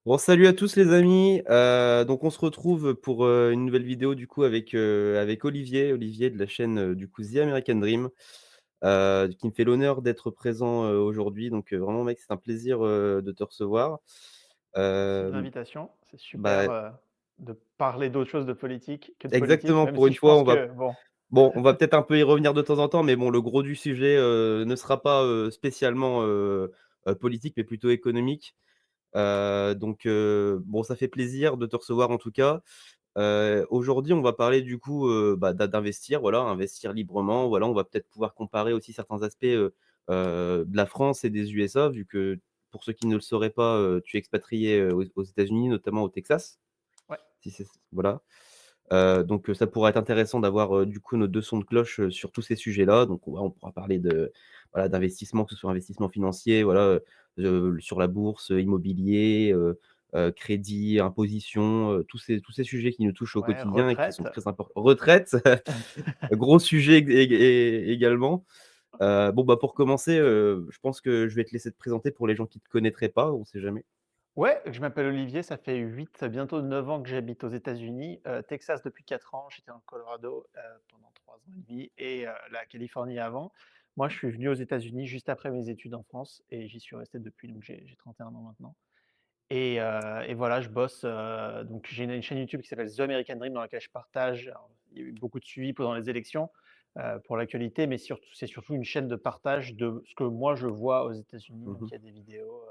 Bon, salut à tous les amis. Donc on se retrouve pour, une nouvelle vidéo du coup avec Olivier de la chaîne, du coup The American Dream, qui me fait l'honneur d'être présent, aujourd'hui. Donc, vraiment mec, c'est un plaisir, de te recevoir. Merci de Hem, l'invitation. C'est super, bah, de parler d'autre chose de politique que de politique, exactement, même pour si une je fois, pense que bon. on va peut-être un peu y revenir de temps en temps, mais bon, le gros du sujet, ne sera pas, spécialement, politique, mais plutôt économique. Donc, bon, ça fait plaisir de te recevoir en tout cas. Aujourd'hui, on va parler du coup, d'investir, voilà, investir librement. Voilà, on va peut-être pouvoir comparer aussi certains aspects, de la France et des USA, vu que pour ceux qui ne le sauraient pas, tu es expatrié, aux États-Unis, notamment au Texas. Ouais, Si c'est voilà. Donc, ça pourrait être intéressant d'avoir, du coup nos 2 sons de cloche, sur tous ces sujets-là. Donc on pourra parler de voilà, d'investissement, que ce soit investissement financier, voilà, sur la bourse, immobilier, crédit, imposition, tous ces sujets qui nous touchent au ouais, quotidien et qui sont retraite. très importants. Retraite, gros sujet également. Bon, bah, pour commencer, je pense que je vais te laisser te présenter pour les gens qui ne te connaîtraient pas, on sait jamais. Ouais, je m'appelle Olivier, ça fait 8, bientôt 9 ans que j'habite aux États-Unis, Texas depuis 4 ans, j'étais en Colorado, pendant 3 ans et demi et la Californie avant. Moi, je suis venu aux États-Unis juste après mes études en France et j'y suis resté depuis, donc j'ai 31 ans maintenant. Et voilà, je bosse, donc j'ai une chaîne YouTube qui s'appelle The American Dream dans laquelle je partage. Alors, il y a eu beaucoup de suivi pendant les élections, pour l'actualité, mais surtout c'est surtout une chaîne de partage de ce que moi je vois aux États-Unis. Mmh Donc mh. il y a des vidéos,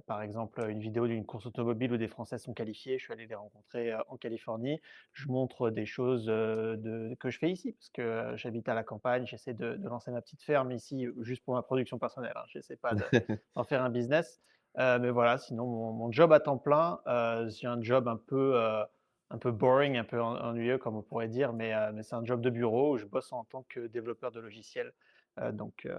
par exemple, une vidéo d'une course automobile où des Français sont qualifiés. Je suis allé les rencontrer, en Californie. Je montre des choses, que je fais ici parce que, j'habite à la campagne. J'essaie de lancer ma petite ferme ici, juste pour ma production personnelle, hein. J'essaie pas d'en faire un business. Mais voilà, sinon mon job à temps plein, j'ai un job un peu boring, un peu ennuyeux comme on pourrait dire, mais c'est un job de bureau où je bosse en tant que développeur de logiciels. Donc, heu,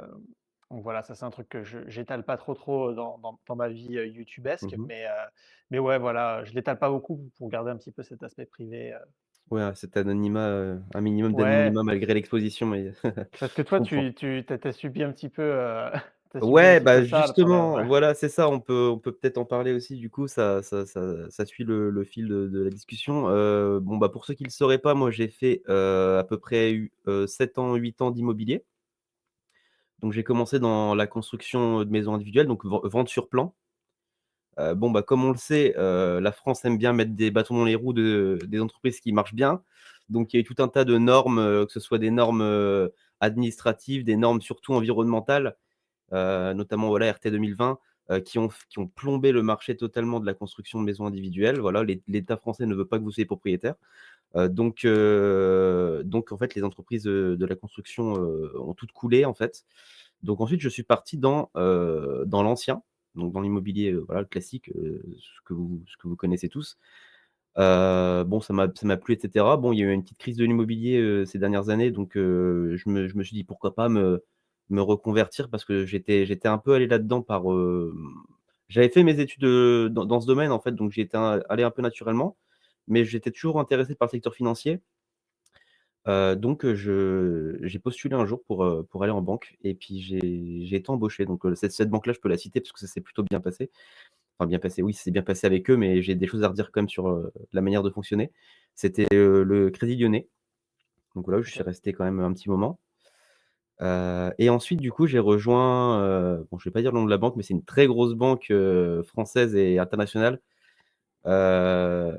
donc voilà, ça c'est un truc que je j'étale pas trop dans ma vie, youtubesque, Mmh. mais ouais, voilà, je l'étale pas beaucoup pour garder un petit peu cet aspect privé. Ouais, cet anonymat, un minimum Ouais, d'anonymat malgré l'exposition, mais parce que je toi comprends. tu as subi un petit peu, tu subi un Ouais, petit peu bah, ça là pendant justement, ouais. voilà, c'est ça, on peut peut-être en parler aussi du coup, ça suit le fil de la discussion. Bon, bah, pour ceux qui le sauraient pas, moi j'ai fait, à peu près 7 ans, 8 ans d'immobilier. Donc j'ai commencé dans la construction, de maisons individuelles, donc vente sur plan. Bon, bah, comme on le sait, la France aime bien mettre des bâtons dans les roues des entreprises qui marchent bien. Donc il y a eu tout un tas de normes, que ce soit des normes, administratives, des normes surtout environnementales, notamment voilà RT 2020, qui ont plombé le marché totalement de la construction de maisons individuelles. Voilà, l'État français ne veut pas que vous soyez propriétaire. Donc en fait, les entreprises, de la construction, ont toutes coulé en fait. Donc ensuite, je suis parti dans l'ancien, donc dans l'immobilier, voilà, le classique, ce que vous connaissez tous. Bon, ça m'a plu et cetera. Bon, il y a eu une petite crise de l'immobilier, ces dernières années, donc je me suis dit: «Pourquoi pas me reconvertir?» parce que j'étais un peu allé là-dedans j'avais fait mes études, dans ce domaine, en fait, donc j'y étais allé un peu naturellement, mais j'étais toujours intéressé par le secteur financier. Donc j'ai postulé un jour pour aller en banque et puis j'ai été embauché. Donc cette banque-là, je peux la citer parce que ça s'est plutôt bien passé. Enfin bien passé, oui, ça s'est bien passé avec eux, mais j'ai des choses à redire quand même sur, la manière de fonctionner. C'était, le Crédit Lyonnais. Donc voilà, je suis OK. resté quand même un petit moment. Et ensuite du coup, j'ai rejoint, bon, je vais pas dire le nom de la banque, mais c'est une très grosse banque, française et internationale. Heu,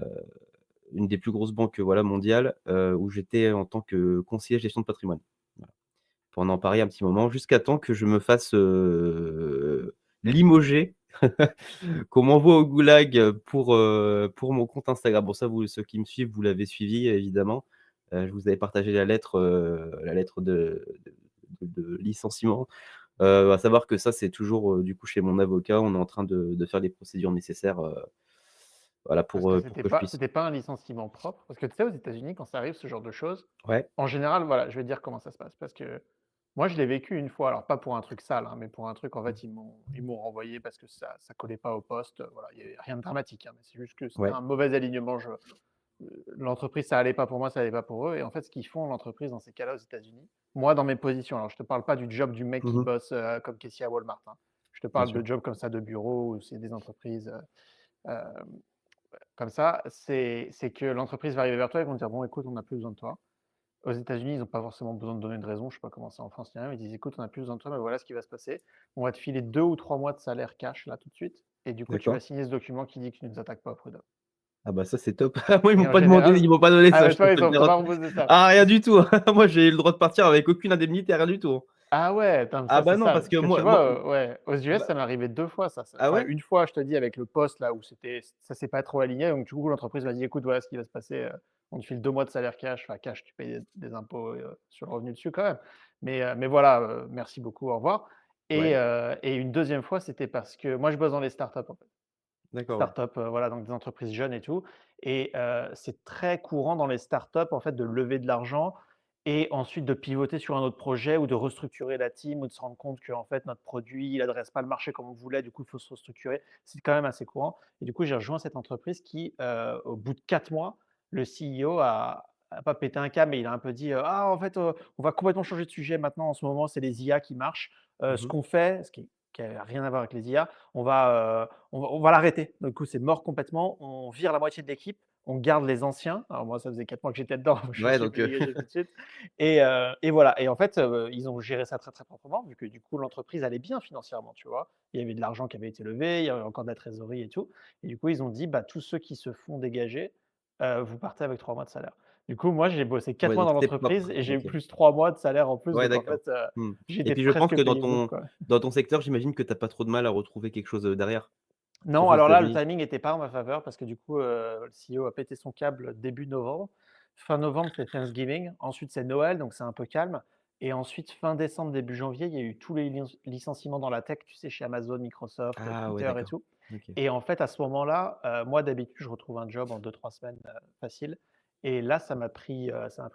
une des plus grosses banques, voilà, mondiales, où j'étais en tant que conseiller gestion de patrimoine. Voilà. Pendant pareil un petit moment, jusqu'à temps que je me fasse, limoger, qu'on m'envoie au goulag, pour mon compte Instagram. Bon ça, vous ceux qui me suivent, vous l'avez suivi évidemment. Je vous avais partagé la lettre de licenciement. À savoir que ça, c'est toujours, du coup chez mon avocat. On est en train de faire les procédures nécessaires, voilà Parce pour, que pour que je puisse c'était pas un licenciement propre? Parce que tu sais, aux États-Unis, quand ça arrive, ce genre de choses, ouais. en général, voilà, je vais te dire comment ça se passe. Parce que moi, je l'ai vécu une fois, alors pas pour un truc sale, hein, mais pour un truc, en fait, ils m'ont renvoyé parce que ça collait pas au poste. Voilà, il y avait rien de dramatique, hein, mais c'est juste que c'était Ouais. un mauvais alignement. L'entreprise, ça allait pas pour moi, ça allait pas pour eux. Et en fait, ce qu'ils font, l'entreprise, dans ces cas-là, aux États-Unis, moi, dans mes positions, alors je te parle pas du job du mec qui Mmh. bosse comme caissier à Walmart, hein. Je te Bien parle sûr. de jobs comme ça de bureau, où c'est des entreprises. hem, comme ça, c'est que l'entreprise va arriver vers toi, ils vont te dire: «Bon écoute, on n'a plus besoin de toi». Aux États-Unis, ils ont pas forcément besoin de donner de raison, je sais pas comment c'est en France ni rien, mais ils disent: «Écoute, on a plus besoin de toi, mais voilà ce qui va se passer. On va te filer 2 ou 3 mois de salaire cash là tout de suite et du coup tu vas D'accord. signer ce document qui dit que tu ne nous attaques pas au prud'homme». Ah bah ça, c'est top. Moi, ils Et m'ont en pas demandé, général ils m'ont pas donné ah ça, ouais, je peux toi, te ils le ont dire. pas proposé ça. Ah, rien du tout. Moi, j'ai eu le droit de partir avec aucune indemnité, rien du tout, hein. Ah ouais, attends, Ah ça bah c'est non, ça, parce que parce que tu moi vois, ouais, aux US, bah ça m'est arrivé 2 fois ça ah enfin ouais? 1 fois, je te dis avec le poste là où c'était ça s'est pas trop aligné, donc du coup l'entreprise m'a dit: «Écoute, voilà ce qui va se passer, on te file 2 mois de salaire cash», enfin cash, tu payes des impôts, sur le revenu dessus quand même. Mais voilà, merci beaucoup, au revoir Ouais, et une deuxième fois, c'était parce que moi je bosse dans les startups en fait. d'accord, ouais. Start-up, voilà, donc des entreprises jeunes et tout et c'est très courant dans les startups, en fait, de lever de l'argent et ensuite de pivoter sur un autre projet ou de restructurer la team ou de se rendre compte qu'en fait, notre produit, il adresse pas le marché comme on voulait, du coup, il faut se restructurer. C'est quand même assez courant et du coup, j'ai rejoint cette entreprise qui, au bout de 4 mois, le CEO a pas pété un câble, mais il a un peu dit: «Ah, en fait, on va complètement changer de sujet maintenant. En ce moment, c'est les IA qui marchent. Ce Mmh. qu'on fait», ce qui a rien à voir avec les IA, on va l'arrêter. Du coup, c'est mort complètement. On vire la moitié de l'équipe, on garde les anciens. Alors moi, ça faisait 4 mois que j'étais dedans, je me Ouais, suis donc fait dégager tout de suite et voilà et en fait, ils ont géré ça très, très proprement vu que du coup, l'entreprise allait bien financièrement, tu vois? Il y avait de l'argent qui avait été levé, il y avait encore de la trésorerie et tout et du coup, ils ont dit: «Bah, tous ceux qui se font dégager, vous partez avec 3 mois de salaire». Du coup, moi, j'ai bossé 4 ouais, mois donc dans c'était l'entreprise propre. et j'ai eu OK. plus 3 mois de salaire en plus, Ouais, donc en d'accord. fait, Mmh. Et j'étais puis je pense presque que payé double, quoi. dans ton secteur, j'imagine que tu as pas trop de mal à retrouver quelque chose, derrière, Non, surtout aux alors là, le États-Unis? timing était pas en ma faveur parce que du coup, le CEO a pété son câble début novembre. Fin novembre, c'est Thanksgiving. Ensuite, c'est Noël, donc c'est un peu calme. Et ensuite, fin décembre, début janvier, il y a eu tous les licenciements dans la tech, tu sais, chez Amazon, Microsoft, Ah ouais, Twitter et d'accord. tout. OK. Et en fait, à ce moment-là, moi, d'habitude, je retrouve un job en 2, 3 semaines, facile. Et là, ça m'a pris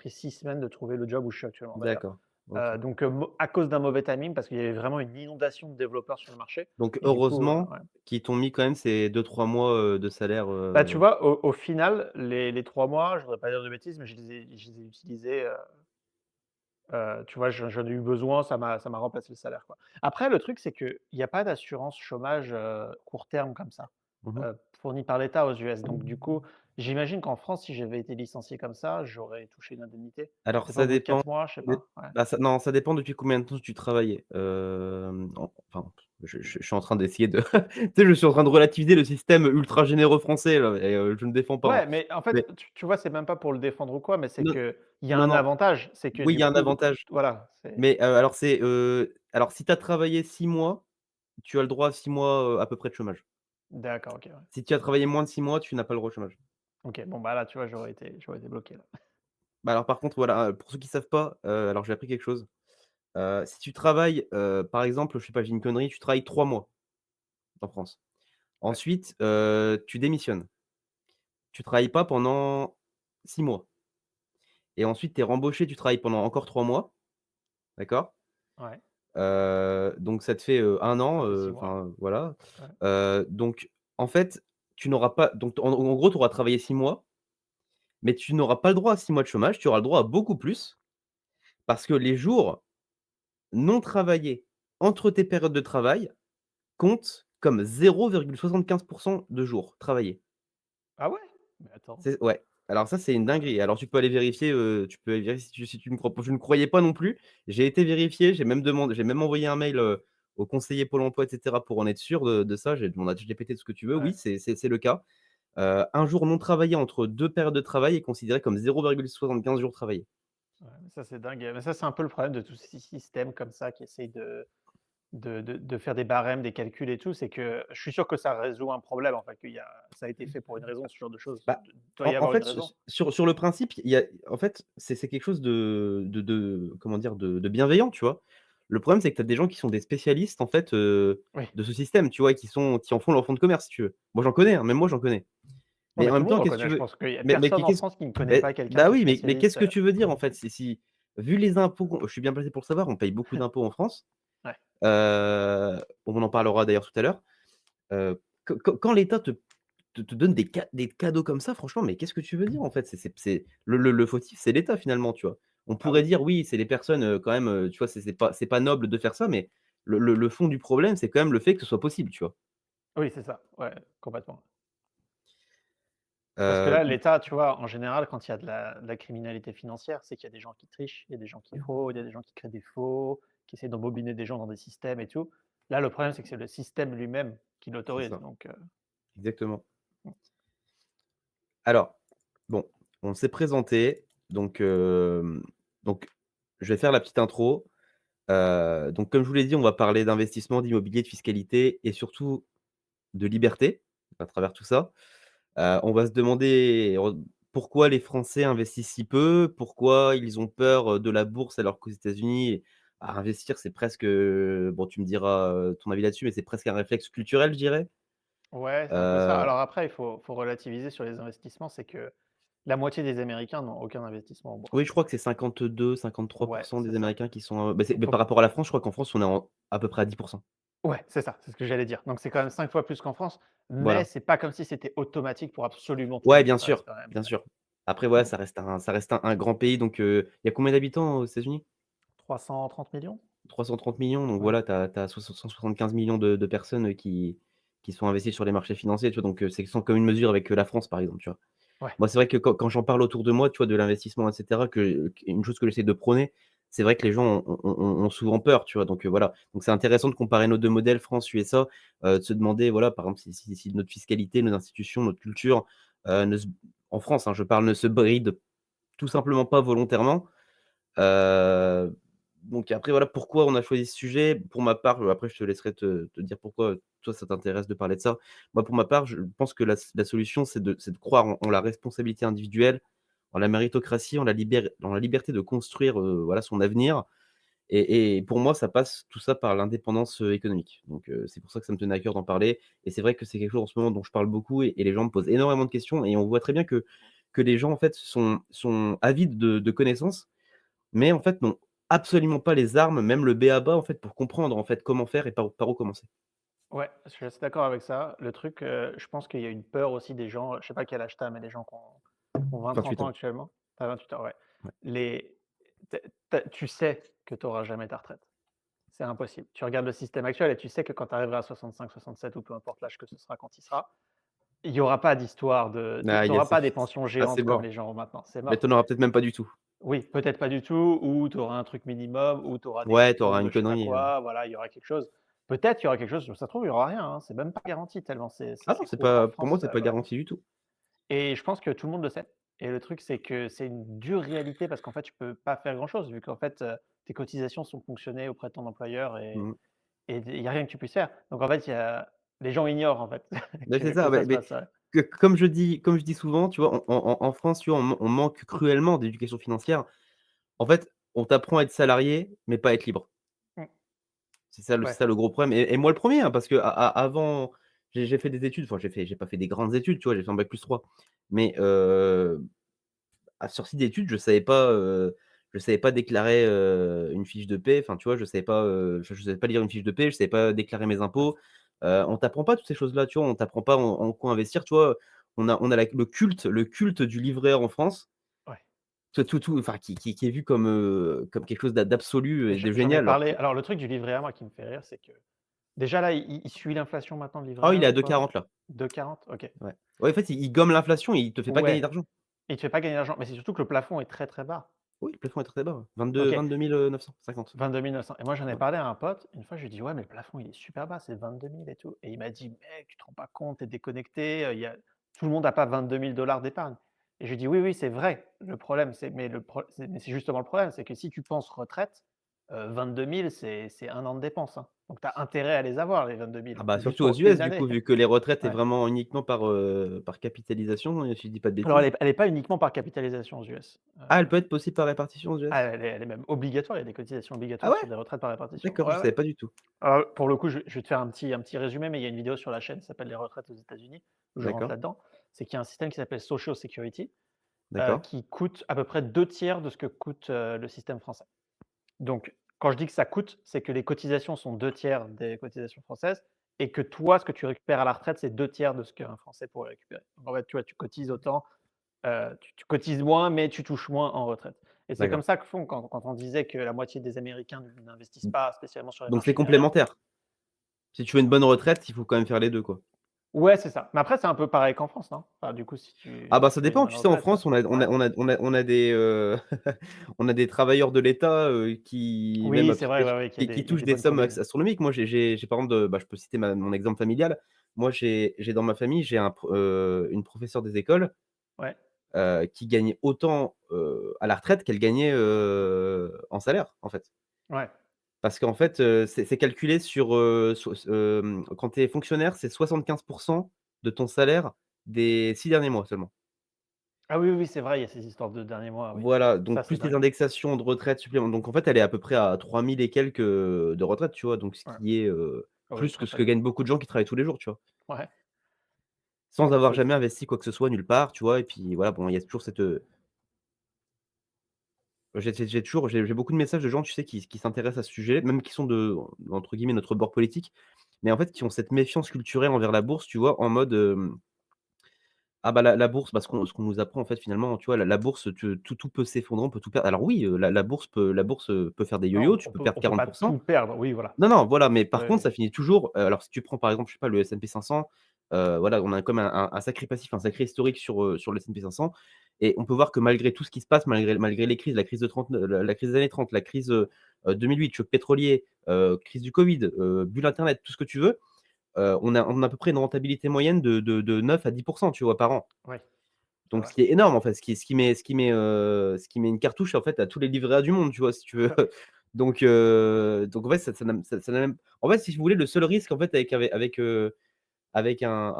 6 semaines de trouver le job où je suis actuellement, d'ailleurs. D'accord. OK. Donc, à cause d'un mauvais timing, parce qu'il y avait vraiment une inondation de développeurs sur le marché. Donc Et du coup, heureusement ouais. qu'ils t'ont mis quand même ces 2 3 mois, de salaire, Bah, tu vois, au final, les 3 mois, je voudrais pas dire de bêtises, mais je les ai utilisés, tu vois, j'en ai eu besoin, ça m'a remplacé le salaire, quoi. Après, le truc, c'est qu'il y a pas d'assurance chômage, court terme comme ça, mmh fournie par l'État aux US. Donc du coup, j'imagine qu'en France, si j'avais été licencié comme ça, j'aurais touché une indemnité. Alors C'est pas ça au bout de dépend, 4 mois, je sais dé pas? Ouais. bah, ça non, ça dépend depuis combien de temps tu travaillais. Enfin, je suis en train d'essayer de tu sais, je suis en train de relativiser le système ultra généreux français là et je ne défends pas, hein. Ouais, mais en fait, Mais tu vois, c'est même pas pour le défendre ou quoi, mais c'est non, qu'il y a non, un non, avantage, c'est que oui, il du y a un coup, avantage, voilà, c'est mais alors alors si tu as travaillé 6 mois, tu as le droit à 6 mois, à peu près de chômage. d'accord, OK, ouais. Si tu as travaillé moins de 6 mois, tu n'as pas le droit au chômage. OK, bon, bah, là, tu vois, j'aurais été bloqué, là. Bah, alors par contre, voilà, pour ceux qui savent pas, alors j'ai appris quelque chose. Si tu travailles, par exemple, je sais pas, j'ai une connerie, tu travailles 3 mois en France. Ouais, Ensuite, tu démissionnes. Tu travailles pas pendant 6 mois et ensuite tu es rembauché, tu travailles pendant encore 3 mois, d'accord? ouais, Donc ça te fait, 1 an, ça fait 6 mois. enfin voilà. Ouais. Donc en fait, tu n'auras pas donc en gros, tu auras travaillé 6 mois, mais tu n'auras pas le droit à 6 mois de chômage, tu auras le droit à beaucoup plus parce que les jours non travaillés entre tes périodes de travail comptent comme 0,75 de jours travaillés. Ah ouais? Mais attends. C'est ouais. Alors ça, c'est une dinguerie. Alors tu peux aller vérifier, tu peux aller vérifier si tu me crois pas. Je ne croyais pas non plus. J'ai été vérifié, j'ai même envoyé un mail, au conseiller Pôle emploi et cetera pour en être sûr de ça. J'ai demandé à ChatGPT tout ce que tu veux. Oui, Ouais. c'est le cas. Un jour non travaillé entre 2 périodes de travail est considéré comme 0,75 jours travaillés. Ouais, mais ça, c'est dingue, mais ça, c'est un peu le problème de tous ces systèmes comme ça qui essayent de faire des barèmes, des calculs et tout, c'est que je suis sûr que ça résout un problème, en fait, ça a été fait pour une raison, ce genre de choses. Bah, Il doit y en avoir une fait, raison. sur le principe, il y a en fait, c'est quelque chose de comment dire? De bienveillant, tu vois? Le problème, c'est que tu as des gens qui sont des spécialistes, en fait, Oui. de ce système, tu vois? Et qui en font leur fonds de commerce, si tu veux. Moi, j'en connais, hein, même moi, j'en connais. Non, Mais mais en tout même le monde temps, en qu'est-ce que connaît, tu je veux? pense qu'il y a Mais personne en qu'est-ce France qui ne connaît beh, pas quelqu'un bah, qui est oui, mais qu'est-ce spécialiste, que tu veux dire, en fait? Si vu les impôts qu'on je suis bien placé pour le savoir, on paye beaucoup d'impôts en France. ouais. On en parlera d'ailleurs tout à l'heure. Quand l'État te donne des cadeaux comme ça, franchement, mais qu'est-ce que tu veux dire, en fait? C'est le fautif, c'est l'État, finalement, tu vois? On Ah pourrait oui. dire: «Oui, c'est les personnes, quand même, tu vois, c'est pas noble de faire ça», mais le fond du problème, c'est quand même le fait que ce soit possible, tu vois? Oui, c'est ça, ouais, complètement. Parce que Heu, là, l'État, tu vois, en général, quand il y a de la criminalité financière, c'est qu'il y a des gens qui trichent, il y a des gens qui fraudent, il y a des gens qui créent des faux, qui essaient d'embobiner des gens dans des systèmes et tout. Là, le problème, c'est que c'est le système lui-même qui c'est l'autorise, ça, donc exactement. mmh. Alors, bon, on s'est présenté, donc je vais faire la petite intro. Donc comme je vous l'ai dit, on va parler d'investissement, d'immobilier, de fiscalité et surtout de liberté à travers tout ça. On va se demander pourquoi les Français investissent si peu? Pourquoi ils ont peur, de la bourse alors qu'aux États-Unis, investir c'est presque, bon tu me diras, ton avis là-dessus, mais c'est presque un réflexe culturel, je dirais. Ouais, c'est un peu ça. Heu, Alors après, il faut relativiser sur les investissements, c'est que la moitié des Américains n'ont aucun investissement en oui, bourse. je crois que c'est 52-53 Ouais, des c'est ça. Américains qui sont, bah, c'est Donc mais par faut rapport à la France, je crois qu'en France, on est en à peu près à 10. ouais, c'est ça, c'est ce que j'allais dire. Donc c'est quand même 5 fois plus qu'en France, mais Voilà. c'est pas comme si c'était automatique pour absolument tout le Ouais, monde. Ça reste quand même, bien sûr. Après, ouais, donc ça reste un grand pays, donc il y a combien d'habitants aux États-Unis? 330 millions. 330 millions, donc Ouais, voilà, tu as 175 millions de personnes, qui sont investies sur les marchés financiers, tu vois? Donc c'est sans commune mesure avec, la France, par exemple, tu vois? ouais. Moi, c'est vrai que quand j'en parle autour de moi, tu vois, de l'investissement et cetera, une chose que j'essaie de prôner, c'est vrai que les gens ont souvent peur, tu vois? Donc voilà. Donc c'est intéressant de comparer nos 2 modèles France, USA, de se demander, voilà, par exemple, si notre fiscalité, nos institutions, notre culture, ne se en France, hein, je parle, ne se bride tout simplement pas volontairement. Heu, donc après voilà pourquoi on a choisi ce sujet. Pour ma part, après je te laisserai te dire pourquoi, toi ça t'intéresse de parler de ça. Moi pour ma part, je pense que la solution c'est de croire en la responsabilité individuelle, en la méritocratie, en la liberté de construire, voilà son avenir et pour moi ça passe tout ça par l'indépendance, économique. Donc c'est pour ça que ça me tenait à cœur d'en parler et c'est vrai que c'est quelque chose en ce moment dont je parle beaucoup et les gens me posent énormément de questions et on voit très bien que les gens en fait sont avides de connaissances mais en fait, n'ont absolument pas les armes, même le b.a-ba en fait, pour comprendre en fait comment faire et par où commencer. Ouais, je suis assez d'accord avec ça. Le truc, je pense qu'il y a une peur aussi des gens, je sais pas quel âge tu as, mais des gens qui ont 20-30 28 ans ans. actuellement. Tu as 28 ans, ouais. Ouais. Les tu sais que tu auras jamais ta retraite. C'est impossible. Tu regardes le système actuel et tu sais que quand tu arriveras à 65-67 ou peu importe l'âge que ce sera quand il sera, il y aura pas d'histoire de Ah, tu il y a auras c'est pas des pensions c'est géantes comme mort. les gens ont maintenant, c'est Mais mort. tu en auras peut-être même pas du tout. Oui, peut-être pas du tout, ou tu auras un truc minimum, ou tu auras des Ouais, tu coupons auras de une je sais pas connerie, quoi, voilà, il y aura quelque chose. Peut-être il y aura quelque chose, ça se trouve, il y aura rien, hein, c'est même pas garanti tellement ça ah non, c'est s'écroule en pas pour moi, France, c'est pas voilà. garanti du tout. Et je pense que tout le monde le sait. Et le truc, c'est que c'est une dure réalité parce qu'en fait, tu peux pas faire grand-chose vu qu'en fait, tes cotisations sont ponctionnées auprès de ton employeur Mmh. et il y a rien que tu puisses faire. Donc en fait, il y a les gens ignorent en fait Beh, c'est que ça, ça ouais, se mais passe, ouais. que comme je dis souvent, tu vois, en France, tu vois, on manque cruellement d'éducation financière. En fait, on t'apprend à être salarié, mais pas à être libre. Mmh, C'est ouais, ça le gros problème et moi le premier hein, parce qu'avant, j'ai fait des études, enfin j'ai pas fait des grandes études, tu vois? J'ai fait un bac+3 mais à sortie d'études, je savais pas déclarer, une fiche de paie, enfin, tu vois? Je savais pas lire une fiche de paie, je savais pas déclarer mes impôts. On t'apprend pas toutes ces choses-là, tu vois? On t'apprend pas en quoi investir, tu vois? On a le culte du livret A en France, ouais. enfin qui est vu comme quelque chose d'absolu Mais et de j'en ai génial alors parlé. que Alors le truc du livret A, moi, qui me fait rire, c'est que déjà là, il suit l'inflation maintenant, le livret oh, il est A à ou pas? 2,40 là. 2,40? OK. Ouais. Ouais, en fait, il gomme l'inflation, il te fait pas gagner Ouais, d'argent. il te fait pas gagner d'argent, mais c'est surtout que le plafond est très, très bas. Oui, le plafond est très bas, ouais. 22 OK, 22 950. 22 900 et moi, j'en ai Ouais. parlé à un pote, une fois, je lui ai dit: «Ouais, mais le plafond, il est super bas, c'est 22 000 et tout» et il m'a dit: «Mec, tu te rends pas compte, tu es déconnecté, il y a tout le monde a pas 22 000 d'épargne» et je lui dis: «Oui, oui, c'est vrai. Le problème, c'est justement le problème, c'est que si tu penses retraite, 22 000, c'est 1 an de dépenses, hein, donc tu as intérêt à les avoir les 22 000, Ah bah, juste surtout aux pour US une du coup, année». vu que les retraites est Ouais. vraiment uniquement par capitalisation, si je dis pas de Alors bêtises. elle est pas uniquement par capitalisation aux US. Ah, elle peut être possible par répartition aux Ah, US? elle est même obligatoire, il y a des cotisations Ah obligatoires ouais? sur des retraites par répartition. D'accord, je Ouais, ouais. savais pas du tout. Pour le coup, je vais te faire un petit résumé, mais il y a une vidéo sur la chaîne qui s'appelle «Les retraites aux États-Unis» où je rentre D'accord, là-dedans. C'est qu'il y a un système qui s'appelle Social Security, d'accord, qui coûte à peu près 2 tiers de ce que coûte, le système français. Donc quand je dis que ça coûte, c'est que les cotisations sont 2 tiers des cotisations françaises et que toi, ce que tu récupères à la retraite, c'est 2 tiers de ce qu'un Français pourrait récupérer. Donc en fait, tu vois, tu cotises autant, tu cotises moins, mais tu touches moins en retraite et c'est comme d'accord. ça que font quand on disait que la moitié des Américains n'investissent Mmh, pas spécialement sur les donc c'est marchés ni rien. complémentaire? Si tu veux une bonne retraite, il faut quand même faire les 2 quoi? Ouais, c'est ça. Mais après, c'est un peu pareil qu'en France, non? Enfin, du coup, si Ah tu bah, si ça tu gagnes dépend, mal tu en sais, en retraite, France, ouais. on a des travailleurs de l'État, qui même Oui, à c'est vrai, qui ouais, ouais, qu'il y a qui il y a touchent des des bonnes sommes communes. astronomiques. Moi, j'ai par exemple je peux citer mon exemple familial. Moi, j'ai dans ma famille, j'ai une professeure des écoles, Ouais, qui gagnait autant, à la retraite qu'elle gagnait, en salaire, en fait. ouais, Parce qu'en fait, c'est calculé sur, quand tu es fonctionnaire, c'est 75 de ton salaire des 6 derniers mois seulement. ah oui, oui, oui, c'est vrai, il y a ces histoires de derniers mois, oui. Voilà, Ça, donc c'est plus les dingue. indexations de retraite supplément donc en fait, elle est à peu près à 3 000 et quelques, de retraite, tu vois? Donc ce Ouais. qui est, Ah oui, plus que très, ce très que bien. gagnent beaucoup de gens qui travaillent tous les jours, tu vois? Ouais. Ah Sans bah, avoir ça, jamais investi quoi que ce soit nulle part, tu vois? Et puis voilà, bon, il y a toujours cette, j'ai beaucoup de messages de gens, tu sais, qui s'intéressent à ce sujet, même qui sont de, entre guillemets, «notre bord politique», mais en fait, qui ont cette méfiance culturelle envers la bourse, tu vois? En mode, ah bah, la bourse, bah, ce qu'on nous apprend en fait finalement, tu vois? La bourse, tout peut s'effondrer, on peut tout perdre. Alors oui, la bourse peut faire des yo-yo, non, tu peux perdre on peut pas 40. tout perdre. Oui, voilà, Non, c'est non, ça. voilà, mais par Oui, contre, oui. ça finit toujours, alors si tu prends par exemple, je sais pas, le S&P 500, voilà, on a comme un sacré passif, un sacré historique sur le S&P 500 et on peut voir que malgré tout ce qui se passe, malgré les crises, la crise de 30, la crise des années 30, la crise, 2008, choc pétrolier, crise du covid, bulle internet, tout ce que tu veux, on a à peu près une rentabilité moyenne de 9 à 10 tu vois, par an. Oui, c'est Donc vrai. ce qui est énorme en fait, ce qui met une cartouche en fait à tous les livrets A du monde, tu vois? Si tu veux. Donc en fait, ça n'a même en fait, si vous voulez, le seul risque en fait avec un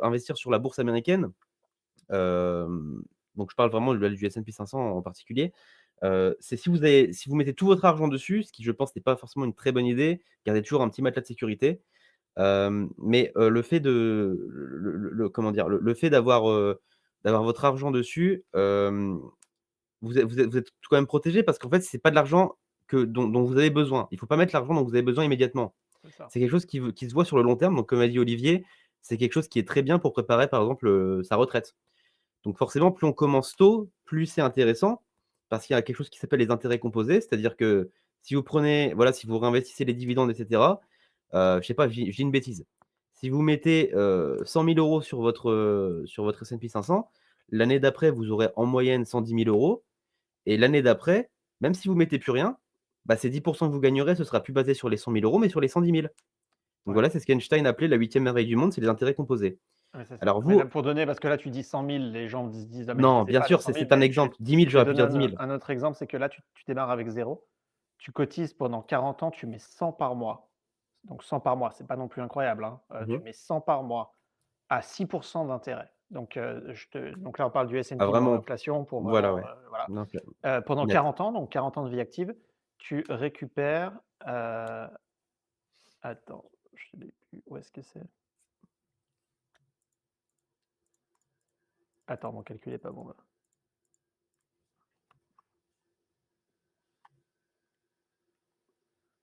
investir sur la bourse américaine, hem, donc je parle vraiment du S&P 500 en particulier, c'est si vous mettez tout votre argent dessus, ce qui je pense n'est pas forcément une très bonne idée, gardez toujours un petit matelas de sécurité, mais le fait de comment dire? Le fait d'avoir votre argent dessus, vous êtes quand même protégé parce qu'en fait, c'est pas de l'argent dont vous avez besoin. Il faut pas mettre l'argent dont vous avez besoin immédiatement. C'est ça. C'est quelque chose qui se voit sur le long terme, donc comme a dit Olivier, c'est quelque chose qui est très bien pour préparer, par exemple, sa retraite. Donc forcément, plus on commence tôt, plus c'est intéressant parce qu'il y a quelque chose qui s'appelle les intérêts composés. C'est-à-dire que si vous prenez voilà, si vous réinvestissez les dividendes et cetera, je sais pas, je dis une bêtise. Si vous mettez, 100 000 € sur votre S&P 500, l'année d'après, vous aurez en moyenne 110 000 € et l'année d'après, même si vous mettez plus rien, bah, ces 10 que vous gagnerez, ce sera plus basé sur les 100 000 € mais sur les 110 000. Donc Ouais, voilà, c'est ce qu'Einstein appelait la huitième merveille du monde, c'est les intérêts composés. ouais, c'est ça. Alors Mais là, vous pour donner parce que là, tu dis 100 000, les gens se disent: «Ah mais je non, les ai bien pas les sûr, 100 000», c'est un mais exemple. 10 000, je vais j'aurais pu donner dire 10 000. un autre exemple, c'est que là, tu démarres avec zéro, tu cotises pendant 40 ans, tu mets 100 par mois. Donc 100 par mois, c'est pas non plus incroyable, hein. Mmh Tu mh. mets 100 par mois à 6 d'intérêt. Donc là, on parle du Ah S&P, non vraiment, l'inflation pour voilà, vraiment, ouais. voilà. Non, c'est Pendant net. 40 ans, donc 40 ans de vie active, tu récupères, attends, je l'ai plus, où est-ce que c'est? Attends, mon calcul est pas bon là.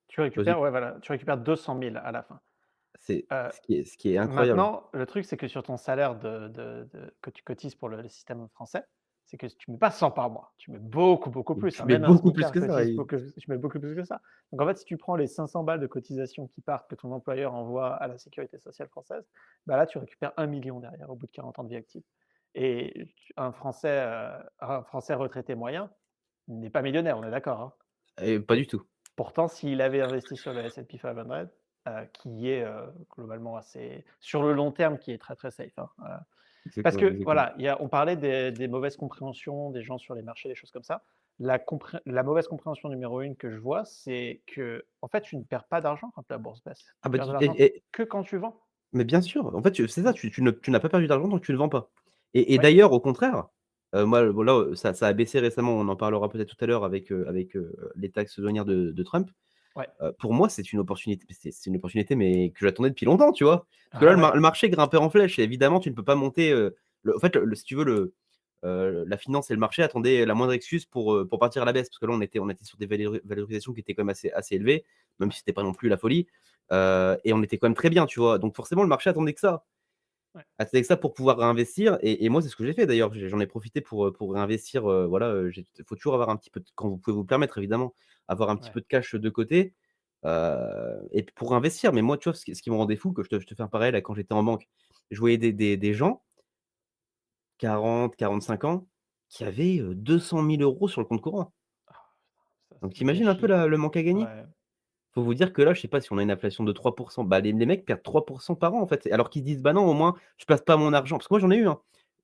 Tu Vas-y, récupères, ouais, voilà, tu récupères 200 000 à la fin. c'est Heu, ce qui est incroyable. Maintenant, le truc, c'est que sur ton salaire que tu cotises pour le système français, c'est que tu mets pas 100 par mois, tu mets beaucoup, beaucoup plus, Tu hein. mets Même un beaucoup plus smicard que ça cotise et beaucoup, tu mets beaucoup plus que ça. Donc en fait, si tu prends les 500 balles de cotisation qui partent, que ton employeur envoie à la sécurité sociale française, bah là, tu récupères 1 million derrière au bout de 40 ans de vie active et un Français retraité moyen n'est pas millionnaire, on est d'accord, hein? pas du tout. Pourtant, s'il avait investi sur le S&P 500, qui est, globalement assez sur le long terme, qui est très, très safe, hein, parce Exactement, que exactement. voilà, on parlait des mauvaises compréhensions des gens sur les marchés, des choses comme ça. La mauvaise compréhension numéro une que je vois, c'est que en fait, tu ne perds pas d'argent quand la bourse baisse. Ah Tu bah, perds de tu l'argent et que quand tu vends. mais bien sûr, en fait, c'est ça, Donc tu n'as pas perdu d'argent tant que tu ne vends pas et ouais, d'ailleurs, au contraire, moi, bon là, ça a baissé récemment, on en parlera peut-être tout à l'heure avec les taxes douanières de Trump. ouais, Pour moi, c'est une opportunité, mais que j'attendais depuis longtemps, tu vois? Parce que là, ah le ouais, marché grimpait en flèche et évidemment, tu ne peux pas monter, en fait, si tu veux, la finance et le marché attendaient la moindre excuse pour partir à la baisse. Parce que là, on était sur des valorisations qui étaient quand même assez élevées, même ouais, si c'était pas non plus la folie, et on était quand même très bien, tu vois? Donc forcément, le marché attendait que ça. ouais, Attendait que ça pour pouvoir réinvestir et moi, c'est ce que j'ai fait d'ailleurs. J'en ai profité pour réinvestir, voilà, faut toujours avoir un petit peu de quand vous pouvez vous le permettre évidemment, avoir un petit ouais, peu de cash de côté, et puis pour investir. Mais moi, tu vois, ce qui me rendait fou, que je te fais un parallèle à quand j'étais en banque. je voyais des gens, 40-45 ans, qui avaient, 200 000 € sur le compte courant. Ah, ça, Donc c'est tu le imagines un peu gâchis, la quoi. le manque à gagner? Ouais, Faut vous dire que là, je sais pas si on a une inflation de 3, bah, les mecs perdent 3 par an, en fait. Alors qu'ils se disent: «Bah non, au moins, je place pas mon argent», parce que moi, j'en ai eu, hein.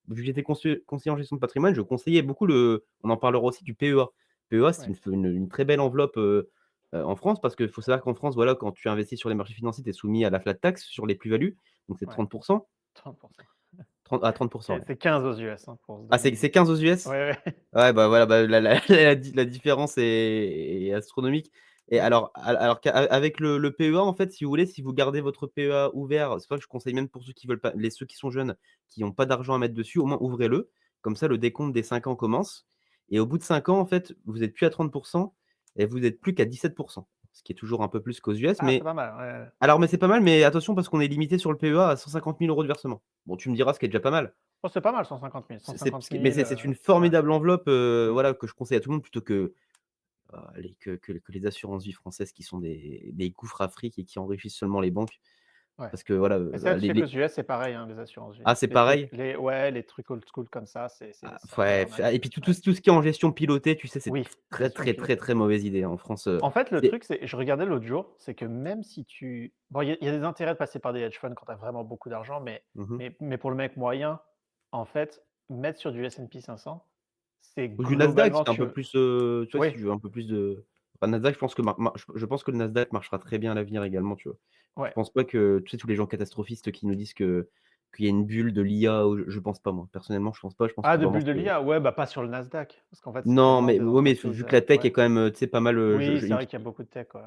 Vu que j'étais conseiller en gestion de patrimoine, je conseillais beaucoup on en parlera aussi du PEA. PEA, c'est ouais, une très belle enveloppe, en France, parce qu'il faut savoir qu'en France, voilà, quand tu investis sur les marchés financiers, tu es soumis à la flat tax sur les plus-values, donc c'est ouais, 30, 30. 30, ouais. C'est 15 aux US, hein, pour se Ah, donner une c'est idée. 15 aux US? Ouais, ouais. Ouais, bah, voilà, bah, la différence est astronomique. Et Mmh. alors avec le PEA, en fait, si vous voulez, si vous gardez votre PEA ouvert, c'est pour ça que je conseille même pour ceux qui veulent pas ceux qui sont jeunes, qui ont pas d'argent à mettre dessus, au moins ouvrez-le. Comme ça, le décompte des 5 ans commence et au bout de 5 ans, en fait, vous êtes plus à 30 et vous êtes plus qu'à 17, ce qui est toujours un peu plus qu'aux US, Ah, c'est mais pas mal, ouais, ouais. alors mais c'est pas mal, mais attention parce qu'on est limité sur le PEA à 150 000 € de versement. Bon, tu me diras, ce qui est déjà pas mal. Oh, c'est pas mal 150 000. 150 Mais 000, c'est une ouais. formidable enveloppe, Mmh. voilà, que je conseille à tout le monde plutôt que que les assurances vie françaises qui sont des gouffres afriques et qui enrichissent seulement les banques. Ouais. Parce que voilà, Mais ça, tu sais qu'aux les US, c'est pareil, hein, les assurances vie. ah, c'est Les trucs pareil? ouais, les trucs old school comme ça, Ah, c'est un peu ouais, l'arnaque. et puis Ouais. tout ce qui est en gestion pilotée, tu sais, c'est Oui, très, gestion très, très, pilotée. très mauvaise idée, hein, en France, En fait, le c'est truc, c'est je regardais l'autre jour, c'est que même si tu bon, il y a des intérêts de passer par des hedge funds quand tu as vraiment beaucoup d'argent, mmh mh. mais pour le mec moyen, en fait, mettre sur du S&P 500, c'est Ou du Nasdaq, si globalement tu es un tu peu veux plus, tu vois, si oui, tu veux un peu plus de enfin, Nasdaq, je pense que je pense que le Nasdaq marchera très bien à l'avenir également, tu vois? Je ouais. pense pas que tu sais, tous les gens catastrophistes qui nous disent qu'il y a une bulle de l'IA ou je pense pas moi. Personnellement, je pense pas, je pense Ah, que de vraiment bulle de c'est l'IA? Ouais, bah, pas sur le Nasdaq, parce qu'en fait, c'est non, tellement mais des oui, mais entreprises, vu que la tech ouais. est quand même, tu sais, pas mal, Oui, je c'est il me vrai qu'il y a beaucoup de tech, ouais.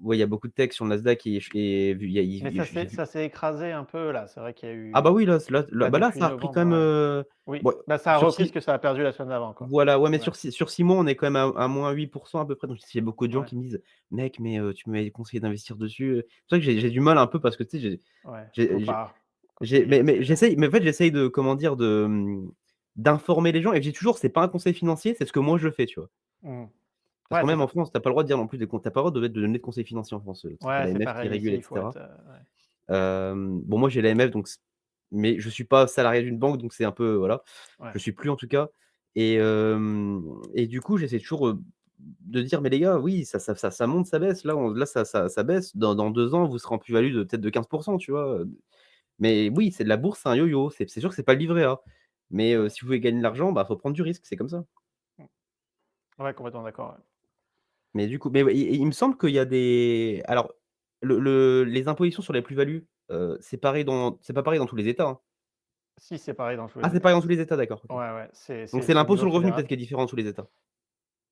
ouais, il y a beaucoup de tech sur le Nasdaq et vu il y a Mais j'ai vu ça s'est écrasé un peu là, c'est vrai qu'il y a ah bah eu oui, là, là, bah là, depuis ça a repris quand novembre, même, ouais. Oui, bon, bah, ça a sur repris ce 6 que ça a perdu la semaine d'avant, quoi. voilà, ouais, mais Ouais, sur 6 mois, on est quand même à -8 à peu près, donc il y a beaucoup de gens ouais, qui me disent: «Mec, mais tu m'avais conseillé d'investir dessus», c'est vrai que j'ai du mal un peu parce que tu sais, ouais, faut j'ai pas, conseiller parce mais que j'essaye mais en fait, j'essaye de comment dire? D'informer les gens et je dis toujours: «C'est pas un conseil financier, c'est ce que moi je fais», tu vois? mmh, Parce ouais, que c'est même en ça. France, tu as pas le droit de dire non plus tu as pas le droit de donner de conseils financiers en France, tu sais, tu as Ouais, c'est l'AMF qui pareil régule ici, et il faut cetera. être, ouais, Bon, moi, j'ai l'AMF, donc mais je suis pas salarié d'une banque, donc c'est un peu voilà. ouais, Je suis plus en tout cas et du coup, j'essaie toujours, de dire: «Mais les gars, oui, ça monte, ça baisse. Là, ça baisse. Dans 2 ans, vous serez en plus-value de peut-être de 15, tu vois?» Mais oui, c'est de la bourse, c'est un yo-yo. C'est sûr que c'est pas le livret A. Mais ouais, si vous voulez gagner de l'argent, bah, faut prendre du risque, c'est comme ça. mmh, ouais, complètement d'accord, ouais. Mais du coup mais ouais, il me semble qu'il y a des alors les impositions sur les plus-values, c'est pas pareil dans tous les États, hein? Si, c'est pareil dans tous Ah, les c'est États. pareil dans tous les États, d'accord, OK. Ouais, ouais, Donc c'est c'est au l'impôt niveau sur le revenu peut-être fédéral. qui est différent dans tous les États?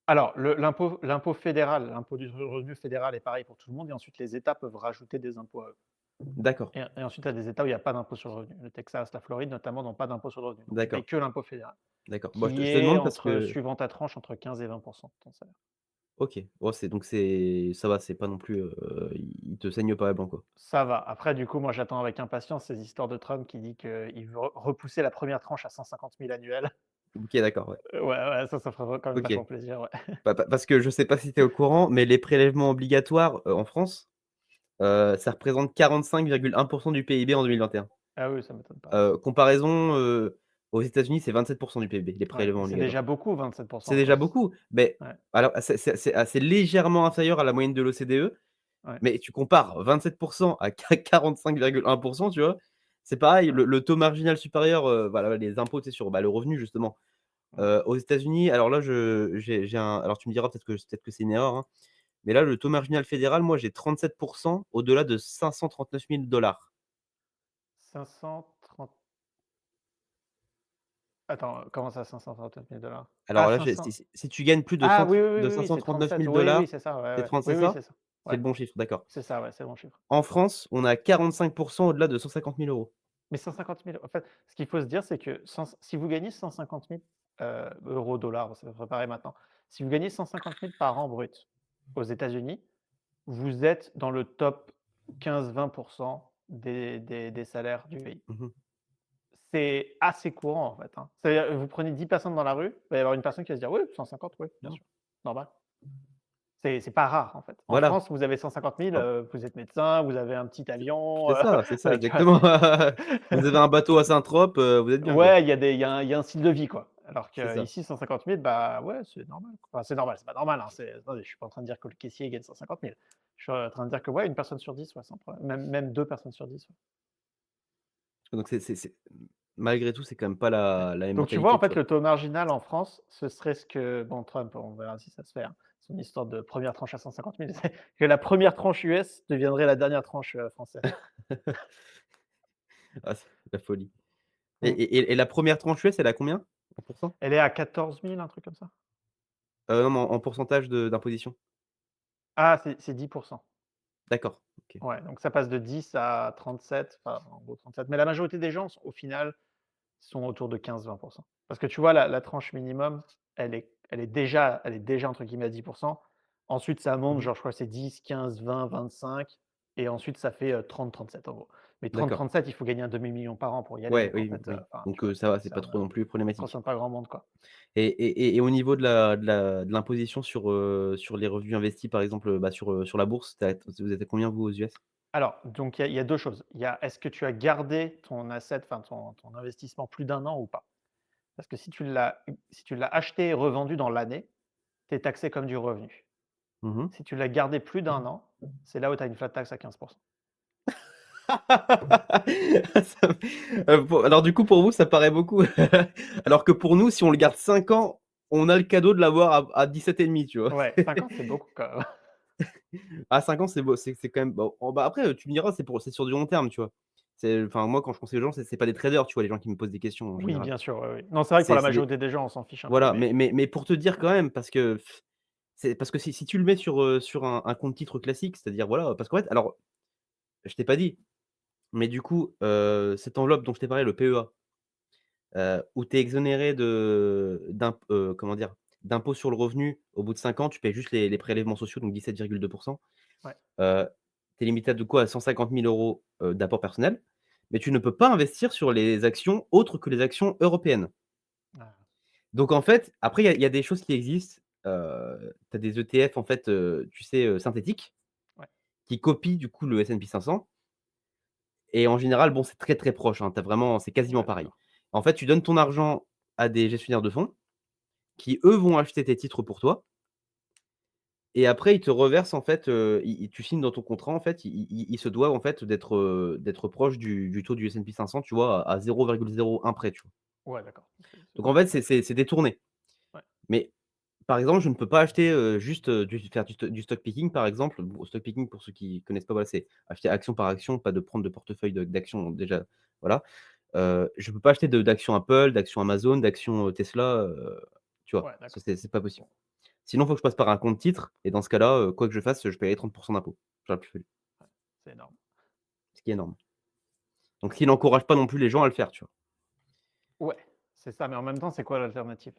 Alors l'impôt fédéral, l'impôt du revenu fédéral est pareil pour tout le monde et ensuite les États peuvent rajouter des impôts à eux. D'accord, Et ensuite, tu as des États où il y a pas d'impôt sur le revenu. Le Texas, la Floride notamment n'ont pas d'impôt sur le revenu. Donc tu payes d'accord, que l'impôt fédéral, d'accord. Bon, qui je te est demande parce entre que suivant ta tranche, entre 15 et 20 de ton salaire. OK, ouais, c'est ça va, c'est pas non plus, ils te saignent pas la blanc, quoi. Ça va. Après du coup, moi j'attends avec impatience ces histoires de Trump qui dit qu'il veut repousser la première tranche à 150 000 annuels. OK, d'accord, ouais. Ouais, ouais, ça ferait quand même OK. vachement plaisir, ouais. Parce que je sais pas si tu es au courant, mais les prélèvements obligatoires, en France, ça représente 45,1 du PIB en 2021. Ah oui, ça m'étonne pas. Comparaison, aux États-Unis, c'est 27 du PIB, les Ouais, prélèvements mais c'est obligatoires. déjà beaucoup 27 C'est en déjà France. beaucoup, mais Ouais, alors c'est légèrement inférieur à la moyenne de l'OCDE, ouais, mais tu compares 27 à 45,1, tu vois? C'est pareil, ouais. le taux marginal supérieur, voilà, les impôts, tu sais, sur, bah, le revenu justement, Mmh. aux États-Unis, alors là, j'ai un alors tu me diras peut-être que c'est une erreur, hein, mais là, le taux marginal fédéral, moi, j'ai 37 au-delà de 539 000 530 attends, comment ça 539 000 $? Ah Alors là, j'ai 500 si tu gagnes plus de ah 100 oui, oui, oui, de oui, oui, c'est 539 37. 000 Oui, oui, c'est ça, ouais, ouais. c'est Oui, oui, ça? c'est ça. C'est Ouais, le bon chiffre, d'accord. c'est ça, ouais, c'est le bon chiffre. En France, on a 45 au-delà de 150 000 €. Mais 150 000, en fait, ce qu'il faut se dire, c'est que si vous gagnez 150 000 euros, dollars, ça devrait pareil maintenant. Si vous gagnez 150 000 par an brut aux États-Unis, vous êtes dans le top 15-20 des salaires du pays. Mmh mh. C'est assez courant, en fait, hein. C'est-à-dire, vous prenez 10 personnes dans la rue, il va y avoir une personne qui va se dire: «Oui, 150, oui, bien Non. sûr, normal». C'est pas rare, en fait. En Voilà, France, vous avez 150 000, hop, vous êtes médecin, vous avez un petit avion, c'est ça tu vois? exactement. Vous avez un bateau à Saint-Trope, vous êtes bien, quoi. Ouais, il y a un style de vie, quoi. Alors C'est ça. qu'ici 150 000, bah, ouais, c'est normal, quoi. Enfin, c'est normal, c'est pas normal, hein, attendez, je suis pas en train de dire que le caissier gagne 150 000. Je suis en train de dire que, ouais, une personne sur 10, ouais, sans problème. Même 2 personnes sur 10, ouais. Donc c'est malgré tout, c'est quand même pas Ouais. la même Donc tu vois, mentalité, en tu fait, vois? le taux marginal en France, ce serait ce que bon, Trump, on verra si ça se fait, hein. Son histoire de première tranche à 150 000, c'est que la première tranche US deviendrait la dernière tranche, française. Ah, c'est la folie. Et Mmh. et et et la première tranche US, elle est à combien en pourcent? Elle est à 14 000, un truc comme ça? Non, mais en pourcentage d'imposition? Ah, c'est 10. D'accord, OK. Ouais, donc ça passe de 10 à 37, enfin, en gros 37. Mais la majorité des gens, au final, sont autour de 15-20. Parce que tu vois, la tranche minimum, elle est déjà entre guillemets à 10. Ensuite, ça monte, Mmh mh. genre, je crois que c'est 10, 15, 20, 25 et ensuite ça fait, 30-37 en gros. Mais D'accord. 30-37, il faut gagner un demi-million par an pour y aller, Ouais, donc en oui, fait, oui. enfin, tu Donc vois, ça va, c'est pas ça trop non plus ne problématique. concerne pas grand monde, quoi. Et au niveau de l'imposition sur les revenus investis, par exemple, bah, sur la bourse, vous êtes à combien vous aux US? Alors, donc il y a 2 choses. Il y a est-ce que tu as gardé ton asset, enfin ton investissement plus d'un an ou pas? Parce que si tu l'as acheté et revendu dans l'année, tu es taxé comme du revenu. Mmh mh. Si tu l'as gardé plus d'un an, c'est là où tu as une flat tax à 15. Ça pour alors du coup, pour vous, ça paraît beaucoup. Alors que pour nous, si on le garde 5 ans, on a le cadeau de l'avoir à 17,5, tu vois? Ouais, 5 ans, c'est beaucoup quand même. À 5 ans, c'est beau, c'est quand même bon, bah, après, tu me diras, c'est sur du long terme, tu vois? Enfin, moi, quand je conseille aux gens, c'est pas des traders, tu vois, les gens qui me posent des questions en Oui, général. bien sûr, oui, oui. Non, c'est vrai que pour la C'est des majorité des gens, on s'en fiche un peu, voilà, mais mais pour te dire quand même, parce que c'est parce que si tu le mets sur un compte titre classique, c'est-à-dire, voilà, parce qu'en fait alors, je t'ai pas dit, mais du coup, cette enveloppe dont je t'ai parlé, le PEA, où tu es exonéré comment dire? D'impôt sur le revenu au bout de 5 ans, tu payes juste les prélèvements sociaux, donc 17,2. ouais. Tu es limité à de quoi? À 150 000 € d'apport personnel, mais tu ne peux pas investir sur les actions autres que les actions européennes. Ah, Donc en fait, après il y a des choses qui existent, tu as des ETF en fait, tu sais, synthétiques, ouais, qui copient du coup le S&P 500 et en général, bon, c'est très, très proche, hein, tu vraiment c'est quasiment ouais, pareil. d'accord. En fait, tu donnes ton argent à des gestionnaires de fonds qui, eux, vont acheter tes titres pour toi et après ils te reversent en fait, ils tu signes dans ton contrat en fait, ils se doivent en fait d'être proches du taux du S&P 500, tu vois? À 0,01 près, tu vois? Ouais, d'accord. C'est Donc en fait, ouais, c'est détourné. ouais, Mais par exemple, je ne peux pas acheter, juste, du stock picking, par exemple. Bon, stock picking, pour ceux qui connaissent pas, voilà, c'est acheter action par action, pas de prendre de portefeuille d'actions, donc déjà, voilà. Je peux pas acheter d'actions Apple, d'actions Amazon, d'actions, Tesla, tu vois? ouais, Ça, d'accord. c'est pas possible. Sinon, il faut que je passe par un compte titre et dans ce cas-là, quoi que je fasse, je paierai 30 d'impôt sur la plus-value, Ouais, c'est énorme. ce qui est énorme. Donc ce qui n'encourage pas non plus les gens à le faire, tu vois? Ouais, c'est ça, mais en même temps, c'est quoi l'alternative?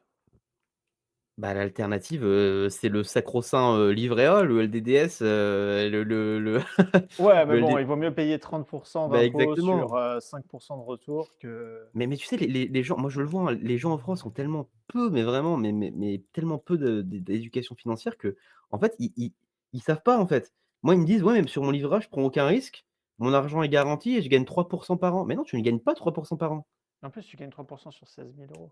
Bah, l'alternative, c'est le sacro-saint, livret A, le LDDS, le Ouais, mais le bon, LD il vaut mieux payer 30 bah, d'impôts exactement. sur, 5 de retour que Mais tu sais, les gens moi je le vois, hein, les gens en France ont tellement peu, mais vraiment, mais tellement peu d'éducation financière qu'en fait, ils savent pas, en fait. Moi, ils me disent: «Ouais, mais sur mon livret A, je prends aucun risque, mon argent est garanti et je gagne 3 par an». Mais non, tu ne gagnes pas 3 par an. en plus, tu gagnes 3 sur 16 000 €.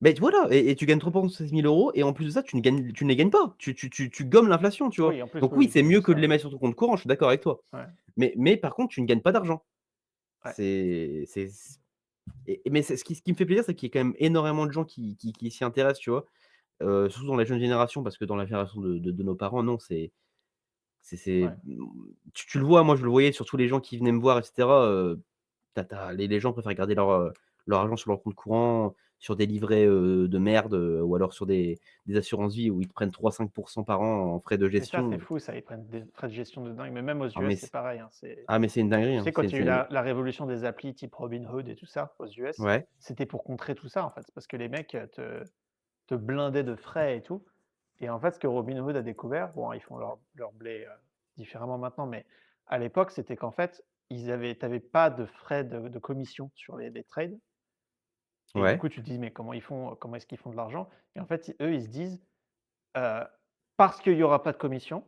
Mais voilà, et tu gagnes 3 sur 16 000 € et en plus de ça, tu ne les gagnes pas. Tu gommes l'inflation, tu vois? Oui, en plus, Donc oui, oui, oui, c'est c'est mieux juste que de ça, les ouais. mettre sur ton compte courant, je suis d'accord avec toi. Ouais, Mais par contre, tu ne gagnes pas d'argent. ouais. C'est mais c'est ce qui me fait plaisir, c'est qu'il y a quand même énormément de gens qui s'y intéressent, tu vois? Surtout dans la jeune génération, parce que dans la génération de nos parents, non, Ouais. tu le vois, moi je le voyais sur tous les gens qui venaient me voir et cetera, tu as les gens préfèrent garder leur argent sur leur compte courant, sur des livrets, de merde, ou alors sur des assurances vie où ils te prennent 3-5 par an en frais de Mais ça, c'est gestion. fou ça, ils prennent des frais de gestion de dingue, mais même aux Ah US, mais c'est pareil, hein, c'est c'est une dinguerie, tu hein, sais, quand il y a eu c'est la révolution des applis type Robinhood et tout ça aux US, ouais, c'était pour contrer tout ça, en fait. C'est parce que les mecs, te blindaient de frais et tout et en fait, ce que Robinhood a découvert, bon, ils font leur blé, différemment maintenant, mais à l'époque, c'était qu'en fait, tu avais pas de frais de commission sur les trades et du ouais, coup, tu te dis: «Mais comment ils font, comment est-ce qu'ils font de l'argent?» et en fait, eux, ils se disent, parce qu'il y aura pas de commission,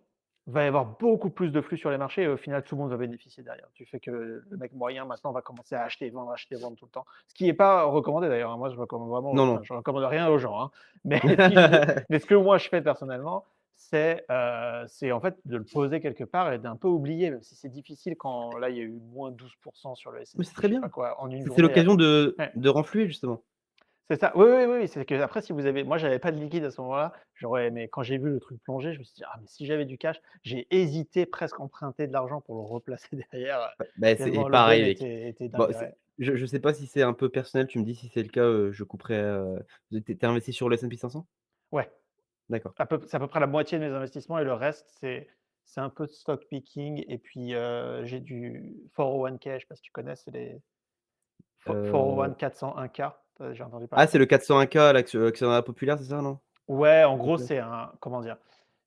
va y avoir beaucoup plus de flux sur les marchés et au final, tout le monde va bénéficier derrière. Du fait que le mec moyen maintenant va commencer à acheter, vendre tout le temps. Ce qui est pas recommandé d'ailleurs, hein. Moi, je recommande vraiment Non, enfin, non. je recommande rien aux gens, hein. Mais si je veux mais ce que moi je fais personnellement, c'est en fait de le poser quelque part et d'un peu oublier, même si c'est difficile quand là, il y a eu -12% sur le Mais c'est S&P, très je sais pas bien. quoi, en une C'est journée, l'occasion de ouais. de renflouer justement. C'est ça. Oui, oui, oui, oui, c'est qu'après si vous avez moi j'avais pas de liquide à ce moment-là, j'aurais mais quand j'ai vu le truc plonger, je me suis dit: «Ah mais si j'avais du cash», j'ai hésité presque à emprunter de l'argent pour le replacer derrière, Bah, c'est et tellement le gain pareil mec. était Bon, dingue, c'est ouais. je sais pas si c'est un peu personnel, tu me dis si c'est le cas, je couperai, tu es investi sur le S&P 500? Ouais, D'accord. c'est à peu près la moitié de mes investissements et le reste c'est un peu de stock picking et puis, j'ai du 401(k), je sais pas si tu connais, c'est les 401 Heu, 401(k), tu as déjà entendu ah, parler? c'est le 401(k), l'actionnariat populaire, c'est ça, non? Ouais, en À peu gros, près? c'est un comment dire?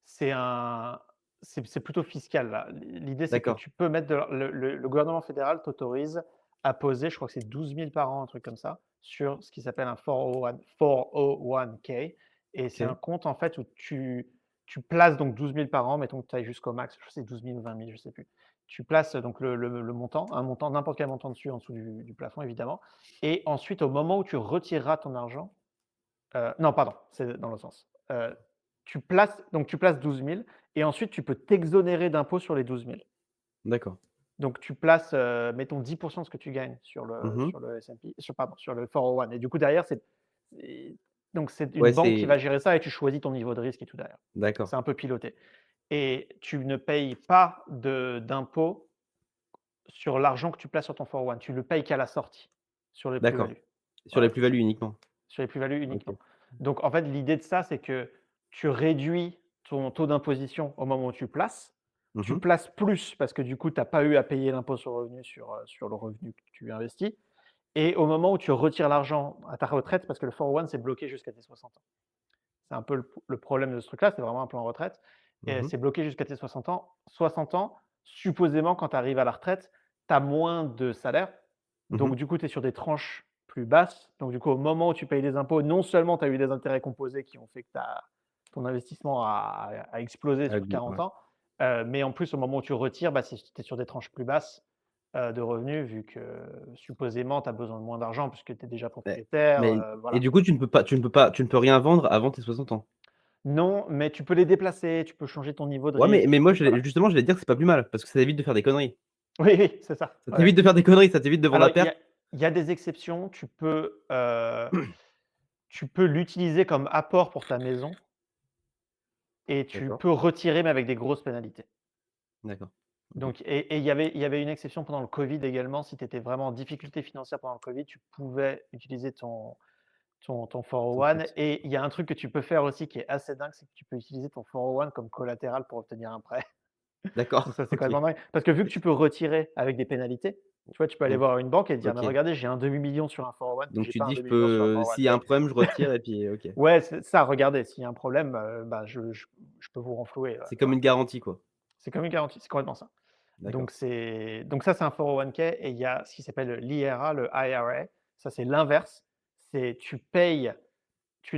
C'est un c'est plutôt fiscal là. L'idée, c'est que D'accord, tu peux mettre de l'ar le gouvernement fédéral t'autorise à poser, je crois que c'est 12 000 par an, un truc comme ça, sur ce qui s'appelle un 401(k) et c'est un OK, compte en fait où tu places donc 12 000 par an, mettons que tu ailles jusqu'au max, je crois que c'est 12 000 ou 20 000, je sais plus. Tu places donc le montant, un montant, n'importe quel montant dessus, en dessous du plafond évidemment et ensuite au moment où tu retireras ton argent, non, pardon, c'est dans l'autre sens. Tu places 12 000 et ensuite tu peux t'exonérer d'impôts sur les 12 000. d'accord. Donc tu places, mettons 10 de ce que tu gagnes Mmh mh. sur le S&P sur le 401 et du coup derrière c'est donc c'est une Ouais, banque qui va c'est gérer ça et tu choisis ton niveau de risque et tout derrière. d'accord, C'est un peu piloté et tu ne payes pas d'impôts sur l'argent que tu places sur ton 401. Tu le payes qu'à la sortie, sur les d'accord. plus-values. Sur les Voilà, c'est ça. plus-values uniquement? Sur les plus-values OK. uniquement. Donc en fait, l'idée de ça, c'est que tu réduis ton taux d'imposition au moment où tu places. Mmh Tu mh. places plus parce que du coup, tu as pas eu à payer l'impôt sur le revenu sur le revenu que tu investis et au moment où tu retires l'argent à ta retraite, parce que le 401 c'est bloqué jusqu'à tes 60 ans. C'est un peu le problème de ce truc-là, c'est vraiment un plan retraite Mmh et mh. c'est bloqué jusqu'à tes 60 ans. 60 ans, supposément, quand tu arrives à la retraite, tu as moins de salaire, Mmh mh. donc du coup, tu es sur des tranches plus basses. Donc du coup, au moment où tu payes les impôts, non seulement tu as eu des intérêts composés qui ont fait que ton investissement a explosé sur Ouais. 40 ans, mais en plus, au moment où tu retires, bah, tu es sur des tranches plus basses, de revenus vu que supposément, tu as besoin de moins d'argent puisque tu es déjà Mais propriétaire, mais et voilà. du coup, tu ne peux rien vendre avant tes 60 ans? Non, mais tu peux les déplacer, tu peux changer ton niveau de Ouais, mais risque, moi, voilà. j'allais dire que c'est pas plus mal parce que ça évite de faire des conneries. Oui, oui, c'est ça, Ça ouais, ouais. t'évite de faire des conneries, ça t'évite de vendre Alors à perte. il y a des exceptions, tu peux l'utiliser comme apport pour ta maison et tu D'accord, peux retirer mais avec des grosses pénalités. d'accord. OK. Donc il y avait une exception pendant le covid également, si tu étais vraiment en difficulté financière pendant le covid, tu pouvais utiliser ton Ton 401 compte. et il y a un truc que tu peux faire aussi qui est assez dingue, c'est que tu peux utiliser ton 401 comme collatéral pour obtenir un prêt. Donc D'accord, ça, c'est OK. complètement dingue. Parce que vu que tu peux retirer avec des pénalités, tu vois, tu peux aller Donc voir une banque et dire: «Mais OK. regardez, j'ai un demi-million sur un 401». Donc «J'ai tu pas un dis: «Je demi-million sur un peux, 401». s'il y a un Oui. problème, je retire» et puis OK. Ouais, c'est ça, regardez, s'il y a un problème, bah, je peux vous renflouer, C'est comme voilà. une garantie, quoi. C'est comme une garantie, c'est complètement ça. D'accord. Donc ça, c'est un 401(k) et il y a ce qui s'appelle l'IRA, le IRA. Ça, c'est l'inverse. C'est tu ne payes tu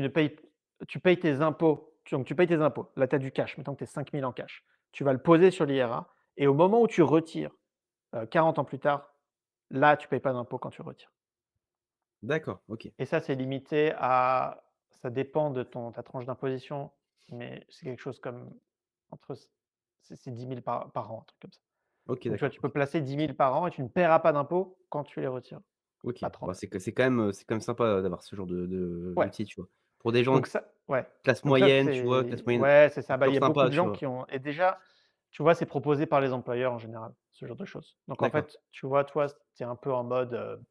payes tes impôts, donc tu payes tes impôts. Là, tu as du cash, mettons que tu es 5 000 en cash. Tu vas le poser sur l'IRA et au moment où tu retires, 40 ans plus tard, là, tu payes pas d'impôt quand tu retires D'accord, OK. et ça, c'est limité à ça dépend de ta tranche d'imposition, mais c'est quelque chose comme entre c'est 10 000 par an, un truc comme ça. OK, Donc tu vois, d'accord, tu peux OK. placer 10 000 par an et tu ne paieras pas d'impôt quand tu les retires. OK. Pas Bah, 30. c'est quand même sympa d'avoir ce genre de Ouais, d'outil, tu vois? Pour des gens donc de ça ouais, classe donc ça moyenne, tu vois? Classe c'est moyenne, ouais, c'est c'est ça. Bah, il toujours y a beaucoup sympa, de tu gens vois? qui ont et déjà, tu vois, c'est proposé par les employeurs en général, ce genre de choses. Donc en D'accord. fait, tu vois, toi, tu es un peu en mode,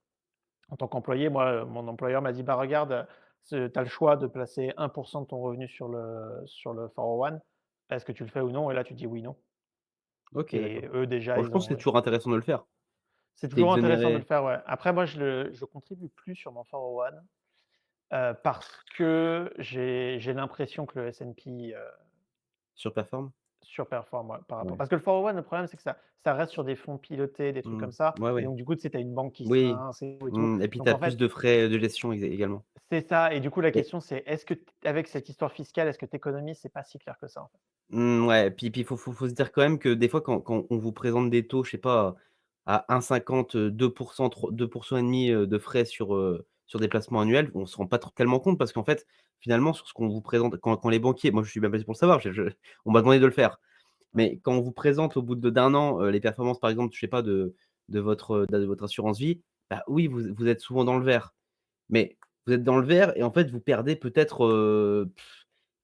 en tant qu'employé, moi, mon employeur m'a dit: «Bah, regarde, tu as le choix de placer 1 de ton revenu sur le 401. Est-ce que tu le fais ou non?» et là, tu dis: «Oui, non» OK, et d'accord. eux, déjà, Bon, je ils pense que c'est ont toujours intéressant de le faire. c'est Tu es toujours intéressant de le exonéré faire, ouais. Après moi, je contribue plus sur mon 401, parce que j'ai l'impression que le S&P, surperforme? surperforme, ouais, par rapport Ouais. parce que le 401 le problème, c'est que ça reste sur des fonds pilotés, des trucs Mmh. comme ça Ouais, et ouais. donc du coup, tu sais, tu as une banque qui se Oui. rince et tout. Mmh et puis tu Donc as en plus fait, de frais de gestion également. c'est ça et du coup, la Et question, c'est est-ce que t avec cette histoire fiscale, est-ce que tu économises? C'est pas si clair que ça, en fait. ouais, puis faut se dire quand même que des fois quand on vous présente des taux, je sais pas, à 1,50, 2%, 2,5 de frais sur des placements annuels, on se rend pas tellement compte parce qu'en fait, finalement, sur ce qu'on vous présente quand les banquiers moi je suis bien placé pour le savoir, on m'a demandé de le faire. Ouais. Mais quand on vous présente au bout d'un an, les performances par exemple, je sais pas de votre assurance vie, bah oui, vous êtes souvent dans le vert. Mais vous êtes dans le vert et en fait, vous perdez peut-être,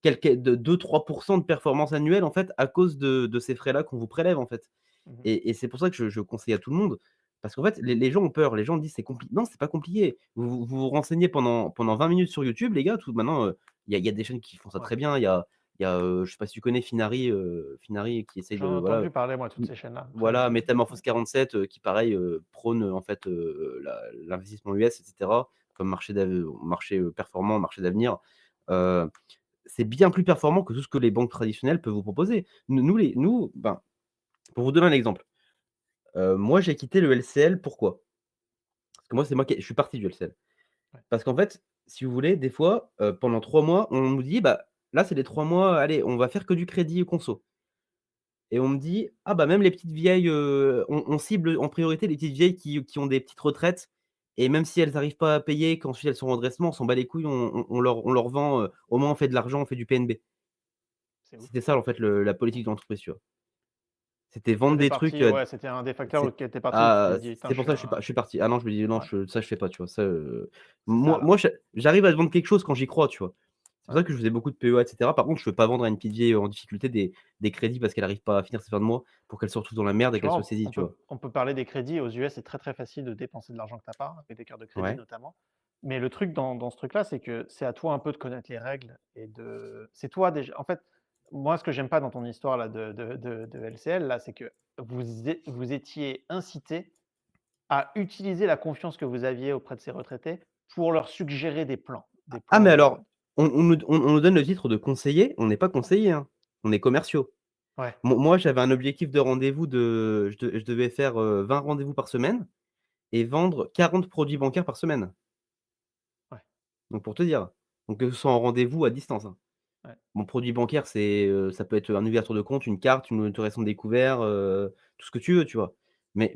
quelques de 2-3 de performance annuelle, en fait, à cause de ces frais-là qu'on vous prélève, en fait. Mmh. Et c'est pour ça que je conseille à tout le monde, parce qu'en fait, les gens ont peur. Les gens disent: «C'est compli» non, c'est pas compliqué. Vous renseignez pendant 20 minutes sur YouTube, les gars, tout maintenant, il y a des chaînes qui font ça Ouais. très bien. Il y a, je sais pas si tu connais Finari qui essaye J'en ai de voilà, entendu parler, moi, toutes mmh, ces chaînes-là. Très voilà, ouais. Métamorphose 47, qui pareil, prône, en fait, l'investissement US et cetera, comme marché, performant, marché d'avenir. Heu, c'est bien plus performant que tout ce que les banques traditionnelles peuvent vous proposer. Ben, pour vous donner un exemple, moi j'ai quitté le LCL, pourquoi? Parce que moi c'est moi qui je suis parti du LCL. Ouais. Parce qu'en fait, si vous voulez, des fois, pendant 3 mois, on nous dit: «Bah, là c'est les 3 mois, allez, on va faire que du crédit conso». Et on me dit: «Ah bah, même les petites vieilles, on cible en priorité les petites vieilles qui ont des petites retraites et même si elles arrivent pas à payer, qu'ensuite elles sont en redressement, on s'en bat les couilles, on leur vend, au moins on fait de l'argent, on fait du PNB». C'est ouf. C'était ça en fait la politique de l'entreprise, tu vois? C'était Toi, vendre tu des trucs, parti ouais, c'était un des facteurs c'est auquel tu es parti où tu t'es ah, dit: «Putain, c'est je pour suis ça que un» je suis parti. Ah non, je me dis: «Non, ouais, ça je fais pas», tu vois? Ça, c'est ça, moi là. moi j'arrive à te vendre quelque chose quand j'y crois, tu vois? C'est pour Ouais. ça que je faisais beaucoup de PEA et cetera. Par contre, je peux pas vendre à une petite vieille en difficulté des crédits parce qu'elle arrive pas à finir ses fins de mois pour qu'elle se retrouve dans la merde et Tu qu'elle vois, soit saisie, tu vois? on peut parler des crédits. Aux US, c'est très, très facile de dépenser de l'argent que tu as pas, avec des cartes de crédit Ouais. notamment. Mais le truc dans ce truc-là, c'est que c'est à toi un peu de connaître les règles et c'est toi déjà en fait, moi, ce que j'aime pas dans ton histoire là de LCL là, c'est que vous étiez incité à utiliser la confiance que vous aviez auprès de ces retraités pour leur suggérer des Ah mais plans de alors, on nous donne le titre de conseiller, on n'est pas conseiller, hein, on est commerciaux. ouais, Moi, j'avais un objectif de rendez-vous je devais faire, 20 rendez-vous par semaine et vendre 40 produits bancaires par semaine. ouais, Donc pour te dire. Donc que ce soit en rendez-vous à distance, hein. ouais, Mon produit bancaire, ça peut être une ouverture de compte, une carte, une autorisation de découvert, tout ce que tu veux, tu vois? Mais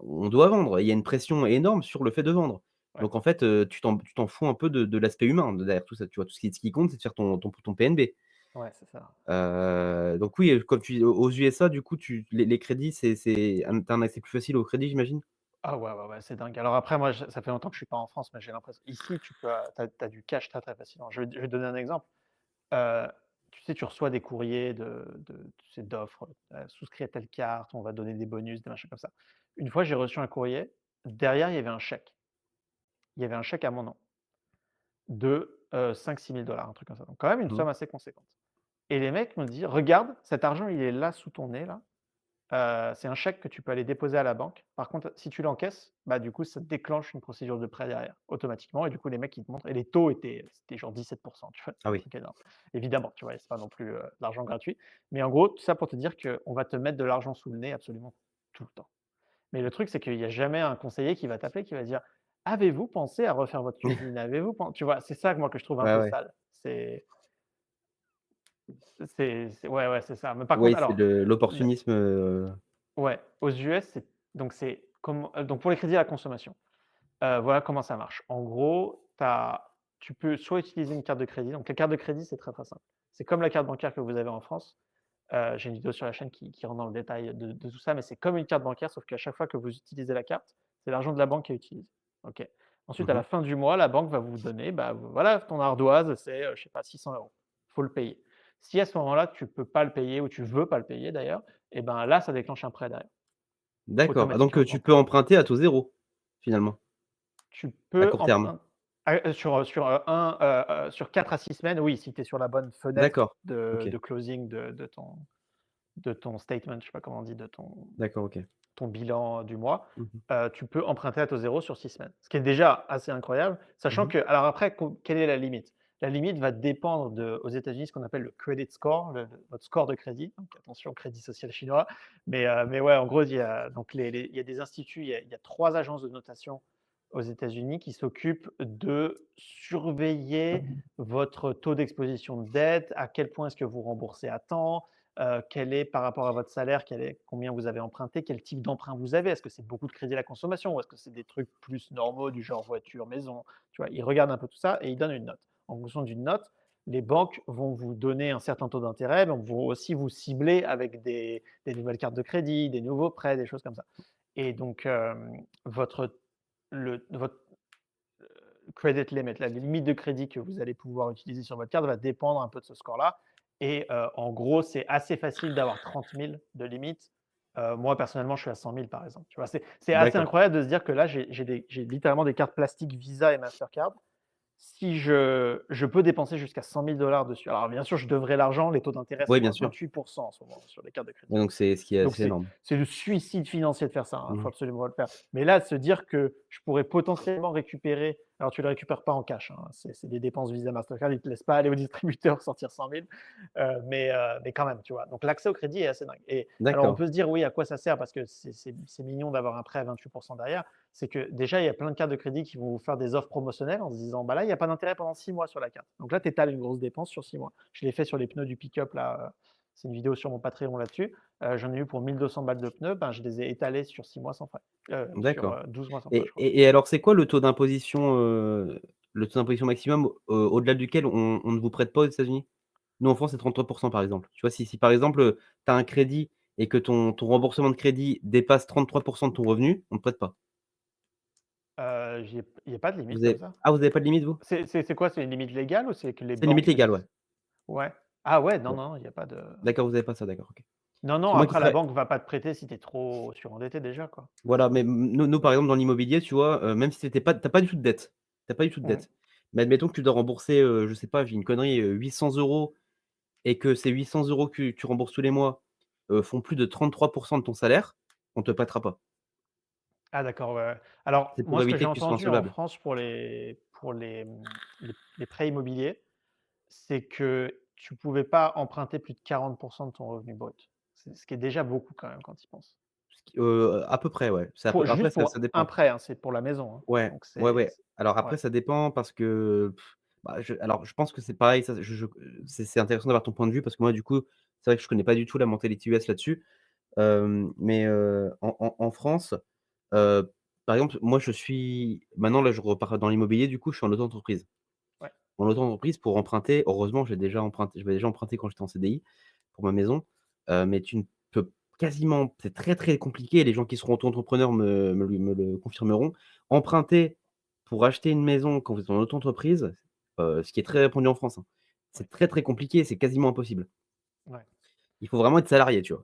on doit vendre. Il y a une pression énorme sur le fait de vendre. ouais, Donc en fait, tu t'en fous un peu de l'aspect humain derrière tout ça, tu vois? Tout ce qui compte, c'est de faire ton PNB. ouais, c'est ça. Donc oui, comme tu dis, aux USA, du coup, les crédits, tu as un accès plus facile au crédit, j'imagine? Ah ouais, ouais, ouais, c'est dingue. Alors après, moi, ça fait longtemps que je suis pas en France, mais j'ai l'impression ici, tu as du cash très, très facilement. Je vais te donner un exemple. Heu, tu sais, tu reçois des courriers tu sais, d'offres, souscris à telle carte, on va donner des bonus, des machins comme ça. Une fois, j'ai reçu un courrier, derrière, il y avait un chèque. Il y avait un chèque à mon nom de, 5 000 $, un truc comme ça, donc quand même une Mmh. somme assez conséquente et les mecs me disent: «Regarde, cet argent, il est là sous ton nez là, c'est un chèque que tu peux aller déposer à la banque. Par contre, si tu l'encaisses, bah, du coup, ça déclenche une procédure de prêt derrière, automatiquement et du coup, les mecs, ils te montrent et les taux c'était genre 17 tu vois? Ah Un oui. truc énorme. Évidemment, tu vois? C'est pas non plus, de l'argent gratuit, mais en gros, tout ça pour te dire qu'on va te mettre de l'argent sous le nez absolument tout le temps. Mais le truc, c'est qu'il y a jamais un conseiller qui va t'appeler, qui va dire: «Avez-vous pensé à refaire votre cuisine? Avez-vous pen» tu vois? C'est ça, moi, que je trouve un Ouais, peu ouais. sale. C'est ouais, ouais, c'est ça. Mais par contre, Oui, c'est alors, l'opportunisme, ouais, aux US, donc pour les crédits à la consommation, voilà comment ça marche. En gros, tu peux soit utiliser une carte de crédit, donc la carte de crédit, c'est très, très simple. C'est comme la carte bancaire que vous avez en France. J'ai une vidéo sur la chaîne qui rentre dans le détail de tout ça, mais c'est comme une carte bancaire, sauf qu'à chaque fois que vous utilisez la carte, c'est l'argent de la banque qui est utilisé. OK. Ensuite, à mmh la fin du mois, la banque va vous donner, bah, voilà, ton ardoise, c'est, je sais pas, 600 €. Il faut le payer. Si à ce moment-là, tu peux pas le payer ou tu veux pas le payer d'ailleurs, et ben là, ça déclenche un prêt derrière, D'accord. Ah donc, automatiquement tu devant peux toi. emprunter à taux zéro, finalement, Tu à peux court terme? emprunter sur 4 à 6 semaines, oui, si tu es sur la bonne fenêtre D'accord. OK. de closing de ton statement, je sais pas comment on dit, de D'accord, OK. ton bilan du mois, Mmh mh. tu peux emprunter à taux zéro sur 6 semaines. Ce qui est déjà assez incroyable, Mmh sachant mh. que alors après, quelle est la limite? La limite va dépendre aux États-Unis, ce qu'on appelle le credit score, votre score de crédit. Donc attention, crédit social chinois. Mais ouais, en gros, il y a donc il y a des instituts, il y a 3 agences de notation aux États-Unis qui s'occupent de surveiller votre taux d'exposition de dette, à quel point est-ce que vous remboursez à temps, quel est par rapport à votre salaire, combien vous avez emprunté, quel type d'emprunt vous avez. Est-ce que c'est beaucoup de crédit à la consommation ou est-ce que c'est des trucs plus normaux du genre voiture, maison? Tu vois? Ils regardent un peu tout ça et ils donnent une note. En fonction d'une note, les banques vont vous donner un certain taux d'intérêt, mais vont aussi vous cibler avec des nouvelles cartes de crédit, des nouveaux prêts, des choses comme ça. Et donc, votre votre credit limit, la limite de crédit que vous allez pouvoir utiliser sur votre carte va dépendre un peu de ce score-là. Et en gros, c'est assez facile d'avoir 30 000 de limite. Moi, personnellement, je suis à 100 000 par exemple. Tu vois, c'est assez D'accord. incroyable de se dire que là, j'ai littéralement des cartes plastiques Visa et Mastercard. Si je peux dépenser jusqu'à 100 000 dessus. Alors bien sûr, je devrais l'argent, les taux d'intérêt Oui, sont bien à sûr. 28 en ce moment sur les cartes de crédit. Ouais, donc c'est ce qui est Donc assez c'est énorme. c'est le suicide financier de faire ça, il Mmh faut mh. absolument pas le faire. Mais là, de se dire que je pourrais potentiellement récupérer, alors tu ne le récupères pas en cash, c'est des dépenses Visa, Mastercard, ils ne te laissent pas aller au distributeur sortir 100 000, mais quand même, tu vois? Donc l'accès au crédit est assez dingue. Et alors on D'accord. peut se dire: «Oui, à quoi ça sert?» parce que c'est mignon d'avoir un prêt à 28 derrière. C'est que déjà, il y a plein de cartes de crédit qui vont vous faire des offres promotionnelles en se disant: «Bah là, il y a pas d'intérêt pendant 6 mois sur la carte». Donc là, tu étales une grosse dépense sur 6 mois. Je l'ai fait sur les pneus du pick-up là, c'est une vidéo sur mon Patreon là-dessus. J'en ai eu pour 1 200 balles de pneus, ben, je les ai étalés sur 6 mois sans frais. Sur, D'accord. 12 mois sans frais, je Et crois. et et alors c'est quoi le taux d'imposition maximum, au-delà duquel on ne vous prête pas aux États-Unis? Nous, en France, c'est 33 par exemple. Tu vois? Si par exemple, tu as un crédit et que ton remboursement de crédit dépasse 33 de ton revenu, on ne te prête pas. Il y a pas de limite Vous comme avez ça? vous avez pas de limite vous? C'est quoi? C'est une limite légale ou c'est que les C'est une limite banques te légale, ouais. disent? Ouais. Ah ouais, non, Ouais. non, il y a pas de D'accord, vous avez pas ça, d'accord, OK. non, Parce non, que moi qui après la serais banque va pas te prêter si tu es trop surendetté déjà, quoi. voilà, mais nous par exemple dans l'immobilier, tu vois, même si tu pas du tout de dette, tu pas du tout de Mmh. dette. Mais admettons que tu dois rembourser, je sais pas, je dis une connerie, 800 € et que ces 800 € que tu rembourses tous les mois, font plus de 33 de ton salaire, on te prêtera pas. Ah d'accord, ouais, ouais. Alors C'est pour moi, ce que j'ai éviter que tu sois entendu en insolvable. France pour les prêts immobiliers, c'est que tu pouvais pas emprunter plus de 40 de ton revenu brut. C'est ce qui est déjà beaucoup quand même quand tu y penses. Ce qui à peu près, ouais. C'est à Pour peu après juste ça pour un dépend. prêt, c'est pour la maison, Ouais, donc ouais, c'est ouais. Alors ouais. après ça dépend parce que, bah, je pense que c'est pareil, ça c'est intéressant d'avoir ton point de vue parce que moi du coup, c'est vrai que je connais pas du tout la mentalité US là-dessus. Mais en France, heu, par exemple, moi je suis maintenant là je repars dans l'immobilier du coup, je suis en auto-entreprise. Ouais. En auto-entreprise pour emprunter, heureusement j'avais déjà emprunté quand j'étais en CDI pour ma maison, mais tu ne peux quasiment c'est très, très compliqué et les gens qui seront auto-entrepreneurs me le confirmeront. Emprunter pour acheter une maison quand vous êtes en auto-entreprise, ce qui est très répandu en France, hein, Ouais, c'est très, très compliqué, c'est quasiment impossible. ouais, Il faut vraiment être salarié, tu vois?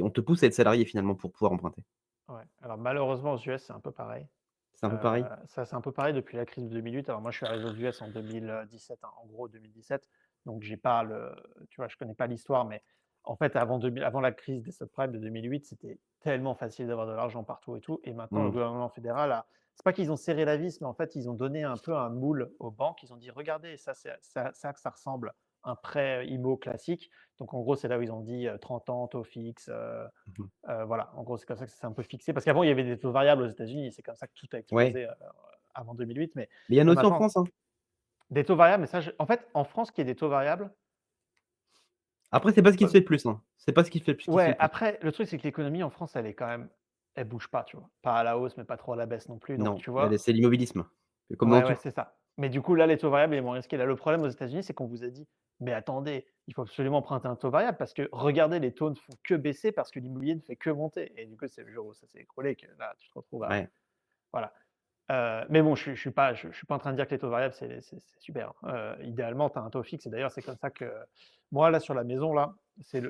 On te pousse à être salarié finalement pour pouvoir emprunter. ouais. Alors malheureusement aux US, c'est un peu pareil. C'est un peu pareil? Ça, c'est un peu pareil depuis la crise de 2008. Alors moi, je suis arrivé aux US en 2017, en gros 2017, donc j'ai pas tu vois, je connais pas l'histoire, mais en fait, avant la crise des subprimes de 2008, c'était tellement facile d'avoir de l'argent partout et tout. Et maintenant, le Mmh. gouvernement fédéral c'est pas qu'ils ont serré la vis, mais en fait, ils ont donné un peu un moule aux banques. Ils ont dit: «Regardez, ça, c'est ça que ça ressemble un prêt IMO classique». Donc en gros, c'est là où ils ont dit, 30 ans, taux fixe, Mmh mh. voilà, en gros, c'est comme ça que ça s'est un peu fixé. Parce qu'avant, il y avait des taux variables aux États-Unis et c'est comme ça que tout a Ouais, explosé, avant 2008. Mais mais il y en a là, aussi en maintenant, France, hein. des taux variables, mais ça, en fait, en France, qu'il y ait des taux variables, Après c'est pas ce qui se heu, fait le plus, hein. C'est pas ce qui se fait ouais, le plus. après, le truc, c'est que l'économie en France, elle est quand même elle bouge pas, tu vois? Pas à la hausse, mais pas trop à la baisse non plus. Donc Non, tu elle est vois? c'est l'immobilisme. C'est comme dans Ouais, ouais, tout. c'est ça. Mais du coup, là, les taux variables, ils vont risquer. Là, le problème aux États-Unis, c'est qu'on vous a dit: «Mais attendez, il faut absolument emprunter un taux variable parce que regardez, les taux ne font que baisser parce que l'immobilier ne fait que monter». Et du coup, c'est le jour où ça s'est écroulé que là, tu te retrouves à Ouais. voilà. Mais bon, je suis pas en train de dire que les taux variables, c'est super, hein. Idéalement, tu as un taux fixe et d'ailleurs, c'est comme ça que moi, là, sur la maison, là,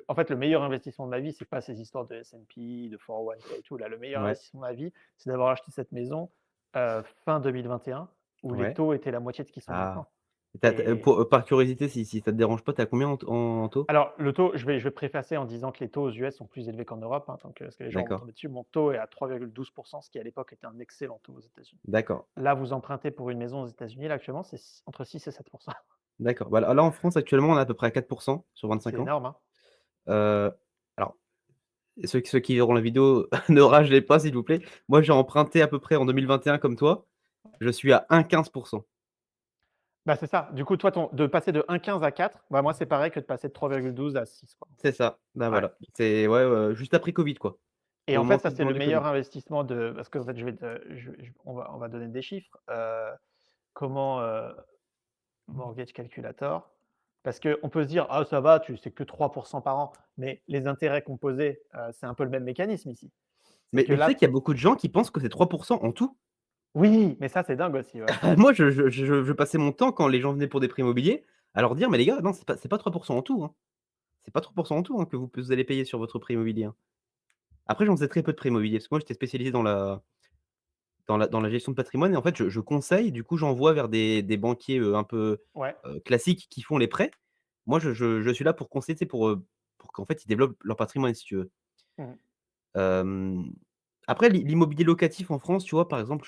en fait, le meilleur investissement de ma vie, c'est pas ces histoires de S&P, de 401(k) et tout, là. Le meilleur Ouais, investissement de ma vie, c'est d'avoir acheté cette maison, fin 2021 où les ouais. taux étaient la moitié de ce qu'ils sont Ah. maintenant. Et Et pour par curiosité, si ça te dérange pas, tu as combien en taux? alors le taux, je vais préfacer en disant que les taux aux US sont plus élevés qu'en Europe, hein, donc parce que les gens vont me D'accord, tomber dessus. Mon taux est à 3,12 ce qui à l'époque était un excellent taux aux États-Unis. d'accord. Là, vous empruntez pour une maison aux États-Unis, là, actuellement, c'est entre 6 et 7. D'accord. Bah, là, en France, actuellement, on est à peu près à 4 sur C'est 25 ans. énorme, hein? Heu, alors ceux qui verront la vidéo, ne ragez pas, s'il vous plaît. Moi, j'ai emprunté à peu près en 2021 comme toi. Je suis à 1,15. Bah, c'est ça. Du coup, toi, ton de passer de 1,15 à 4, bah, moi, c'est pareil que de passer de 3,12 à 6, quoi, en C'est gros. ça. Bah, Ouais. voilà. C'est ouais, juste après covid, quoi. Et Au en fait, moment ça, tout c'est au long le du covid. meilleur investissement de parce qu'en fait, on va donner des chiffres. Comment, Mortgage Calculator, parce qu'on peut se dire: «Ah ça va, tu c'est que 3 par an», mais les intérêts composés, c'est un peu le même mécanisme ici. C'est Mais que mais tu sais là qu'il y a beaucoup de gens qui pensent que c'est 3 en tout? oui, mais ça, c'est dingue aussi, ouais. Moi, je passais mon temps quand les gens venaient pour des prêts immobiliers à leur dire: «Mais les gars, non, c'est pas 3 en tout, hein. C'est pas 3 en tout, hein, que vous allez payer sur votre prêt immobilier, hein». Après, j'en faisais très peu de prêts immobiliers parce que moi, j'étais spécialisé dans la gestion de patrimoine et en fait, je conseille, du coup, j'envoie vers des banquiers, un peu, Ouais. classiques qui font les prêts. Moi, je suis là pour conseiller, tu sais, pour qu'en fait, ils développent leur patrimoine, si tu veux. Mmh. Hem, Après l'immobilier locatif en France, tu vois, par exemple,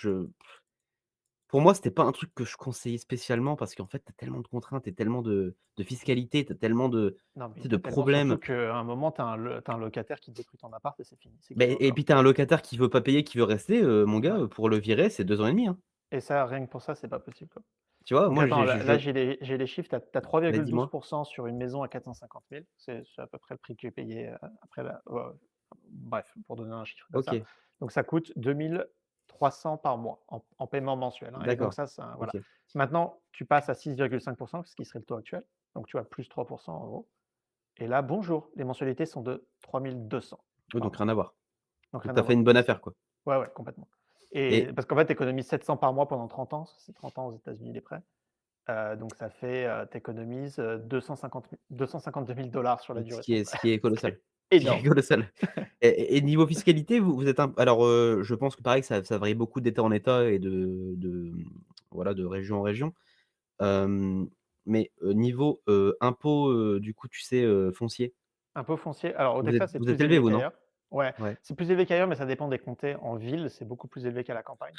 pour moi, c'était pas un truc que je conseillais spécialement parce qu'en fait, tu as tellement de contraintes et tellement de fiscalité, tu as tellement de, Non, mais tu sais, tu de as tellement surtout problèmes. qu'à un moment, tu as un locataire qui te détruit ton appart et c'est fini, c'est Beh KO, et quoi. puis tu as un locataire qui veut pas payer, qui veut rester, mon Ouais. gars, pour le virer, c'est 2 ans et demi, hein. Et ça, rien que pour ça, c'est pas possible, quoi. Tu vois? Donc Moi, attends, j'ai là je j'ai les chiffres, tu as Vas-y, dis-moi? 3,12 sur une maison à 450 000. C'est à peu près le prix que j'ai payé, après la bref, pour donner un chiffre comme ça. OK, Donc ça coûte 2 300 par mois en paiement mensuel, hein, et donc d'accord. ça voilà. OK. Maintenant, tu passes à 6,5, ce qui serait le taux actuel, donc tu as plus 3 en gros, et là, bonjour, les mensualités sont de 3 200 Oui, par donc mois, rien à voir. donc Donc rien tu à as fait voir. une bonne affaire, quoi. Ouais, ouais, complètement, et Et parce qu'en fait, tu économises 700 par mois pendant 30 ans, parce que c'est 30 ans aux États-Unis les prêts. Donc ça fait, tu économises, 252 000 sur la ce durée de qui ton est prêt, ce qui est ce qui colossal. est Ce qui est énorme. colossal. Et niveau fiscalité, vous êtes un alors, je pense que pareil, ça varie beaucoup d'État en État et voilà, de région en région. Hem, mais, niveau, impôt, du coup, tu sais, foncier, Impôt foncier, alors au Texas, c'est vous êtes plus élevé élevé vous, non? qu'ailleurs. Ouais, Ouais, c'est plus élevé qu'ailleurs, mais ça dépend des comtés. En ville, c'est beaucoup plus élevé qu'à la campagne,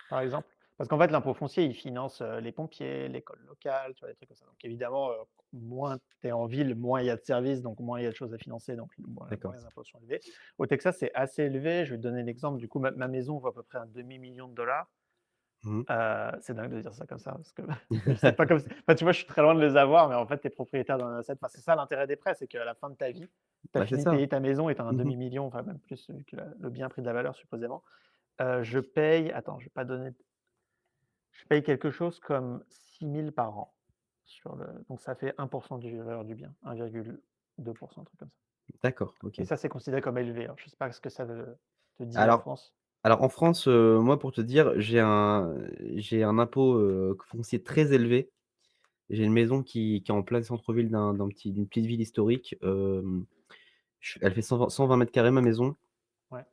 par exemple. Parce qu'en fait, l'impôt foncier, il finance, les pompiers, l'école locale, tu vois? Des trucs comme ça. Donc évidemment, moins tu es en ville, moins il y a de services, donc moins il y a de choses à financer, donc moins d'accord. les impôts sont élevés. Au Texas, c'est assez élevé. Je vais te donner l'exemple. Du coup, ma maison vaut à peu près un demi-million de dollars. Mmh. C'est dingue de dire ça comme ça parce que c'est pas comme si enfin, tu vois, je suis très loin de les avoir, mais en fait, tu es propriétaire d'un asset. Enfin, c'est ça l'intérêt des prêts, c'est qu'à la fin de ta vie, tu as Bah, c'est fini de ça. payer ta maison et tu as un Mmh mh. demi-million, enfin même plus, vu que le bien a pris de la valeur supposément. Je paye attends, je paye quelque chose comme 6 000 par an sur le donc ça fait 1 du valeur du bien, 1,2, un truc comme ça, D'accord, et OK. ça, c'est considéré comme élevé, alors je sais pas ce que ça te dit en Alors France? alors en France, moi, pour te dire, j'ai un impôt, foncier très élevé. J'ai une maison qui est en plein centre-ville d'une petite ville historique. Elle fait 120 m², ma maison. Ouais,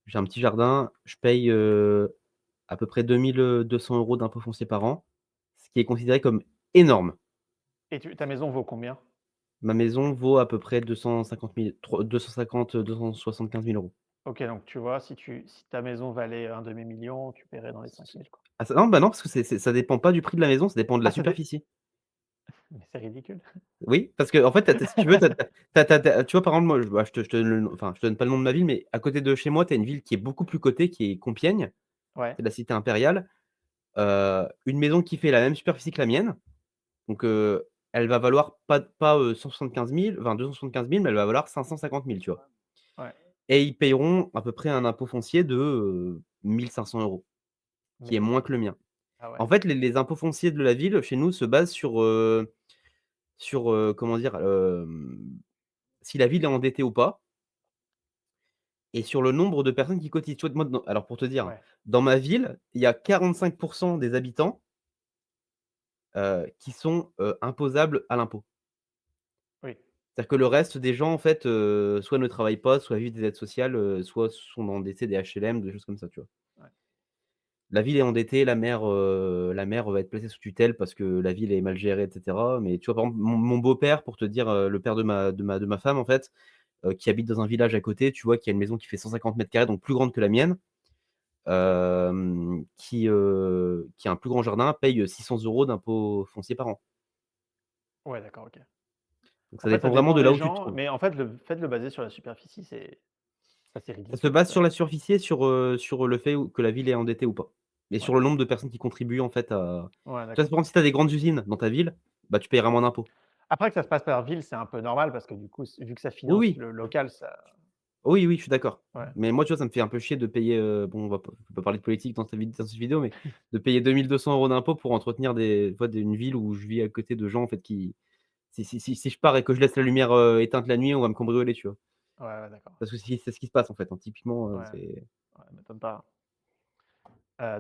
J'ai un petit jardin. Je paye, à peu près 2 200 € d'impôt foncier par an, ce qui est considéré comme énorme. et ta maison vaut combien? Ma maison vaut à peu près 250 000, 275 000 €. OK, donc tu vois, si ta maison valait un demi-million, tu paierais dans les 5 000, quoi. Ah ça non, bah, non, parce que ça dépend pas du prix de la maison, ça dépend de la Ah, c'est des superficie. mais c'est ridicule. Oui, parce qu'en fait, si tu veux, tu vois, par exemple, moi, je te donne enfin, je te donne pas le nom de ma ville, mais à côté de chez moi, tu as une ville qui est beaucoup plus cotée, qui est Compiègne, Ouais, c'est la cité impériale. Une maison qui fait la même superficie que la mienne, donc elle va valoir pas, 175 000, enfin 275 000, mais elle va valoir 550 000, tu vois? ouais, Et ils paieront à peu près un impôt foncier de, 1 500 €, qui est mais moins que le mien. ah ouais, En fait, les impôts fonciers de la ville, chez nous, se basent sur, comment dire? Si la ville est endettée ou pas et sur le nombre de personnes qui cotisent. Tu vois? Moi, alors pour te dire, hein, ouais, dans ma ville, il y a 45 des habitants, qui sont, imposables à l'impôt. oui, C'est-à-dire que le reste des gens, en fait, soit ne travaillent pas, soit vivent des aides sociales, soit sont dans des, tu sais, des HLM, des choses comme ça, tu vois? ouais, La ville est endettée, la mère va être placée sous tutelle parce que la ville est mal gérée et cetera. Mais tu vois, par exemple, mon beau-père, pour te dire, le père de ma femme, en fait, qui habite dans un village à côté, tu vois, qui a une maison qui fait 150 m², donc plus grande que la mienne, qui a un plus grand jardin, paye, 600 € d'impôt foncier par an. Ouais, d'accord, OK. Donc En ça fait, ça dépend vraiment dépend de là des où tu te gens, trouves. mais en fait, le fait de le baser sur la superficie, c'est Ça se ridicule, base ça. sur la superficie et sur le fait où que la ville est endettée ou pas. Et Ouais, sur le nombre de personnes qui contribuent en fait à ouais, tu vois, d'accord. par exemple, si tu as des grandes usines dans ta ville, bah, tu payeras moins d'impôts. Après que ça se passe par ville, c'est un peu normal parce que du coup, vu que ça Oui, finance oui. le local, ça Oui, oui, je suis d'accord. ouais, Mais moi, tu vois, ça me fait un peu chier de payer, bon, on va pas parler de politique dans cette vidéo, mais de payer 2 200 € d'impôts pour entretenir des tu vois, une ville où je vis à côté de gens en fait qui si je pars et que je laisse la lumière, éteinte la nuit, on va me cambrioler, tu vois? ouais, ouais, d'accord. Parce que c'est ce qui se passe en fait, hein, typiquement, Ouais, c'est ouais, m'étonne pas.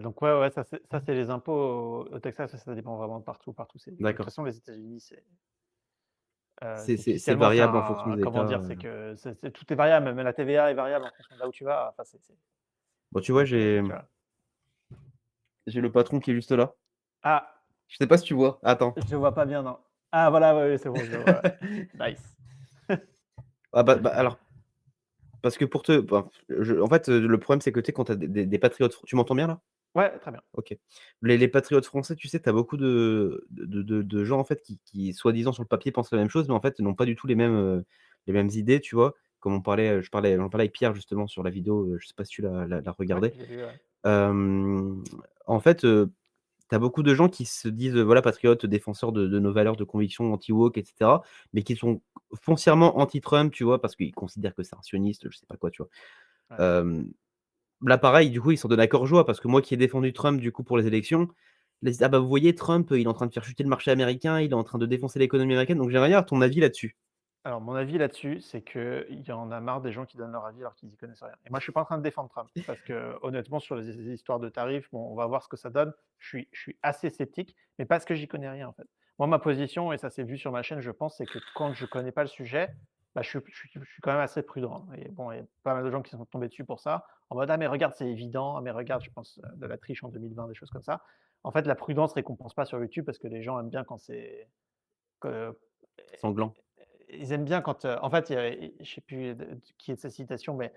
Donc ouais, ouais, ça c'est les impôts au Texas, ça dépend vraiment de partout, partout c'est de toute d'accord. façon les États-Unis, C'est c'est c'est c'est fiscalement, c'est variable en fonction un des comment États, dire? C'est que c'est tout est variable, même la TVA est variable en fonction de là où tu vas, enfin Bon, tu c'est vois, un peu naturel. j'ai le patron qui est juste là. Ah! Je sais pas si tu vois? Attends. Je vois pas bien, non. Ah voilà, ouais, ouais, c'est bon, je le vois, ouais. Nice. Ah bah, alors, parce que pour te bah, en fait, le problème, c'est que tu sais, quand tu as des patriotes tu m'entends bien là? Ouais, très bien. OK. Les patriotes français, tu sais, tu as beaucoup de gens, en fait, qui soi-disant sur le papier pensent la même chose, mais en fait, n'ont pas du tout les mêmes idées, tu vois? Comme j'en parlais avec Pierre justement sur la vidéo, je sais pas si tu l'as Ouais, regardée. j'ai vu, ouais. Hem, En fait, tu as beaucoup de gens qui se disent, voilà, patriotes, défenseurs de nos valeurs de conviction anti-woke et cetera, mais qui sont foncièrement anti-Trump, tu vois? Parce qu'ils considèrent que c'est un sioniste, je sais pas quoi, tu vois? Ouais. Hem Là, pareil, du coup, ils s'en donnent à cœur joie parce que moi qui ai défendu Trump, du coup, pour les élections, là, ils disent: «Ah bah, vous voyez Trump, il est en train de faire chuter le marché américain, il est en train de défoncer l'économie américaine», donc j'aimerais bien avoir ton avis là-dessus. Alors mon avis là-dessus, c'est qu'il y en a marre des gens qui donnent leur avis alors qu'ils y connaissent rien. Et moi, je suis pas en train de défendre Trump parce que honnêtement, sur les histoires de tarifs, bon, on va voir ce que ça donne. Je suis assez sceptique, mais parce que j'y connais rien, en fait. Moi, ma position, et ça s'est vu sur ma chaîne, je pense, c'est que quand je connais pas le sujet, bah, je suis quand même assez prudent. Et bon, il y a pas mal de gens qui sont tombés dessus pour ça, en mode: «Ah mais regarde, c'est évident. Ah mais regarde», je pense, de la triche en 2020, des choses comme ça. En fait, la prudence récompense pas sur YouTube parce que les gens aiment bien quand c'est que Sanglant. ils aiment bien quand, en fait, il y a je sais plus de qui est de cette citation, mais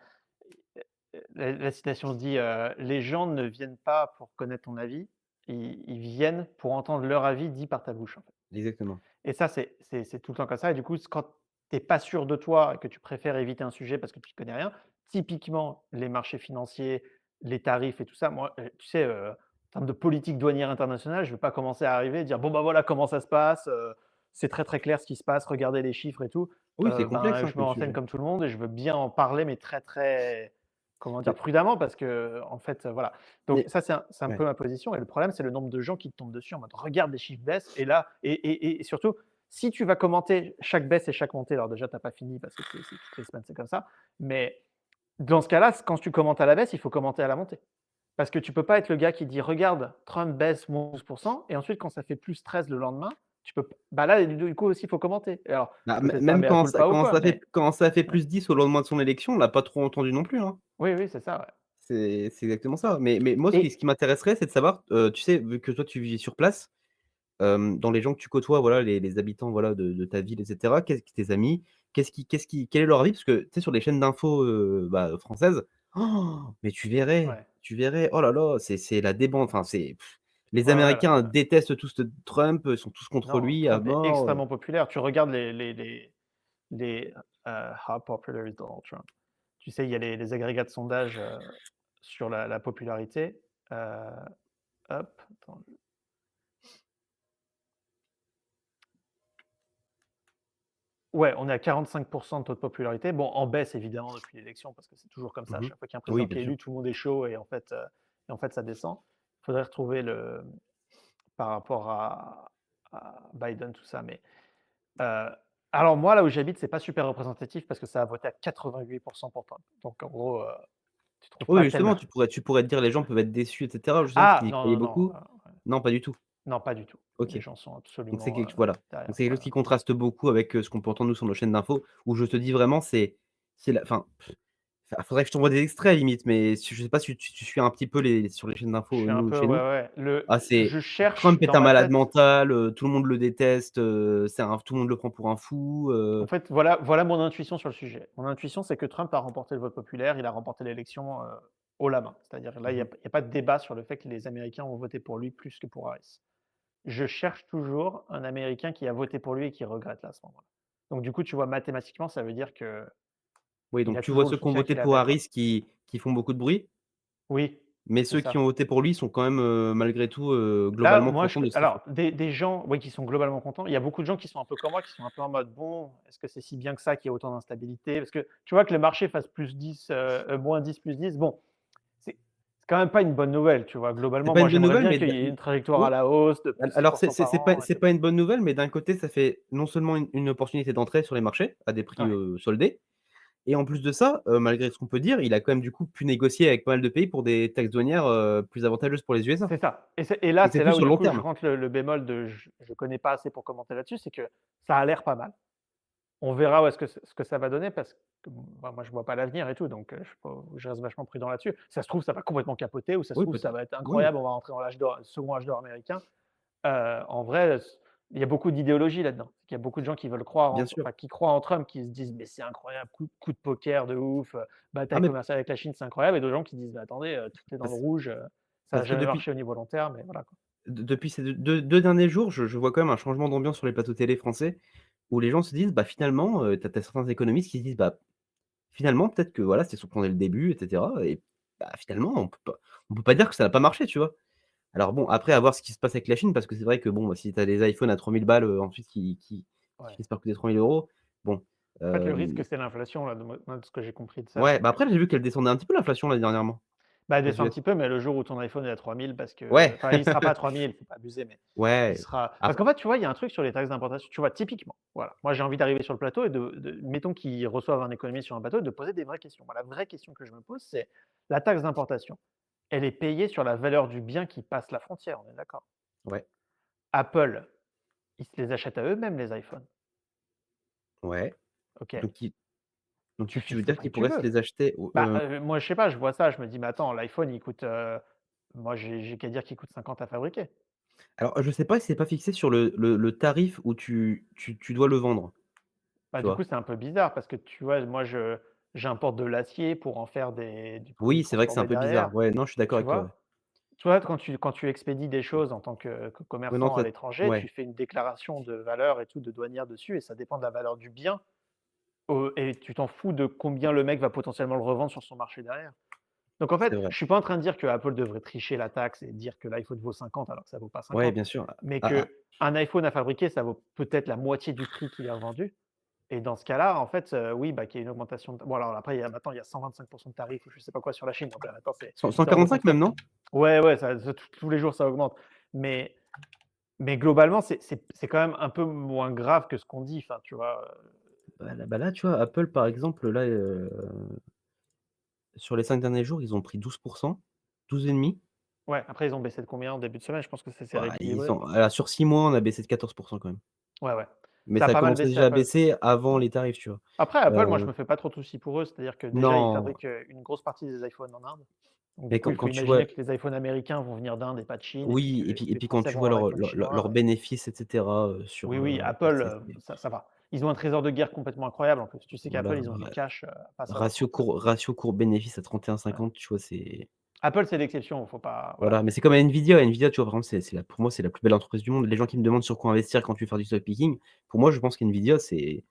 la citation dit, «Les gens ne viennent pas pour connaître ton avis, ils viennent pour entendre leur avis dit par ta bouche», en fait. Exactement. Et ça, c'est tout le temps comme ça et du coup, quand tu es pas sûr de toi et que tu préfères éviter un sujet parce que tu y connais rien, typiquement les marchés financiers, les tarifs et tout ça, moi, tu sais, en termes de politique douanière internationale, je ne vais pas commencer à arriver et dire: «Bon, bah, voilà comment ça se passe, c'est très, très clair ce qui se passe, regardez les chiffres et tout». Oui, c'est complexe, Ben, hein, je me comme renseigne sujet. comme tout le monde et je veux bien en parler, mais très, très, comment dire? Mais Prudemment parce qu'en fait, voilà. Donc mais ça, c'est un ouais. peu ma position et le problème, c'est le nombre de gens qui te tombent dessus en mode: «Regarde, les chiffres baissent» et là et surtout, si tu vas commenter chaque baisse et chaque montée, alors déjà, tu as pas fini parce que c'est toutes les semaines, c'est comme ça. Mais dans ce cas-là, quand tu commentes à la baisse, il faut commenter à la montée. Parce que tu peux pas être le gars qui dit: «Regarde, Trump baisse -12% et ensuite quand ça fait +13 le lendemain, tu peux p bah, là, du coup aussi, il faut commenter. Et alors, Bah, peut-être pas même mea culpa ou quoi, mais quand ça fait ouais. +10 au lendemain de son élection, on l'a pas trop entendu non plus, hein. Oui, oui, c'est ça, ouais. C'est exactement ça. Mais moi, ce Et qui m'intéresserait, c'est de savoir, tu sais, vu que toi tu vis sur place, dans les gens que tu côtoies, voilà, les habitants, voilà, de ta ville et cetera, tes amis, quel est leur avis? Parce que, tu sais, sur les chaînes d'infos, bah, françaises, mais ouais, tu verrais, oh là là, c'est la débande, enfin, les ouais, ouais, Américains là, détestent tous Trump, sont tous contre non, lui à Trump est mort, extrêmement populaire. Tu regardes les, how popular is Donald Trump? Tu sais, il y a les agrégats de sondage, sur la popularité, heu, hop, attends. Ouais, on est à 45 de taux de popularité. Bon, en baisse évidemment depuis l'élection parce que c'est toujours comme ça. À Mmh. chaque fois qu'il y a un Oui, président bien qui est sûr. élu, tout le monde est chaud et en fait ça descend. Il faudrait retrouver par rapport à Biden, tout ça, mais heu, alors moi, là où j'habite, c'est pas super représentatif parce que ça a voté à 88 pour Trump. Donc en gros, tu trouves Oui, pas justement, tellement. tu pourrais te dire: «Les gens peuvent être déçus» et cetera, justement, parce Ah qu'ils y non, croyaient non, non, beaucoup? Non, pas du tout? non, pas du tout. OK. Les gens sont Donc c'est absolument, quelque voilà. Donc derrière, c'est quelque chose voilà. qui contraste beaucoup avec, ce qu'on peut entendre nous sur nos chaînes d'infos, où je te dis vraiment c'est la enfin, faudrait que je t'envoie des extraits limite, mais si je sais pas si tu suis un petit peu les sur les chaînes Je d'infos, suis un nous peu chez ouais, nous. ouais. Ah c'est Je cherche Trump est dans un ma malade tête. mental, tout le monde le déteste, tout le monde le prend pour un fou, En fait, voilà mon intuition sur le sujet. Mon intuition, c'est que Trump a remporté le vote populaire, il a remporté l'élection, haut la main. C'est-à-dire là, il y mmh a il y a pas de débat sur le fait que les Américains ont voté pour lui plus que pour Harris. je cherche toujours un Américain qui a voté pour lui et qui regrette là, à ce moment-là. Donc du coup, tu vois, mathématiquement, ça veut dire qu'il Oui, donc a tu vois toujours le ceux qui ont soutien voté qu'il pour avait, quoi. Harris qui font beaucoup de bruit, Oui, mais c'est ceux qui ont ça. voté pour lui sont quand même, malgré tout, Là, globalement moi, je contents de ce qu'il alors fait. des gens, oui, qui sont globalement contents. Il y a beaucoup de gens qui sont un peu comme moi, qui sont un peu en mode: «Bon, est-ce que c'est si bien que ça qu'il y ait autant d'instabilité?» Parce que tu vois que le marché fasse +10, -10, +10, bon, c'est quand même pas une bonne nouvelle, tu vois? C'est Globalement, pas moi, une bonne j'aimerais nouvelle, bien mais qu'il y ait une trajectoire oui. à la hausse de +6 Alors c'est par an, et c'est pas cetera. une bonne nouvelle, mais d'un côté, ça fait non seulement une opportunité d'entrée sur les marchés à des prix, Ouais, soldés et en plus de ça, malgré ce qu'on peut dire, il a quand même du coup pu négocier avec pas mal de pays pour des taxes douanières, plus avantageuses pour les USA. c'est ça, et là, Donc c'est c'est plus là où sur le du long coup je terme. rentre le bémol de je connais pas assez pour commenter là-dessus, c'est que ça a l'air pas mal. On verra où est-ce que ce que ça va donner, parce que moi je vois pas l'avenir et tout, donc je reste vachement prudent là-dessus. Ça se trouve, ça va complètement capoter, ou ça se Oui trouve, ça peut-être. va être Oui, incroyable, on va rentrer dans l'âge d'or, second âge d'or américain. En vrai, il y a beaucoup d'idéologie là-dedans. Il y a beaucoup de gens qui veulent croire bien en sûr. enfin, qui croient en Trump, qui se disent: «Mais c'est incroyable, coup de poker de ouf, Ah bataille mais commerciale avec la Chine, c'est incroyable», et d'autres gens qui disent: «Mais attendez, tout est dans le parce rouge, ça a parce que jamais marché au niveau long terme», et voilà, quoi. depuis ces deux derniers jours, je vois quand même un changement d'ambiance sur les plateaux télé français où les gens se disent: «Bah finalement», tu as certains économistes qui se disent: «Bah finalement peut-être que voilà, c'était surprenant dès le début et cetera et bah finalement on peut pas dire que ça n'a pas marché», tu vois? Alors bon, après à voir ce qui se passe avec la Chine parce que c'est vrai que bon, bah, si tu as des iPhones à 3 000 balles, ensuite qui Ouais. finissent par coûter 3 000 €, bon, En fait, le hem, risque, c'est l'inflation là, de ce que j'ai compris de ça, ouais, donc bah, après j'ai vu qu'elle descendait un petit peu l'inflation là dernièrement bah, elle aux descend un US. petit peu, mais le jour où ton iPhone est à 3 000, parce que Ouais, enfin, il sera pas à 3 000, faut pas abuser, mais il ouais, sera, parce ap qu'en fait, tu vois, il y a un truc sur les taxes d'importation, tu vois? Typiquement, voilà, moi, j'ai envie d'arriver sur le plateau et mettons qu'ils reçoivent un économiste sur un bateau, et de poser des vraies questions. Moi, la vraie question que je me pose, c'est: la taxe d'importation, elle est payée sur la valeur du bien qui passe la frontière, on est d'accord? ouais, Apple, ils se les achètent à eux-mêmes, les iPhones, ouais, OK? donc il donc Tu tu veux fixes le dire prix qu'ils que tu pourraient se veux. les acheter au Bah, moi, je sais pas, je vois ça, je me dis: «Mais attends, l'iPhone, il coûte, moi, j'ai qu'à dire qu'il coûte 50 à fabriquer». alors je sais pas si c'est pas fixé sur le tarif où tu dois le vendre, Bah, tu du coup, vois? c'est un peu bizarre parce que tu vois, moi, j'importe de l'acier pour en faire du produit Oui, c'est vrai que c'est un transformé peu bizarre. derrière, Ouais, non, je suis d'accord tu avec toi, ouais. vois? Tu vois, quand tu expédies des choses en tant que Ouais, non, commerçant à toi l'étranger, tu ouais, fais une déclaration de valeur et tout, de douanière dessus, et ça dépend de la valeur du bien, et tu t'en fous de combien le mec va potentiellement le revendre sur son marché derrière. Donc en c'est fait, vrai. je suis pas en train de dire que Apple devrait tricher la taxe et dire que l'iPhone vaut 50 alors que ça vaut pas Ouais, 50, bien sûr. mais Ah, qu'un iPhone à fabriquer, ça vaut peut-être la moitié du prix qu'il est revendu. Et dans ce cas-là, en fait, oui, bah, qu'il y ait une augmentation de, bon, alors après, il y a 125 de tarifs ou je sais pas quoi sur la Chine, donc là, maintenant, cent c'est hors de 45 même, contrôle. non? Ouais, ouais, ça tous les jours, ça augmente. Mais globalement, c'est quand même un peu moins grave que ce qu'on dit, enfin, tu vois? Bah là, tu vois, Apple, par exemple, là, sur les 5 derniers jours, ils ont pris 12%, 12,5. Ouais, après, ils ont baissé de combien en début de semaine? Je pense que ça s'est Bah, ils rééquilibré. ont sur 6 mois, on a baissé de 14% quand même. Ouais, ouais. Mais Ça a ça a pas mal commencé baissé, déjà à Apple. baisser avant Ouais. les tarifs, tu vois? Après, Apple, moi, je Heu, me fais pas trop de soucis pour eux. C'est-à-dire que déjà, ils non, fabriquent, une grosse partie des iPhones en Inde. Donc du mais coup, il faut quand tu vois imaginer que les iPhones américains vont venir d'Inde et pas de Chine, et puis que oui et les puis quand Français tu vont vois avoir leurs l'iPhone chinois. leurs bénéfices et cetera, sur, Oui, oui, bah, Apple, ça va. Ils ont un trésor de guerre complètement incroyable en plus. Tu sais qu'Apple, voilà, ils ont du cash, pas savoir ratio quoi. court bénéfice à Ouais. 31,50, tu vois? C'est Apple, c'est l'exception, faut pas, voilà, voilà. mais c'est comme Nvidia. Nvidia, tu vois, par exemple, c'est la pour moi, c'est la plus belle entreprise du monde. Les gens qui me demandent sur quoi investir quand tu veux faire du stock picking, pour moi, je pense qu'Nvidia, c'est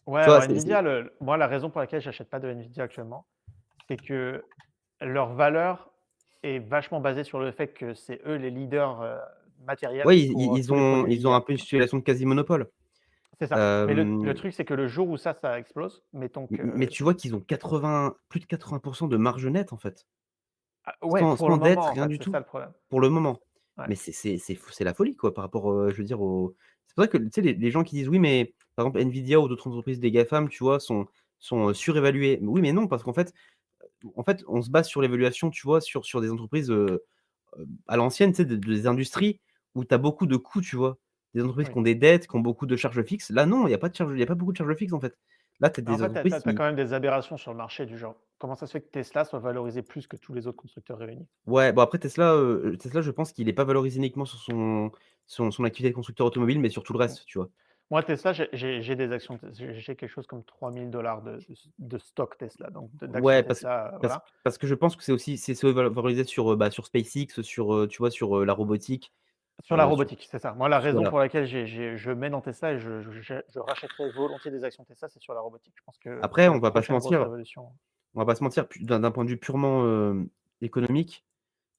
Ouais, tu vois? alors C'est Nvidia, moi, la raison pour laquelle j'achète pas de Nvidia actuellement, c'est que leur valeur est vachement basée sur le fait que c'est eux les leaders, matériels ouais, pour tous les produits ils ont un d'IA, peu une tu vois? situation de quasi monopole. C'est ça. Mais le Hem, truc, c'est que le jour où ça explose, mettons mais que tu vois qu'ils ont plus de 80 de marge nette, en fait. ouais, pour le Sans dette, moment, en rien fait, du c'est ça tout, le problème. pour le moment. Ouais, Mais c'est la folie, quoi, par rapport, je veux dire au c'est pour ça que, tu sais, les gens qui disent: «Oui, mais par exemple Nvidia ou d'autres entreprises des GAFAM, tu vois, sont, surévaluées». Mais oui, mais non, parce qu'en fait on se base sur l'évaluation, tu vois, sur des entreprises, à l'ancienne, tu sais, des industries où tu as beaucoup de coûts, tu vois? Des entreprises qui oui. ont des dettes, qui ont beaucoup de charges fixes. Là, non, il y a pas beaucoup de charges fixes, en fait. Là, tu as En des fait, tu entreprises as qui quand même des aberrations sur le marché du genre, comment ça se fait que Tesla soit valorisé plus que tous les autres constructeurs réunis? ouais, bon après Tesla, je pense qu'il est pas valorisé uniquement sur son activité de constructeur automobile, mais sur tout le Mmh. reste, tu vois? Moi, Tesla, j'ai des actions, j'ai quelque chose comme 3 000 $ de stock Tesla, donc d'actions Ouais, Tesla, voilà. parce que je pense que c'est aussi valorisé sur, bah, sur SpaceX, sur, tu vois, sur, la robotique. Sur la sur robotique, c'est ça. Moi, la raison voilà. pour laquelle je mets dans Tesla et je rachèterais volontiers des actions Tesla, c'est sur la robotique. Je pense que Après, c'est la prochaine grosse révolution. on va pas se mentir, pu d'un point de vue purement, économique,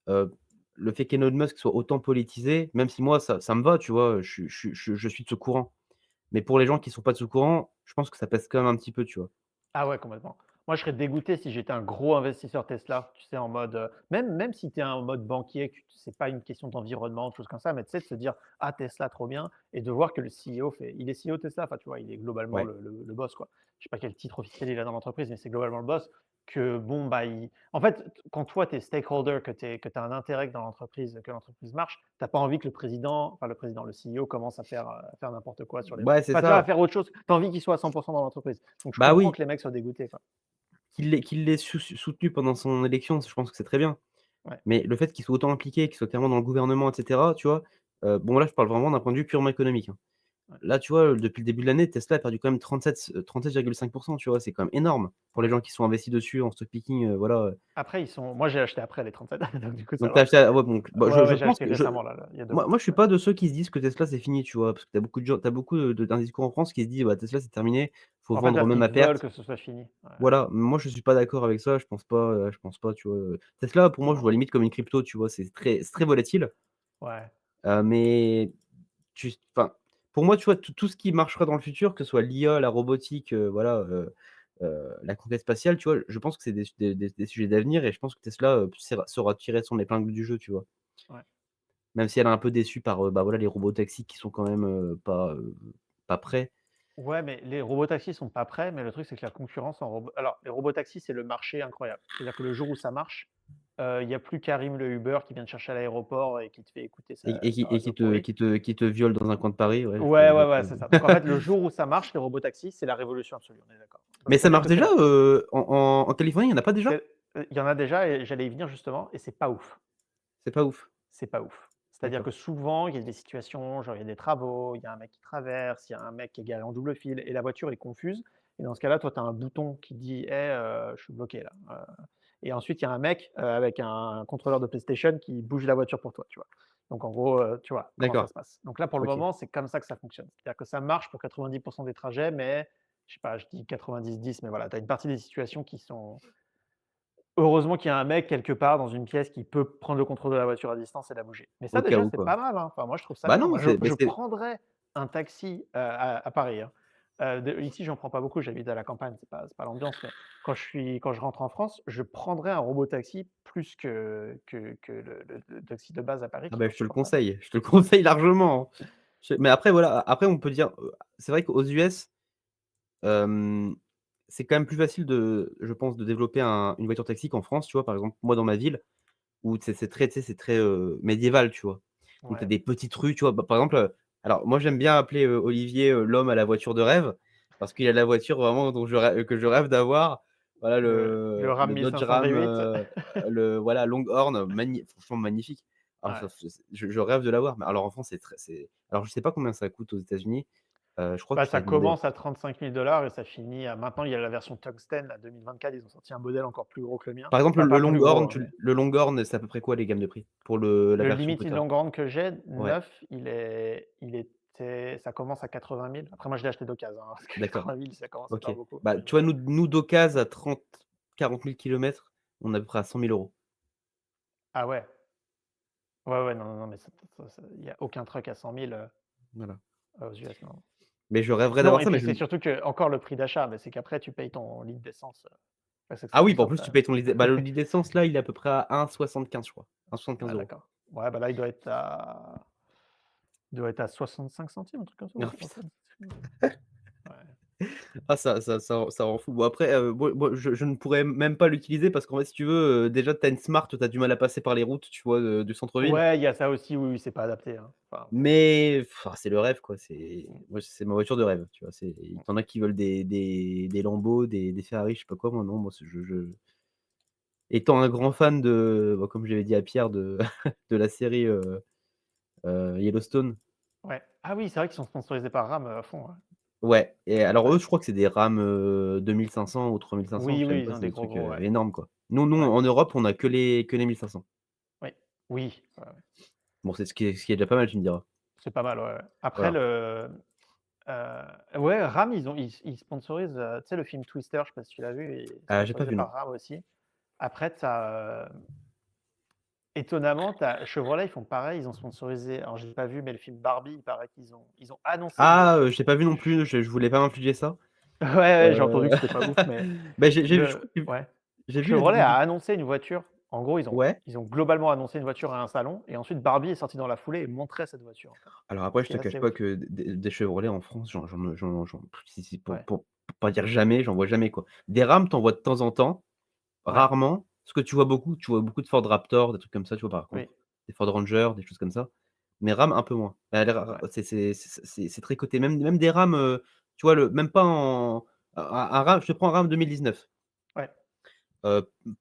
heu, le fait qu'Elon Musk soit autant politisé, même si moi ça me va, tu vois? Je suis de ce courant. Mais pour les gens qui sont pas de ce courant, je pense que ça pèse quand même un petit peu, tu vois? Ah ouais, complètement. Moi, je serais dégoûté si j'étais un gros investisseur Tesla, tu sais, en mode, même si tu es en mode banquier, que tu c'est pas une question d'environnement, de choses comme ça, mais tu sais, de se dire: «Ah Tesla, trop bien» et de voir que le CEO fait il est CEO de Tesla, enfin, tu vois, il est globalement Ouais. le boss, quoi. Je sais pas quel titre officiel il a dans l'entreprise, mais c'est globalement le boss, que bon, bah, il en fait, quand toi, tu es stakeholder, que tu as un intérêt dans l'entreprise, que l'entreprise marche, tu as pas envie que le CEO commence à faire n'importe quoi sur les Ouais, c'est enfin, tu vois, à ça. faire autre chose. Tu as envie qu'il soit à 100 dans l'entreprise. Donc je Bah comprends oui, que les mecs soient dégoûtés, quoi. qu'il l'ait soutenu pendant son élection, je pense que c'est très bien. Ouais, Mais le fait qu'il soit autant impliqué, qu'il soit clairement dans le gouvernement et cetera, tu vois? Bon là, je parle vraiment d'un point de vue purement économique, hein. ouais, Là, tu vois, depuis le début de l'année, Tesla a perdu quand même 37,5 tu vois? C'est quand même énorme pour les ouais. gens qui sont investis dessus en stock picking, voilà, Après ils sont moi j'ai acheté après les 37 donc du coup ça donc tu as va. acheté à ouais, donc bah, Ouais, je ouais, j'ai pense acheté que récemment là, il y a 2 moi mois. moi, je suis Ouais. pas de ceux qui se disent que Tesla, c'est fini, tu vois? Parce que tu as beaucoup de gens, tu as beaucoup d'un discours en France qui se dit: «Bah, Tesla, c'est terminé, faut En fait, vendre parce même qu'ils à veulent perte». que ce soit fini. Ouais, Voilà, moi, je suis pas d'accord avec ça, je pense pas, tu vois? Tesla, pour moi, je vois non. limite comme une crypto, tu vois? C'est très volatile, Ouais. mais enfin, pour moi, tu vois, tout ce qui marchera dans le futur, que ce soit l'IA, la robotique, voilà, la conquête spatiale, tu vois? Je pense que c'est des sujets d'avenir et je pense que Tesla, saura tirer son épingle du jeu, tu vois? Ouais. Même si elle est un peu déçue par, bah, voilà, les robotaxis qui sont quand même, pas prêts. Ouais, mais les robotaxis sont pas prêts, mais le truc c'est que la concurrence en alors les robotaxis, c'est le marché incroyable. C'est-à-dire que le jour où ça marche, il y a plus Karim le Uber qui vient te chercher à l'aéroport et qui te fait écouter sa Et radio pourrie. qui te viole dans un coin de Paris, ouais, Ouais, je vois ouais, très ouais, bien. c'est ça. Donc en fait, le jour où ça marche, les robotaxis, c'est la révolution absolue, on est d'accord. Donc Mais ça c'est-à-dire marche que c'est déjà, la en Californie, il y en a pas déjà? il y en a déjà et j'allais y venir justement et c'est pas ouf. C'est pas ouf. C'est pas ouf. C'est-à-dire que D'accord. souvent, il y a des situations, genre il y a des travaux, il y a un mec qui traverse, il y a un mec qui est garé en double fil et la voiture est confuse et dans ce cas-là, toi, tu as un bouton qui dit: «Hey, je suis bloqué là», et ensuite il y a un mec, avec un contrôleur de PlayStation qui bouge la voiture pour toi, tu vois? Donc en gros, tu vois comment ça D'accord, se passe. Donc là, pour le OK. moment, c'est comme ça que ça fonctionne. C'est-à-dire que ça marche pour 90 des trajets, mais je sais pas, je dis 90-10, mais voilà, tu as une partie des situations qui sont heureusement qu'il y a un mec quelque part dans une pièce qui peut prendre le contrôle de la voiture à distance et la bouger. Mais ça Au cas déjà, où, c'est quoi. pas mal, hein. Enfin moi je trouve ça Bah bien. non, Moi je c'est je prendrais un taxi, à Paris, hein. De ici j'en prends pas beaucoup, j'habite à la campagne, c'est pas l'ambiance, mais quand je rentre en France, je prendrais un robotaxi plus que le taxi de base à Paris ah qui est bah, je te le insupportable. conseille, je te le conseille largement, hein. Mais après voilà, après on peut dire, c'est vrai qu'aux US, hem, c'est quand même plus facile je pense, de développer une voiture taxi qu'en France, tu vois? Par exemple, moi dans ma ville où c'est très, tu sais, c'est très, médiéval, tu vois? Donc tu as Ouais. des petites rues, tu vois? Bah, par exemple, alors moi j'aime bien appeler, Olivier, l'homme à la voiture de rêve, parce qu'il a la voiture vraiment dont que je rêve d'avoir. Voilà Le Ram le Dodge 1500 Ram, V8. le voilà Longhorn, franchement magnifique. Alors ça Ouais. je rêve de l'avoir, mais alors en France c'est alors je sais pas combien ça coûte aux États-Unis, je crois Bah, que ça ça demandait commence à 35 000 et ça finit à maintenant il y a la version Tungsten, là, 2024, ils ont sorti un modèle encore plus gros que le mien. par exemple Enfin le pas plus gros, Longhorn, hein, mais le Longhorn, c'est à peu près quoi les gammes de prix? Pour la le version que Limited tu as? Longhorn que j'ai, Ouais, neuf, il était ça commence à 80 000. Après moi je l'ai acheté d'occasion, hein, parce que d'accord. 80 000 ça commence à OK. faire beaucoup, Bah, tu vois, nous d'occasion à 30-40 000 kilomètres, on est à peu près à 100 000 €. ah ouais, ouais, ouais, non, non, non, mais ça il y a aucun truck à 100 000, Voilà. aux US, non. Mais je rêverais Non d'avoir et ça, mais puis je c'est ne surtout que encore le prix d'achat, mais c'est qu'après tu payes ton litre d'essence, c'est que ça ah oui, bah, en fonctionne plus, tu ça. payes ton litre bah, le litre d'essence, là, il est à peu près à 1,75 je crois. 1,75 Ah €. d'accord. Ouais, bah là il doit être à 65 centimes, un truc comme ça ou Oh putain. 67 centimes. Ouais. Ah ça rend fou. Bon après, moi je ne pourrais même pas l'utiliser parce qu'en fait, si tu veux, déjà tu as une Smart, tu as du mal à passer par les routes, tu vois, du centre-ville. Ouais, il y a ça aussi, oui, oui, c'est pas adapté, hein. Enfin, Mais c'est le rêve, quoi. mmh, Moi, c'est ma voiture de rêve, tu vois? Il mmh. y en a qui veulent des Lambo, des Ferrari, je sais pas quoi. Moi non, moi c'est étant un grand fan de, bah, comme j'avais dit à Pierre, de de la série, Yellowstone. Ouais. Ah oui, c'est vrai qu'ils sont sponsorisés par RAM, à fond, ouais. Ouais, et alors eux, Ouais. je crois que c'est des RAM, 2500 ou 3500, Oui, je sais oui, même ils pas, ont c'est des des gros, trucs, gros, ouais. énormes, quoi. Nous, Ouais. en Europe, on a que les 1500. Oui. Oui. Ouais, ouais. Bon, c'est ce qui est déjà pas mal, tu me diras. C'est pas mal, ouais, ouais. Après Voilà. ouais, RAM, ils sponsorisent, tu sais, le film Twister, je sais pas si tu l'as vu, il est Ah, j'ai pas sponsorisé vu, non. par RAM aussi. Après tu as, étonnamment, tu as Chevrolet, ils font pareil, ils ont sponsorisé, alors je l'ai pas vu, mais le film Barbie, il paraît qu'ils ont annoncé une Ah, voiture. je l'ai pas vu non plus, je voulais pas m'infliger ça. Ouais, ouais, j'ai entendu Heu, que c'était pas ouf, mais bah, j'ai je le crois que ouais. j'ai vu la Chevrolet a vidéo. annoncé une voiture. En gros, Ouais. ils ont globalement annoncé une voiture à un salon et ensuite Barbie est sortie dans la foulée et montrait cette voiture, en fait, Alors après, je qui est te cache assez pas ouf. que des Chevrolet en France, j'en si Ouais, pour pas dire jamais, j'en vois jamais, quoi. Des Ram, tu en vois de temps en temps, ouais, rarement. Ce que tu vois beaucoup de Ford Raptor, des trucs comme ça, tu vois, par oui, contre. Des Ford Ranger, des choses comme ça. Mais Ram, un peu moins. Bah, les ra ouais, c'est très coté. Même des Ram, tu vois, même pas en un Ram, je te prends un Ram 2019. ouais,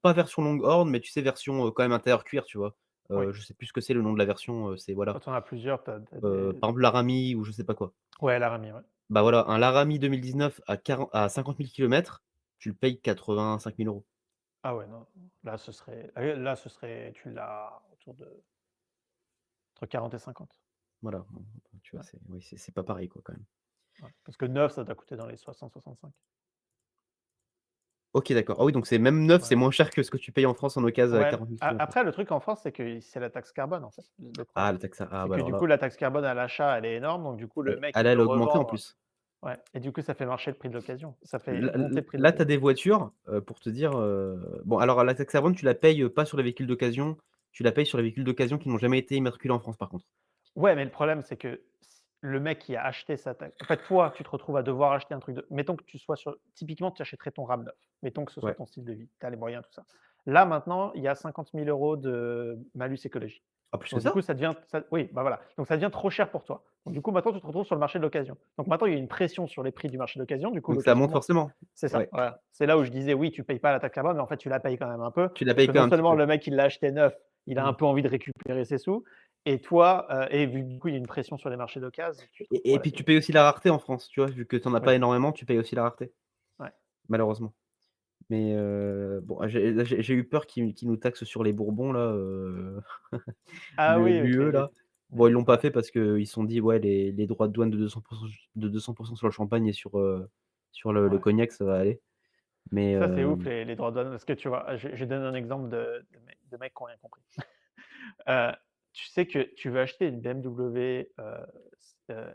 Pas version Longhorn, mais tu sais, version, quand même intérieur cuir, tu vois? oui. Je sais plus ce que c'est le nom de la version, c'est voilà, Quand on a plusieurs, tu as des par exemple Laramie ou je sais pas quoi. ouais, Laramie, ouais. Bah, voilà, un Laramie 2019 à 50 000 kilomètres, tu le payes 85 000 €. Ah ouais, non, là, ce serait tu l'as autour de entre 40 et 50. Voilà, bon, tu vois, Ouais, oui, c'est pas pareil, quoi, quand même. ouais. Parce que neuf, ça doit coûter dans les 60-65. OK, d'accord. Ah oui, donc c'est même neuf, c'est Ouais. moins cher que ce que tu payes en France en occasion à Ouais, 40 000 a kilomètres. après le truc en France, c'est que c'est la taxe carbone, en fait, le Ah, problème. la taxe ah, C'est bah, que alors du là, coup, la taxe carbone à l'achat, elle est énorme, donc du coup, le et mec, il elle peut a augmenté en revendre. plus. Ouais, et du coup, ça fait marcher le prix de l'occasion. Ça fait Là monter le prix de là, tu as l'occasion. des voitures, pour te dire, bon, alors la taxe carbone, tu la payes, pas sur les véhicules d'occasion, tu la payes sur les véhicules d'occasion qui n'ont jamais été immatriculés en France, par contre. Ouais, mais le problème, c'est que le mec qui a acheté sa taxe en fait, toi, tu te retrouves à devoir acheter un truc de mettons que tu sois sur typiquement, tu achèterais ton RAM neuf. Mettons que ce soit Ouais. ton style de vie, tu as les moyens, tout ça. Là, maintenant, il y a 50 000 € de malus écologique. Ah, plus que Donc du coup, ça? ça devient ça oui, bah, voilà, donc ça devient trop cher pour toi. Donc du coup, maintenant, tu te retrouves sur le marché de l'occasion. Donc maintenant, il y a une pression sur les prix du marché de l'occasion, du coup, Donc ça l'occasion monte monte. forcément? C'est ça, Ouais. voilà. C'est là où je disais: «Oui, tu payes pas la taxe carbone», mais en fait, tu la payes quand même un peu. Tu la Parce payes que quand non même un petit seulement peu. le mec, il l'a acheté neuf, il a un Mmh. peu envie de récupérer ses sous et toi, et vu que du coup, il y a une pression sur les marchés d'occasion, tu te retrouves Et à la puis tu payer. payes aussi la rareté en France, tu vois? Vu que tu en as pas Oui, énormément, tu payes aussi la rareté, ouais. malheureusement. Mais bon, j'ai eu peur qu'ils nous taxent sur les bourbons là, Ah oui, avec l'UE les là. Bon, ils l'ont pas ouais. fait parce qu'ils se sont dit: «Ouais, les droits de douane de 200 de 200 sur le champagne et sur le Ouais. cognac, ça va aller». Mais Ça, c'est ouf les droits de douane parce que tu vois, je donne un exemple de mecs qui ont rien compris. Heu, Tu sais que tu veux acheter une BMW,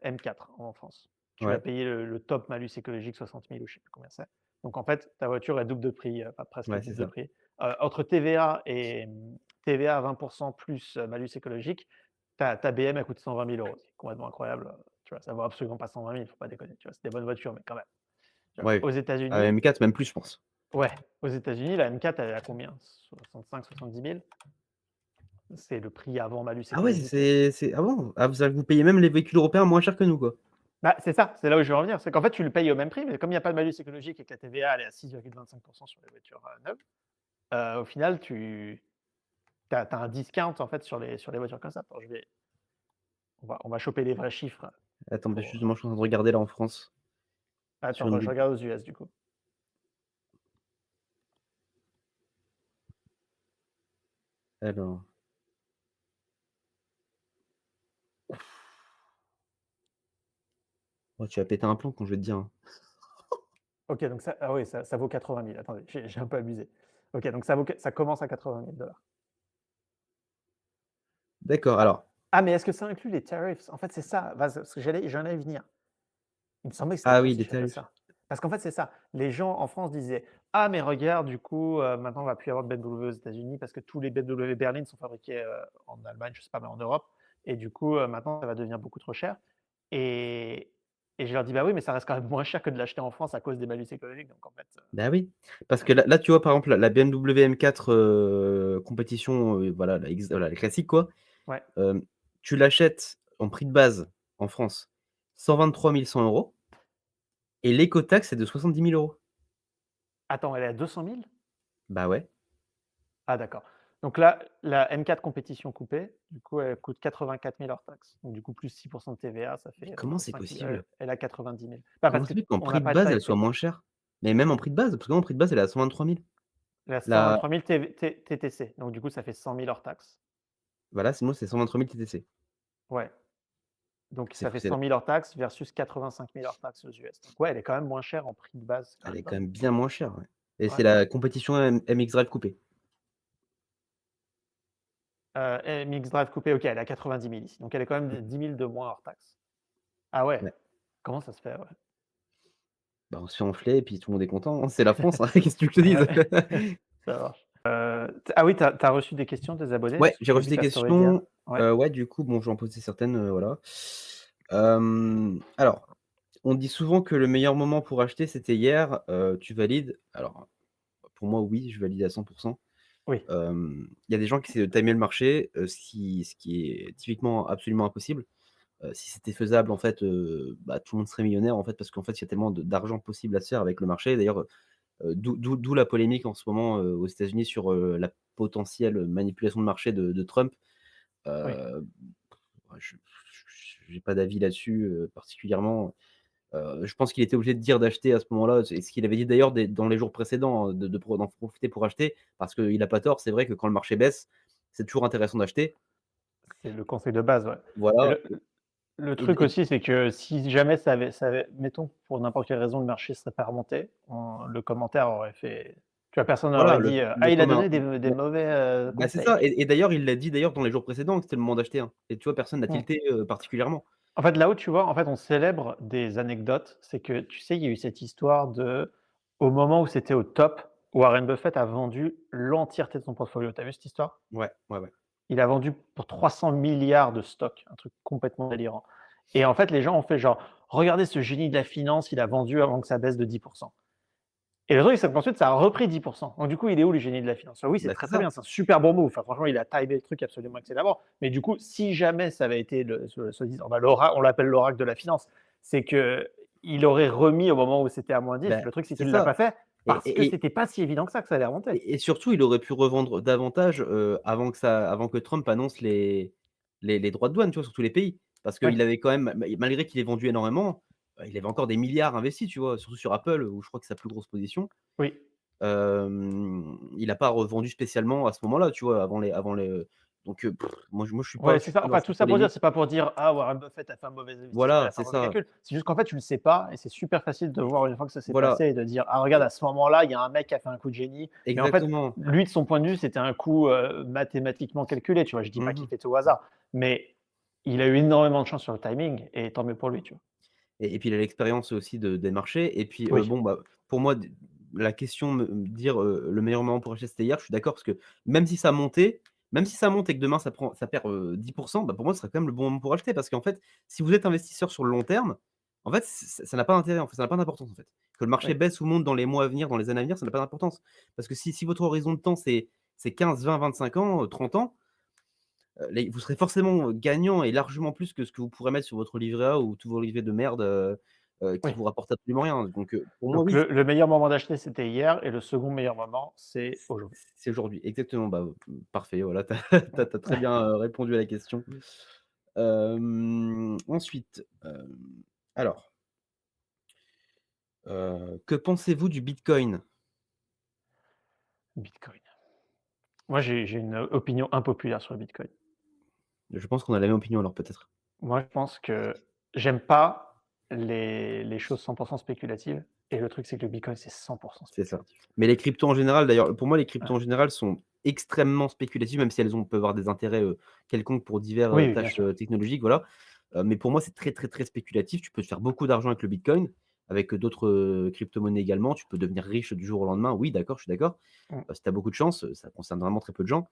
M4 en France. Tu vas ouais, payer le top malus écologique 60 000 ou je sais plus combien c'est. Donc en fait, ta voiture est double de prix, enfin presque ouais, c'est double de ça. prix. Entre TVA et TVA à 20 plus, malus écologique, ta BM elle coûte 120 000 €. C'est complètement incroyable, tu vois? Ça vaut absolument pas 120 000, faut pas déconner, tu vois? C'est des bonnes voitures, mais quand même, tu vois? Ouais, Aux États-Unis M4, même plus, je pense. ouais, aux États-Unis, la M4 elle est à combien? 65-70 000. C'est le prix avant malus Ah ouais, écologique. c'est ah bon? Ah, c'est-à-dire que vous payez même les véhicules européens moins cher que nous, quoi? Bah, c'est ça, c'est là où je veux en venir. C'est qu'en fait, tu le payes au même prix, mais comme il y a pas de malus écologique et que la TVA, elle est à 6,25 sur les voitures, neuves, au final, tu as un discount, en fait, sur les voitures comme ça. Attends, on va choper les vrais chiffres Attends, bah, pour, justement, je suis en train de regarder là en France, sur attends, une je vid regarde aux US, du coup. alors, oh, tu vas péter un plomb quand je vais te dire, hein. OK, donc ça ah oui, ça vaut 80 000. Attendez, j'ai un peu abusé. OK, donc ça commence à 80 000 $. D'accord, Ah, alors mais est-ce que ça inclut les tariffs? En fait, c'est ça, parce que j'en allais y venir. Il me semblait que c'était ah pas oui, aussi des cher que tarifs. ça. Parce qu'en fait, c'est ça. Les gens en France disaient: «Ah mais regarde, du coup, maintenant on va plus avoir de BMW aux États-Unis parce que tous les BMW berlines sont fabriqués, en Allemagne, je sais pas, mais en Europe et du coup, maintenant ça va devenir beaucoup trop cher» et je leur dis: «Bah oui, mais ça reste quand même moins cher que de l'acheter en France à cause des malus écologiques», donc en fait, Bah oui, parce ouais, que là, tu vois, par exemple, la BMW M4, compétition, voilà, la classique, quoi, ouais. hem, tu l'achètes en prix de base en France, 123 100 € et l'écotaxe, c'est de 70 000 €. Attends, elle est à 200 000? Bah ouais. Ah d'accord. Donc là, la M4 compétition coupée, du coup, elle coûte 84 000 hors taxe. Donc du coup, plus 6 de TVA, ça Mais fait, comment c'est 5 000, possible? elle est à 90 000. Bah, Comment parce c'est possible qu'en qu'on n'a prix de pas le base, elle soit taxé. moins chère? Mais même en prix de base, parce que moi, en prix de base, elle est à 123 000. Elle est à La 123 000 TTC, donc du coup, ça fait 100 000 hors taxe. Voilà, sinon c'est 123 000 TTC. Ouais, donc C'est ça fait c'est 100 000 hors taxes versus 85 000 hors taxes aux US. Donc ouais, elle est quand même moins chère en prix de base, c'est quand Elle même est pas quand mal. même bien moins chère, ouais et c'est Ouais, la compétition MX Drive coupé. MX Drive coupé, OK, elle est à 90 000 ici, donc elle est quand Mmh, même 10 000 de moins hors taxes. Ah ouais, ouais. comment ça se fait? Ouais. Bah, on se fait enfler et puis tout le monde est content, hein, c'est la France, hein, qu'est-ce que tu veux que je te Ouais, dise? ça marche. Ah oui, tu as reçu des questions des abonnés? Ouais, Parce que j'ai j'ai reçu vu des ta story d'hier. questions, Ouais, ouais, du coup, bon, je vais en poser certaines, voilà. Alors, on dit souvent que le meilleur moment pour acheter, c'était hier, tu valides? Alors, pour moi, oui, je valide à 100. oui, Il y a des gens qui essaient de timer le marché, ce qui est typiquement absolument impossible. Si c'était faisable, en fait, bah, tout le monde serait millionnaire, en fait, parce qu'en fait, il y a tellement d'argent possible à se faire avec le marché. D'ailleurs, d'où la polémique en ce moment, aux États-Unis sur, la potentielle manipulation de marché de Trump. oui. Heu, je j'ai pas d'avis là-dessus, particulièrement. Je pense qu'il était obligé de dire d'acheter à ce moment-là, c'est ce qu'il avait dit d'ailleurs dans les jours précédents, hein, d'en profiter pour acheter parce qu'il a pas tort. C'est vrai que quand le marché baisse, c'est toujours intéressant d'acheter. C'est le conseil de base, ouais. Et Voilà le et truc et aussi, c'est que si jamais ça avait mettons, pour n'importe quelle raison, le marché serait pas remonté, le commentaire aurait fait tu vois, personne voilà n'aurait dit, le «Ah, il a commun donné des mauvais, bah, c'est ça conseils». et d'ailleurs il l'a dit d'ailleurs dans les jours précédents que c'était le moment d'acheter, hein et tu vois personne n'a Mmh. tilté, particulièrement. En fait, là où tu vois, en fait, on célèbre des anecdotes. C'est que, tu sais, il y a eu cette histoire au moment où c'était au top, Warren Buffett a vendu l'entièreté de son portfolio. Tu as vu cette histoire? Ouais, ouais, ouais. Il a vendu pour 300 milliards de stocks, un truc complètement délirant. Et en fait, les gens ont fait genre: «Regardez ce génie de la finance, il a vendu avant que ça baisse de 10. Et le truc, c'est qu'ensuite, ça a repris 10. Donc du coup, il est où le génie de la finance? Oui, c'est Bah, très, c'est très ça bien, c'est un super bon move. Enfin, franchement, il a timé le truc absolument excellemment. Mais du coup, si jamais ça avait été soi-disant, bah, on l'appelle l'oracle de la finance, c'est qu'il aurait remis au moment où c'était à -10. bah, Le truc, c'est c'est qu'il ne l'a ça pas fait et parce que et c'était pas si évident que ça allait remonter. et surtout il aurait pu revendre davantage, avant que Trump annonce les droits de douane, tu vois, sur tous les pays. Parce Oui, qu'il avait quand même malgré qu'il ait vendu énormément, il avait encore des milliards investis, tu vois? Surtout sur Apple, où je crois que c'est sa plus grosse position. oui. Il a pas revendu spécialement à ce moment-là, tu vois? Avant les donc moi Ouais, je c'est suis ça. pas dans Enfin, tout cette ça pour dire, polémique. c'est pas pour dire: «Ah, Warren Buffett a fait un mauvais investissement, il Voilà, a fait c'est un mauvais ça. calcul». C'est juste qu'en fait, tu le sais pas et c'est super facile de voir une fois que ça s'est Voilà passé et de dire: «Ah regarde, et à ce moment-là, il y a un mec qui a fait un coup de génie». Mais en fait, exactement. lui, de son point de vue, c'était un coup, mathématiquement calculé, tu vois? Je dis pas Mmh qu'il mh. fait tout au hasard, mais il a eu énormément de chance sur le timing et tant mieux pour lui, tu vois? Et puis il a l'expérience aussi des marchés et puis, Oui, bon, bah, pour moi la question me dire, le meilleur moment pour acheter c'était hier, je suis d'accord parce que même si ça montait, même si ça monte et que demain ça perd, 10 bah, pour moi ce serait quand même le bon moment pour acheter parce qu'en fait, si vous êtes investisseur sur le long terme, en fait, ça n'a pas d'intérêt, en fait, ça n'a pas d'importance, en fait. Que le marché oui. baisse ou monte dans les mois à venir, dans les années à venir, ça n'a pas d'importance. Parce que si votre horizon de temps c'est 15, 20, 25 ans, 30 ans, les vous serez forcément, gagnant et largement plus que ce que vous pourrez mettre sur votre livret A ou tous vos livrets de merde, qui Oui. vous rapportent absolument rien. Donc, pour moi, Donc oui, le meilleur moment d'acheter, c'était hier et le second meilleur moment, c'est aujourd'hui. c'est aujourd'hui. Exactement, bah, parfait, voilà, tu as tu Mmh. très bien, répondu à la question. Ensuite, alors, que pensez-vous du bitcoin? Bitcoin. Moi, j'ai une opinion impopulaire sur le bitcoin. Je pense qu'on a la même opinion alors peut-être. Moi, je pense que j'aime pas les choses 100 spéculatives et le truc, c'est que le bitcoin, c'est 100 C'est ça. spéculatif. Mais les cryptos en général d'ailleurs, pour moi les Ouais. cryptos en général sont extrêmement spéculatives, même si elles peuvent avoir des intérêts, quelconques pour divers, Oui, oui, bien tâches, sûr. technologiques, voilà. Mais pour moi, c'est très, très, très spéculatif. Tu peux te faire beaucoup d'argent avec le bitcoin, avec, d'autres, cryptomonnaies également. Tu peux devenir riche du jour au lendemain. Oui, d'accord, je suis d'accord. Mmh. Si tu as beaucoup de chance, ça concerne vraiment très peu de gens.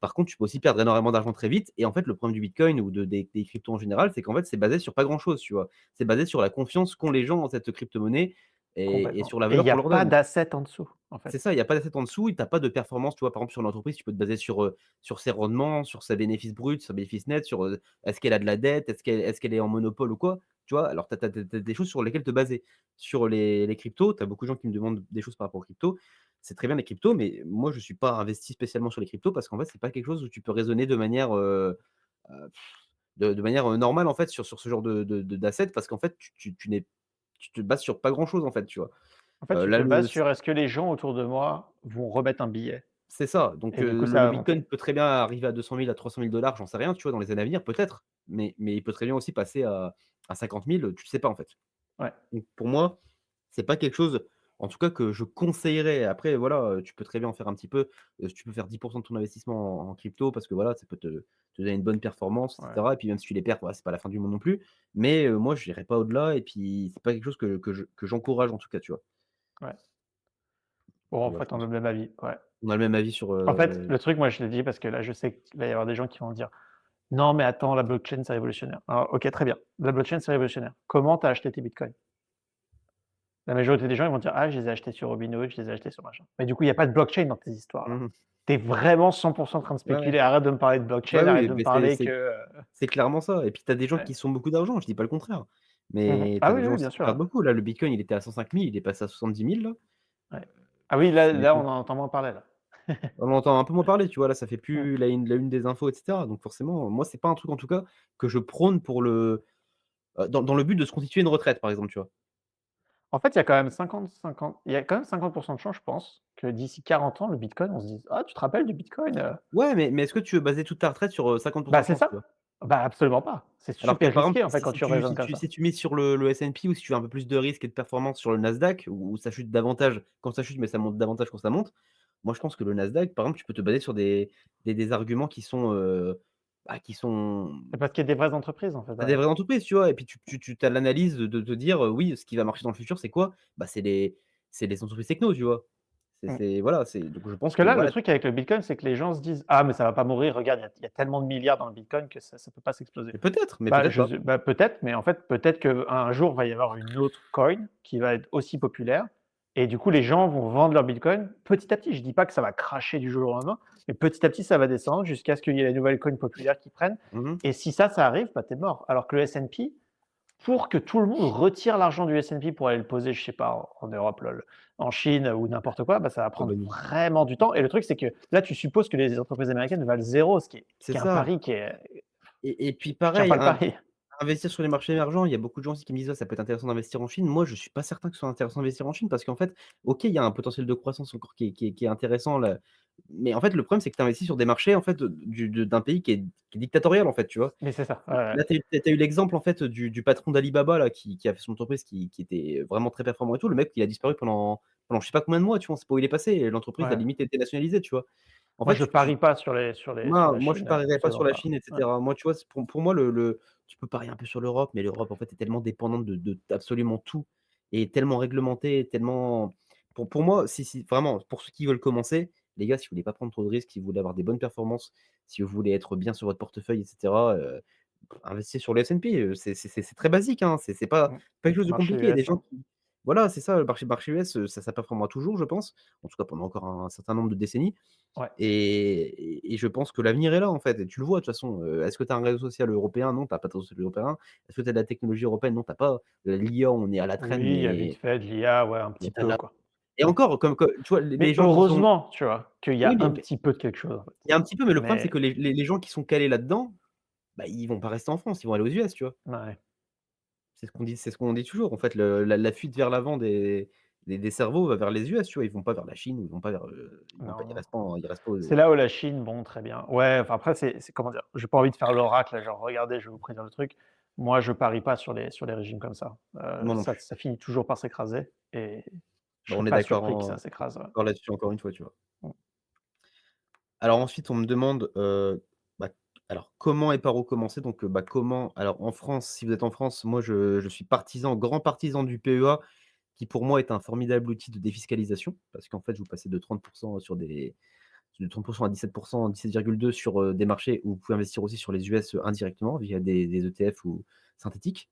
Par contre, tu peux aussi perdre énormément d'argent très vite et en fait, le problème du bitcoin ou des cryptos en général, c'est qu'en fait, c'est basé sur pas grand chose, tu vois? C'est basé sur la confiance qu'ont les gens en cette cryptomonnaie et Complètement sur la et il valeur y qu'on a leur pas donne. d'asset en dessous, en C'est fait. ça, il y a pas d'asset en dessous et tu as pas de performance, tu vois? Par exemple, sur l'entreprise, tu peux te baser sur ses rendements, sur ses bénéfices bruts, ses bénéfices nets, sur, est-ce qu'elle a de la dette? Est-ce qu'elle est en monopole ou quoi? Tu vois? Alors tu as des choses sur lesquelles te baser. Sur les cryptos, tu as beaucoup de gens qui me demandent des choses par rapport aux cryptos. C'est très bien les cryptos, mais moi je suis pas investi spécialement sur les cryptos parce qu'en fait, c'est pas quelque chose où tu peux raisonner de manière, heu, de manière, normale en fait sur ce genre d'assets parce qu'en fait, tu te bases sur pas grand chose en fait, tu vois? En fait, tu Là te bases le sur: «Est-ce que les gens autour de moi vont remettre un billet?» c'est ça. Donc et du coup, le ça le va bitcoin monter. peut très bien arriver à 200 000, à 300 000 $, j'en sais rien, tu vois, dans les années à venir, peut-être. Mais il peut très bien aussi passer à 50 000, tu le sais pas, en fait. Ouais, Donc pour moi, c'est pas quelque chose, en tout cas, que je conseillerais. Après voilà, tu peux très bien en faire un petit peu, tu peux faire 10 de ton investissement en crypto parce que voilà, ça peut te donner une bonne performance et ouais, cetera et puis même si tu les perds, voilà, c'est pas la fin du monde non plus. Mais moi, je n'irai pas au-delà et puis c'est pas quelque chose que j'encourage en tout cas, tu vois? ouais. Bon, en Voilà, je fait, on a pense. le même avis, ouais. On a le même avis sur, En fait, le truc, moi, je l'ai dit parce que là, je sais qu'il va y avoir des gens qui vont dire: «Non, mais attends, la blockchain, c'est révolutionnaire». Alors, OK, très bien. La blockchain, c'est révolutionnaire. Comment tu as acheté tes bitcoins? La majorité des gens, ils vont dire: «Ah, je les ai achetés sur Robinhood, je les ai achetés sur machin». Mais du coup, il y a pas de blockchain dans tes histoires-là. mmh Tu es vraiment 100 en train de Ouais, ouais. spéculer. Arrête de me parler de Bah blockchain, arrête oui, de me mais parler que, c'est clairement ça et puis tu as des gens ouais. qui se font beaucoup d'argent, je dis pas le contraire. Mmh. Mais tu Ah as oui, des gens oui, aussi bien qui sûr, ouais. perdent beaucoup. Là, le bitcoin, il était à 105 000, il est passé à 70 000 là. Ouais. Ah oui, là Ça là, on m'étonne. en entend moins parler, là. On entend un peu moins parler, tu vois? Là, ça fait Mmh. plus la une des infos et cetera. Donc forcément, moi, c'est pas un truc en tout cas que je prône pour dans le but de se constituer une retraite, par exemple, tu vois? En fait, il y a quand même 50-50, il y a quand même 50 de chance, je pense, que d'ici 40 ans, le bitcoin, on se dise: «Ah, tu te rappelles du bitcoin?» Ouais, mais est-ce que tu veux baser toute ta retraite sur, 50 Bah, de c'est chance, tu vois? ça. Bah, absolument pas. C'est Alors que super par exemple, risqué, en fait, si quand si tu tu raisonnes si comme tu ça. si tu mises sur le S&P ou si tu veux un peu plus de risque et de performance sur le Nasdaq où ça chute davantage quand ça chute, mais ça monte davantage quand ça monte. Moi, je pense que le Nasdaq, par exemple, tu peux te baser sur des arguments qui sont, qui sont C'est parce qu'il y a des vraies entreprises, en fait, tu des derrière. vraies entreprises, tu vois? Et puis tu as l'analyse de te dire, oui, ce qui va marcher dans le futur, c'est quoi? Bah, c'est les entreprises techno, tu vois? Mmh. Voilà, c'est donc je Parce pense que que là, le voilà. truc avec le bitcoin, c'est que les gens se disent: «Ah, mais ça va pas mourir, regarde, il y a tellement de milliards dans le bitcoin que ça peut pas s'exploser». Mais Bah, peut-être pas. bah, peut-être, mais en fait, peut-être qu'un jour, va y avoir une autre coin qui va être aussi populaire et du coup, les gens vont vendre leur bitcoin petit à petit. Je dis pas que ça va crasher du jour au lendemain, mais petit à petit, ça va descendre jusqu'à ce qu'il y ait la nouvelle coin populaire qui prenne Mmh mh. et si ça arrive, bah, tu es mort. Alors que le S&P, pour que tout le monde retire l'argent du S&P pour aller le poser, je sais pas, en Europe, en Chine ou n'importe quoi, bah, ça va Oh prendre bah, ni vraiment du temps et le truc, c'est que là, tu supposes que les entreprises américaines valent zéro, ce c'est qui est un ça. pari qui est Et puis je tiens pareil, pas le pari. investir sur les marchés émergents, il y a beaucoup de gens aussi qui me disent: «Ouais, ça peut être intéressant d'investir en Chine». Moi, je suis pas certain que ce soit intéressant d'investir en Chine parce qu'en fait, OK, il y a un potentiel de croissance encore qui est intéressant là, mais en fait, le problème, c'est que tu investis sur des marchés en fait, d'un pays qui est dictatorial en fait, tu vois? Mais c'est ça, ouais, ouais. Là, tu as eu l'exemple en fait du patron d'Alibaba là qui a fait son entreprise qui était vraiment très performant et tout. Le mec, il a disparu pendant je sais pas combien de mois, tu vois? On sait pas où il est passé et l'entreprise a Ouais. limite été nationalisée, tu vois? En Moi, fait, je tu parie pas sur la moi, je Chine, parierais pas absolument sur la pas. Chine et Ouais. cetera. Moi, tu vois, c'est pour moi le tu peux parier un peu sur l'Europe, mais l'Europe, en fait, est tellement dépendante de absolument tout et tellement réglementée, tellement pour moi, si vraiment, pour ceux qui veulent commencer, les gars, si vous voulez pas prendre trop de risques, si vous voulez avoir des bonnes performances, si vous voulez être bien sur votre portefeuille et cetera, investissez sur le S&P, c'est très basique, hein, c'est pas Mmh. pas quelque chose de Marché compliqué. Il y a des US, gens hein. qui voilà, c'est ça, le marché US, ça performera toujours, je pense, en tout cas pendant encore un certain nombre de décennies. Ouais. Et je pense que l'avenir est là, en fait et tu le vois de toute façon, est-ce que tu as un réseau social européen? Non, tu as pas de réseau social européen. Est-ce que tu as de la technologie européenne? Non, tu as pas. L'IA, on est à la traîne, Oui, il y a vite mais fait de l'IA, ouais, un petit tu as de peu, la quoi. et encore, comme tu vois, les Mais gens qui sont heureusement, tu vois, qu'il y oui, a un mais petit peu de quelque chose, en fait. il y a un petit peu, mais le problème, c'est Mais que les gens qui sont calés là-dedans, bah, ils vont pas rester en France, ils vont aller aux US, tu vois? ouais, C'est ce qu'on dit toujours, en fait, la fuite vers l'avant des cerveaux va vers les US, tu vois? Ils vont pas vers la Chine ou ils vont pas vers, ils vont pas non, non. ils restent pas aux C'est là où la Chine, bon, très bien. Ouais, enfin, après, c'est comment dire? J'ai pas envie de faire l'oracle, là, genre: «Regardez, je vais vous prédire le truc». Moi, je parie pas sur les régimes comme ça. moi non plus. Ça finit toujours par s'écraser et je Bah, serais on est pas d'accord surpris que ça s'écrase, ouais. d'accord là-dessus, encore une fois, tu vois? Mmh. Alors ensuite, on me demande, bah, alors comment et par où commencer? Donc, comment alors en France, si vous êtes en France, moi je suis grand partisan du PEA qui pour moi est un formidable outil de défiscalisation parce qu'en fait, vous passez de 30 sur des de 30 à 17 17,2 sur, des marchés où vous pouvez investir aussi sur les US, indirectement via des ETF ou synthétiques.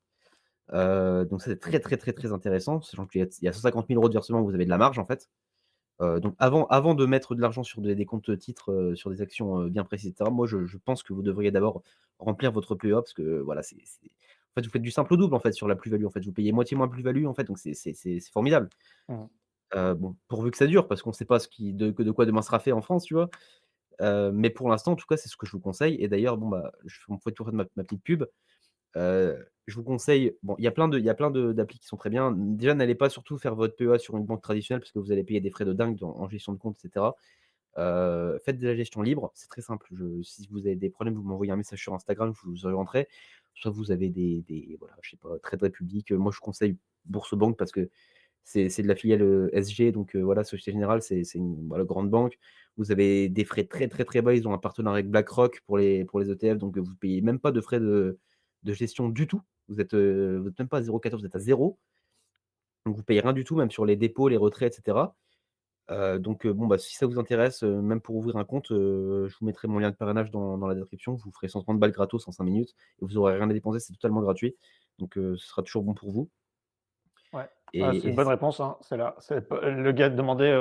Donc ça, c'est très, très, très, très intéressant, sachant qu'il y a 150 000 € de versement, vous avez de la marge en fait. Donc avant de mettre de l'argent sur des comptes titres, sur des actions, bien précises et cetera, moi je pense que vous devriez d'abord remplir votre PEA parce que voilà, en fait, vous faites du simple au double, en fait, sur la plus-value, en fait. Vous payez moitié moins plus-value, en fait, donc c'est formidable. Mmh. Bon, pourvu que ça dure parce qu'on ne sait pas de quoi demain sera fait en France, tu vois? Mais pour l'instant, en tout cas, c'est ce que je vous conseille et d'ailleurs, bon, bah, je on fait toujours ma petite pub. Je vous conseille bon, il y a plein d'applis qui sont très bien. Déjà, n'allez pas surtout faire votre PEA sur une banque traditionnelle parce que vous allez payer des frais de dingue en gestion de compte et cetera. faites de la gestion libre, c'est très simple. Si vous avez des problèmes, vous m'envoyez un message sur Instagram, je vous orienterai. Soit vous avez des voilà, je sais pas, Trade Republic, moi je conseille Boursorama parce que c'est de la filiale, SG donc voilà, Société Générale, c'est une voilà, grande banque. Vous avez des frais très, très, très bas. Ils ont un partenariat avec BlackRock pour les ETF, donc vous payez même pas de frais de gestion du tout. Vous êtes même pas à 0,14, vous êtes à 0, donc vous payez rien du tout, même sur les dépôts, les retraits et cetera. Donc bon, bah, si ça vous intéresse, même pour ouvrir un compte, je vous mettrai mon lien de parrainage dans la description. Vous ferez 130 balles gratos en 5 minutes et vous aurez rien à dépenser, c'est totalement gratuit. Donc ce sera toujours bon pour vous Ouais. Ah, c'est et une bonne réponse, hein, c'est là. C'est p le gars demandait,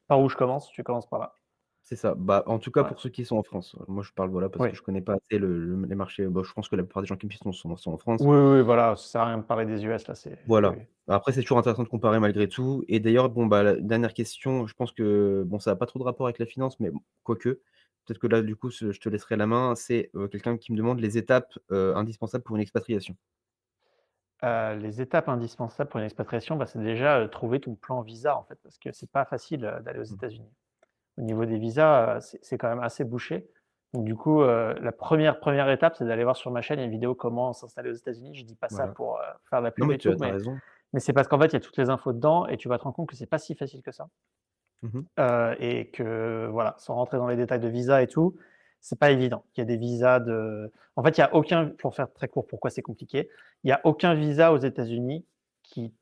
par où je commence, tu commences par là. c'est ça. Bah, en tout cas Ouais. pour ceux qui sont en France. Moi je parle, voilà, parce que Oui. je connais pas assez les marchés. Bah, je pense que la plupart des gens qui me suivent sont en France. Oui, oui, voilà, ça sert à rien de parler des US là, c'est oui, Voilà. oui. Après c'est toujours intéressant de comparer malgré tout et d'ailleurs, bon, bah, la dernière question, je pense que, bon, ça a pas trop de rapport avec la finance, mais bon, quoique, peut-être que là, du coup, je te laisserai la main. C'est, quelqu'un qui me demande les étapes, indispensables pour une expatriation. Les étapes indispensables pour une expatriation, bah, c'est déjà, trouver ton plan visa en fait, parce que c'est pas facile, d'aller aux Mmh. États-Unis. Au niveau des visas, c'est quand même assez bouché. Donc du coup, la première étape, c'est d'aller voir sur ma chaîne, il y a une vidéo comment s'installer aux États-Unis. Je dis pas ça Voilà. pour, faire de la Non, pub mais et tu tout, as mais raison. c'est parce qu'en fait, il y a toutes les infos dedans et tu vas te rendre compte que c'est pas si facile que ça. Mmh mh. Et que voilà, sans rentrer dans les détails de visa et tout, c'est pas évident. Il y a des visas de en fait, il y a aucun pour faire très court, pourquoi c'est compliqué, il y a aucun visa aux États-Unis qui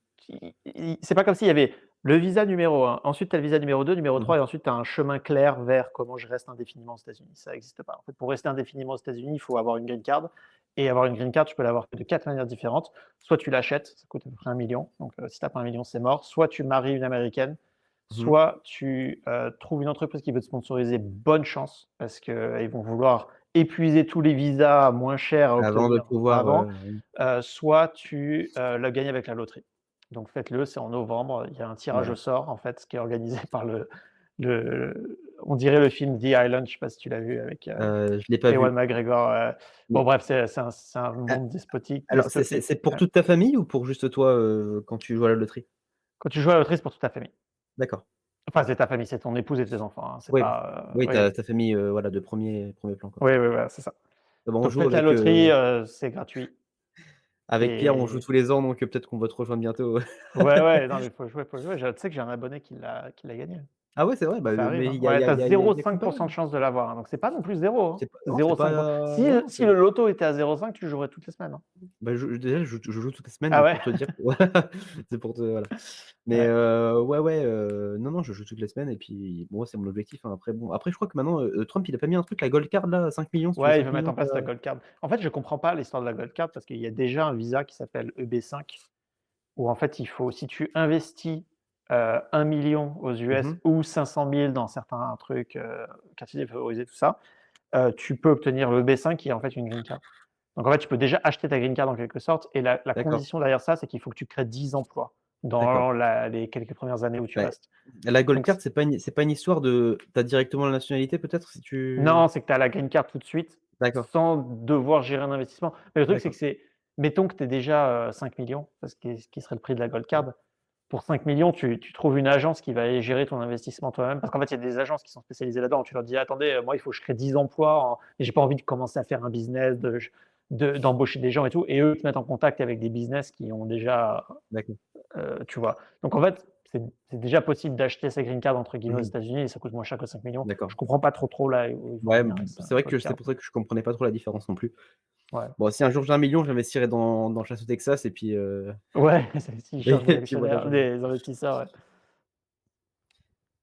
c'est pas comme s'il y avait le visa numéro 1, ensuite tu as le visa numéro 2, numéro Mmh. 3 et ensuite tu as un chemin clair vers comment je reste indéfiniment aux États-Unis. Ça existe pas. En fait, pour rester indéfiniment aux États-Unis, il faut avoir une green card et avoir une green card, tu peux l'avoir que de 4 manières différentes. Soit tu l'achètes, ça coûte à peu près 1 000 000, donc si tu as pas 1 000 000, c'est mort. Soit tu maries une américaine, Mmh. soit tu, trouves une entreprise qui veut te sponsoriser, bonne chance, parce qu'ils vont vouloir épuiser tous les visas moins chers à Avant de obtenir pouvoir, avant, oui. soit tu, le gagnes avec la loterie. Donc faites-le, c'est en novembre, il y a un tirage au Voilà. sort en fait, qui est organisé par on dirait le film The Island, je sais pas si tu l'as vu avec, Je l'ai pas Ewan vu. McGregor, bon Mais bref, c'est un a monde despotique alors c'est pour toute ta famille ou pour juste toi, quand tu joues à la loterie? quand tu joues à la loterie, c'est pour toute ta famille. D'accord. Enfin, c'est ta famille, c'est ton épouse et tes enfants, hein, c'est Oui, pas, oui, oui. ta famille, voilà, de premier plan, quoi. Oui, oui, voilà, c'est ça. Ah bah, on Donc joue faites la avec, loterie, c'est gratuit avec Pierre, on joue et tous les ans, donc peut-être qu'on va te rejoindre bientôt. ouais, ouais, non, mais il faut jouer, faut jouer. Je tu sais que j'ai un abonné qui l'a gagné. Ah ouais, c'est vrai? Bah, Ça arrive, mais hein. il y a il Ouais, y a tu as il y a il y a quand 0,5 même pas mal. de chance de l'avoir, hein, donc c'est pas non plus 0, hein. C'est pas non, c'est 0,5 pas si non, si c'est le loto était à 0,5, tu jouerais toutes les semaines, hein. bah, déjà, je joue toutes les semaines, Ah donc ouais? pour te dire que c'est pour te voilà. Mais Ouais. ouais, ouais, non, non, je joue toutes les semaines et puis moi, c'est mon objectif, hein. Après bon, après je crois que maintenant, Trump, il a pas mis un truc, la gold card là, 5 000 000, si tu veux Ouais, il 5 veut 000 mettre 000, en place la gold card. En fait, je comprends pas l'histoire de la gold card parce qu'il y a déjà un visa qui s'appelle EB5 où en fait, il faut si tu investis, 1 000 000 aux Mmh US mh. ou 500 000 dans certains trucs, quartiers défavorisés, tout ça, tu peux obtenir le B5 qui est en fait une green card. Donc en fait, tu peux déjà acheter ta green card en quelque sorte et la D'accord, condition derrière ça, c'est qu'il faut que tu crées 10 emplois d'accord. dans les quelques premières années où tu Bah, restes. la gold Donc c card, c'est pas une histoire de tu as directement la nationalité peut-être si tu non, c'est que tu as la green card tout de suite d'accord, sans devoir gérer un investissement. Mais le truc, c'est que d'accord. c'est mettons que tu es déjà, 5 000 000, parce que ce qui serait le prix de la gold Ouais, card. Pour 5 000 000, tu trouves une agence qui va aller gérer ton investissement toi-même. Parce qu'en fait, il y a des agences qui sont spécialisées là-dedans. Tu leur dis: «Attendez, moi, il faut que je crée 10 emplois en et j'ai pas envie de commencer à faire un business, d'embaucher des gens et tout» et eux, ils te mettent en contact avec des business qui ont déjà, d'accord. tu vois? Donc en fait, c'est déjà possible d'acheter sa green card entre guillemets aux Mmh mh. États-Unis et ça coûte moins cher que 5 000 000. D'accord. Je comprends pas trop là où ils vont en Ouais, venir avec ça, c'est vrai gold que c'est card. pour ça que je comprenais pas trop la différence non plus. Ouais. Bon, si un jour j'ai 1 000 000, j'investirai dans Chasse au Texas et puis, Ouais, c'est s'ils cherchent des et puis voilà, actionnaires, je des investisseurs, ouais. donc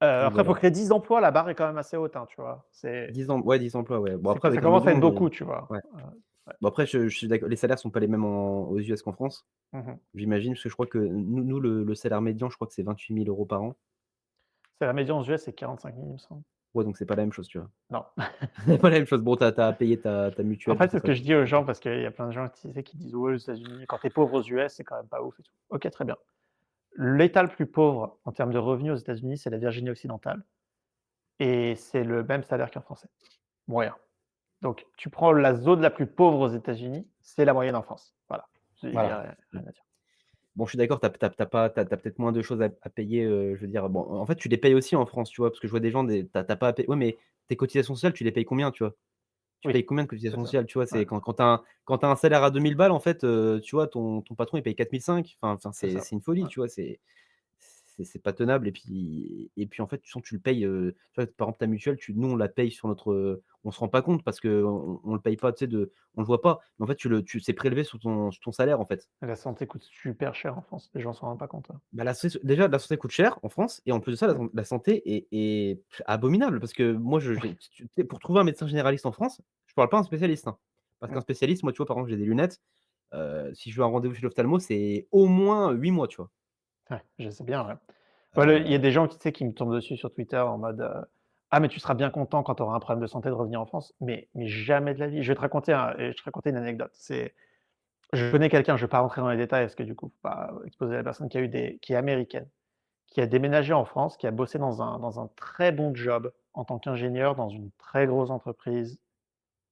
Après, voilà. pour créer 10 emplois, la barre est quand même assez haute, hein, tu vois? 10 emplois, ouais. Bon C'est après que ça avec 1 commence à être 000 000, beaucoup, tu vois? ouais. Ouais. Bon après je suis d'accord, les salaires sont pas les mêmes aux US qu'en France, Mmh mh. j'imagine, parce que je crois que nous le salaire médian, je crois que c'est 28 000 € par an. C'est la médiane aux US, c'est 45 000, il me semble. Ouais, donc c'est pas la même chose, tu vois? Non. C'est pas la même chose. Bon, tu as à payer ta En mutuelle, je fait, sais c'est ce pas que je trop dis aux comment ça. gens parce qu'il y a plein de gens, tu sais, qui disent: «Ouais, aux États-Unis, quand tu es pauvre aux US, c'est quand même pas ouf et tout». OK, très bien. L'État le plus pauvre en termes de revenus aux États-Unis, c'est la Virginie occidentale et c'est le même salaire qu'un Français, moyen. Donc tu prends la zone la plus pauvre aux États-Unis, c'est la moyenne en France. Voilà. Il y Voilà. a rien à dire. bon, je suis d'accord, tu as peut-être moins de choses à payer, je veux dire, bon, en fait, tu les payes aussi en France, tu vois? Parce que je vois des gens, tu as pas à payer ouais, mais tes cotisations sociales, tu les payes combien, tu vois? Tu Oui, payes combien de c'est cotisations ça. sociales, tu vois? Ouais, C'est quand tu as un salaire à 2 000 balles, en fait, tu vois, ton patron, il paye 4 500. Enfin, c'est ça. c'est une folie, Ouais. tu vois? C'est pas tenable et puis, en fait, tu sens que tu le payes, tu vois, par exemple, ta mutuelle, nous, on la paye sur notre, on se rend pas compte parce qu'on le paye pas, tu sais, on le voit pas. Mais en fait, c'est prélevé sur ton salaire, en fait. La santé coûte super cher en France, les gens s'en rendent pas compte, hein. Bah, déjà, la santé coûte cher en France et en plus de ça, Ouais, la santé est abominable parce que moi, j'ai tu sais, pour trouver un médecin généraliste en France, je parle pas à un spécialiste, hein. Parce qu'un mmh, spécialiste, moi, tu vois, par exemple, j'ai des lunettes, si je veux un rendez-vous chez l'ophtalmo, c'est au moins 8 mois, tu vois? ouais, je sais bien, ouais. Voilà, il y a Heu, des gens qui, tu sais, qui me tombent dessus sur Twitter en mode, «Ah mais tu seras bien content quand tu auras un problème de santé de revenir en France». Mais jamais de la vie. Je vais te raconter une anecdote. Je connais quelqu'un, je vais pas rentrer dans les détails parce que du coup, faut pas exposer la personne qui est américaine, qui a déménagé en France, qui a bossé dans un très bon job en tant qu'ingénieur dans une très grosse entreprise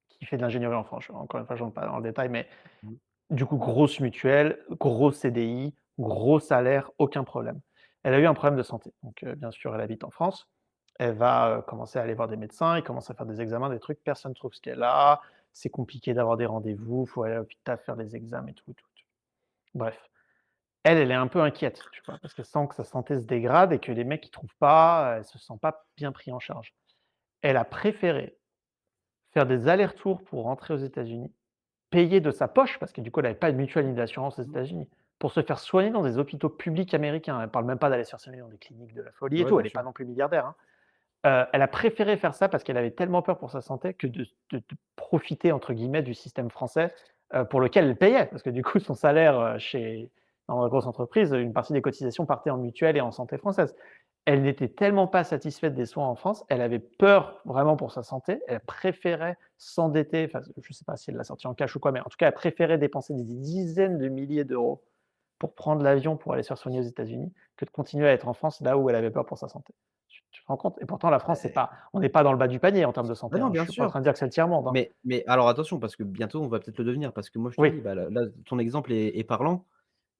qui fait de l'ingénierie en France. Encore une fois, je rentre pas dans le détail, mais mmh, du coup, grosse mutuelle, gros CDI, gros salaire, aucun problème. Elle a eu un problème de santé, donc bien sûr, elle habite en France. Elle va, commencer à aller voir des médecins, ils commencent à faire des examens, des trucs, personne ne trouve ce qu'elle a, c'est compliqué d'avoir des rendez-vous, il faut aller à l'hôpital faire des examens et tout, tout, tout. Bref, elle est un peu inquiète, tu vois? Parce qu'elle sent que sa santé se dégrade et que les mecs ils trouvent pas, elle se sent pas bien pris en charge. Elle a préféré faire des allers-retours pour rentrer aux États-Unis, payer de sa poche, parce que du coup, elle avait pas de mutuelle ni d'assurance aux mmh. États-Unis, pour se faire soigner dans des hôpitaux publics américains. Elle parle même pas d'aller se faire soigner dans des cliniques de la folie et Ouais, tout, bien elle est sûr. pas non plus milliardaire, hein. Elle a préféré faire ça parce qu'elle avait tellement peur pour sa santé que de «profiter» entre guillemets du système français, pour lequel elle payait. Parce que du coup, son salaire, chez dans la grosse entreprise, une partie des cotisations partait en mutuelle et en santé française. Elle n'était tellement pas satisfaite des soins en France, elle avait peur vraiment pour sa santé, elle préférait s'endetter, enfin, je ne sais pas si elle l'a sorti en cash ou quoi, mais en tout cas, elle préférait dépenser des dizaines de milliers d'euros pour prendre l'avion pour aller se faire soigner aux États-Unis, que de continuer à être en France, là où elle avait peur pour sa santé. Tu te rends compte? Et pourtant la France, c'est pas, on n'est pas dans le bas du panier en termes de Bah, santé, non, hein. Je bien suis pas en sûr. train de dire que c'est le tiers-monde, hein. Mais alors attention parce que bientôt on va peut-être le devenir parce que moi je te Oui, dis, bah, là, ton exemple est parlant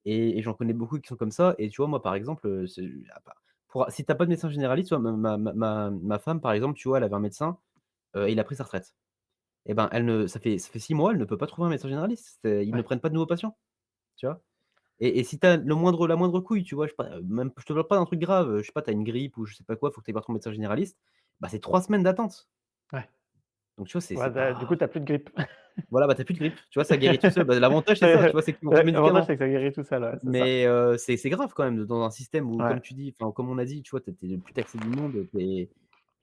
et j'en connais beaucoup qui sont comme ça et tu vois, moi, par exemple, c'est ah bah, si tu as pas de médecin généraliste, tu vois, ma femme, par exemple, tu vois, elle avait un médecin, il a pris sa retraite et ben, elle ne ça fait 6 mois, elle ne peut pas trouver un médecin généraliste. Ils ne ouais, prennent pas de nouveaux patients, tu vois? Et si tu as la moindre couille, tu vois, je sais pas, même je te parle pas d'un truc grave, je sais pas, tu as une grippe ou je sais pas quoi, faut que tu ailles voir ton médecin généraliste, bah, c'est 3 semaines d'attente. ouais. Donc tu vois, c'est Ouais, bah, du coup, pas tu as plus de grippe. voilà, bah, tu as plus de grippe, tu vois, ça guérit tout seul. Bah, l'avantage, c'est ça, tu vois, c'est qu'ils ont plus de Ouais, l'avantage, médicaments. c'est que ça guérit tout seul, ouais, c'est ça. Mais c'est grave quand même dans un système où, Ouais. comme tu dis, enfin, comme on a dit, tu vois, tu es le plus taxé du monde,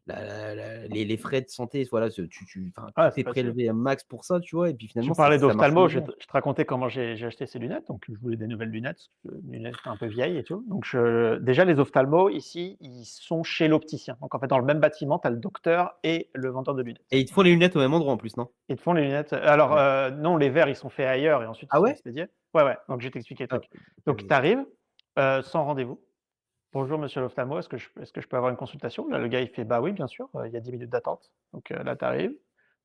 les frais de santé, voilà, enfin, Ouais, tout c'est est facile. prélevé un max pour ça, tu vois? Et puis Tu finalement, parlais ça marche d'ophtalmo, moins bien. je te racontais comment j'ai acheté ces lunettes, donc je voulais des nouvelles lunettes, parce que lunettes un peu vieilles et tout. Donc déjà les ophtalmos ici, ils sont chez l'opticien. Donc en fait, dans le même bâtiment, tu as le docteur et le vendeur de lunettes. Et ils te font les lunettes au même endroit en plus, non? Ils te font les lunettes, alors, Ouais. non, les verres, ils sont faits ailleurs et ensuite ils Ah sont ouais? expédiés. Ouais, ouais, donc je vais t'expliquer le Ah, truc. OK, Donc tu vas-y. arrives, sans rendez-vous: «Bonjour monsieur l'ophtalmo, est-ce que je peux avoir une consultation?» Là, le gars, il fait: «Bah oui, bien sûr, il y a 10 minutes d'attente». Donc là, tu arrives,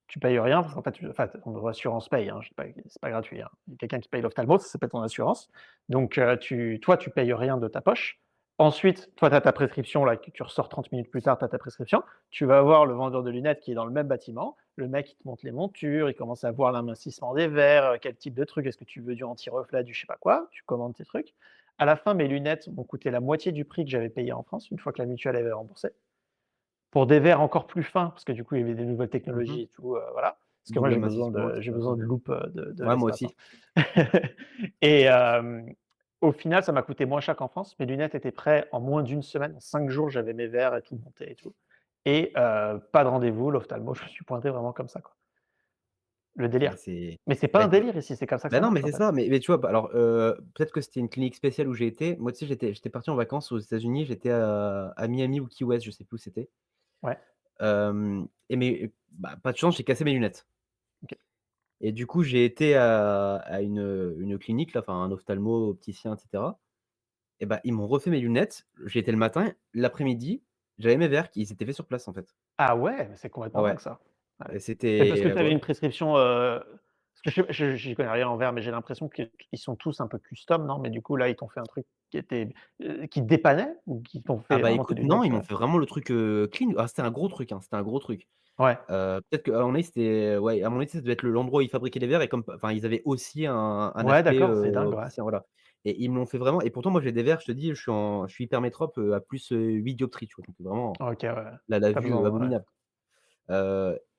tu payes rien parce qu'en fait, ton assurance paye, hein, je dis pas c'est pas gratuit, hein. Il y a quelqu'un qui paye l'ophtalmo, ça s'appelle ton assurance. Donc tu payes rien de ta poche. Ensuite, toi, tu as ta prescription là, que tu ressors 30 minutes plus tard, tu as ta prescription. Tu vas voir le vendeur de lunettes qui est dans le même bâtiment. Le mec, il te montre les montures, il commence à voir l'amincissement des verres, quel type de truc, est-ce que tu veux du anti-reflet, du je sais pas quoi, tu commandes tes trucs. À la fin, mes lunettes m'ont coûté la moitié du prix que j'avais payé en France, une fois que la mutuelle avait remboursé. Pour des verres encore plus fins, parce que du coup, il y avait des nouvelles Mmh. technologies et tout, voilà. Parce que moi, Double amincissement, tout j'ai ça. besoin OK. de loupe, de Ouais, moi l'espace, aussi. hein. Et au final, ça m'a coûté moins cher qu'en France. Mes lunettes étaient prêtes en moins d'une semaine. En 5 jours, j'avais mes verres et tout monté et tout. Et pas de rendez-vous, l'ophtalmo, je me suis pointé vraiment comme ça, quoi. Le Bah, délire. c'est Mais c'est pas bah, un délire ici, c'est comme ça que bah, ça non, mais marche, en c'est fait. ça, mais tu vois, bah, alors, peut-être que c'était une clinique spéciale où j'ai été. Moi, tu sais, j'étais parti en vacances aux États-Unis, j'étais à Miami ou Key West, je sais plus où c'était. Ouais, Et bah, pas de chance, j'ai cassé mes lunettes. OK. Et du coup, j'ai été à une clinique là, enfin un ophtalmo, opticien et cetera et bah, ils m'ont refait mes lunettes. J'y étais le matin, l'après-midi, j'avais mes verres qui ils étaient faits sur place, en fait. Ah ouais, mais c'est Ah complètement ouais dingue ça. Ouais. et Et parce que c'était tu ouais, avais ouais. une prescription, Parce que je j'y connais rien en verre, mais j'ai l'impression qu'ils sont tous un peu custom, non? Mais du coup, là, ils t'ont fait un truc qui était, qui dépannait ou qui t'ont Ah fait bah, vraiment écoute, du non, next ils m'ont level? fait vraiment le truc, clean. Ah, c'était un gros truc, hein, c'était un gros truc. Ouais, Peut-être qu'à mon avis, c'était ouais, à mon avis, ça devait être l'endroit où ils fabriquaient les verres et comme enfin, ils avaient aussi un ouais, aspect, d'accord, c'est dingue, ouais. opticien, voilà et ils me l'ont fait vraiment et pourtant moi j'ai des verres, je te dis, je suis hyper métrope, à plus, 8 dioptries, tu vois? Donc vraiment OK, ouais, la tu vue, besoin, ouais. abominable.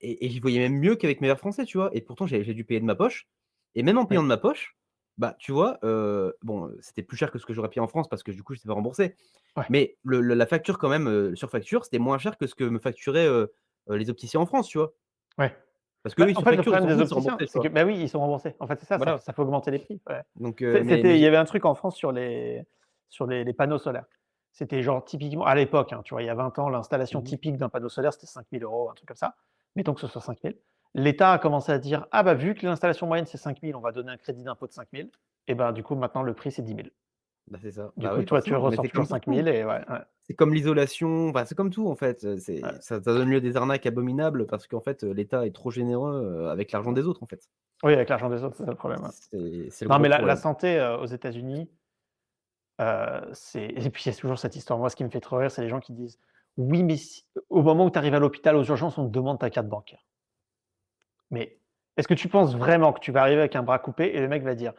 Et j'y voyais même mieux qu'avec mes verres français, tu vois? Et pourtant j'ai dû payer de ma poche et même en payant Oui, de ma poche, bah, tu vois, bon, c'était plus cher que ce que j'aurais payé en France parce que du coup, je j'étais pas remboursé. ouais, Mais la facture quand même, sur facture, c'était moins cher que ce que me facturaient, les opticiens en France, tu vois? ouais. Parce qu'eux, Bah, ils en fait, le surfacturent, ils problème s'en des foutent, c'est opticiens, remboursé, tu c'est que, vois? bah, oui, ils sont remboursés. En fait, c'est ça, Voilà, ça fait augmenter les prix, ouais. donc mais Il y j'ai avait un truc en France sur les panneaux solaires. C'était genre typiquement à l'époque, hein, tu vois, il y a 20 ans, l'installation mmh mh. typique d'un panneau solaire, c'était 5 000 €, un truc comme ça. Mettons que ce soit 5 000. L'État a commencé à dire: «Ah bah, vu que l'installation moyenne c'est 5 000, on va donner un crédit d'impôt de 5 000 et ben, du coup, maintenant le prix c'est 10 000. Bah, c'est ça. Du Bah, coup, oui, toi, tu forcément, mais ressors c'est toujours comme 5 000 partout. et ouais, ouais, C'est comme l'isolation, enfin, c'est comme tout, en fait, c'est ouais. ça donne lieu à des arnaques abominables parce qu'en fait, l'État est trop généreux, avec l'argent des autres, en fait. Oui, avec l'argent des autres, c'est ça le problème, ouais. C'est le Non, gros mais la problème. santé, aux États-Unis, c'est et puis il y a toujours cette histoire. Moi, ce qui me fait trop rire, c'est les gens qui disent: «Oui, mais si au moment où tu arrives à l'hôpital, aux urgences, on te demande ta carte bancaire». Mais est-ce que tu penses vraiment que tu vas arriver avec un bras coupé et le mec va dire: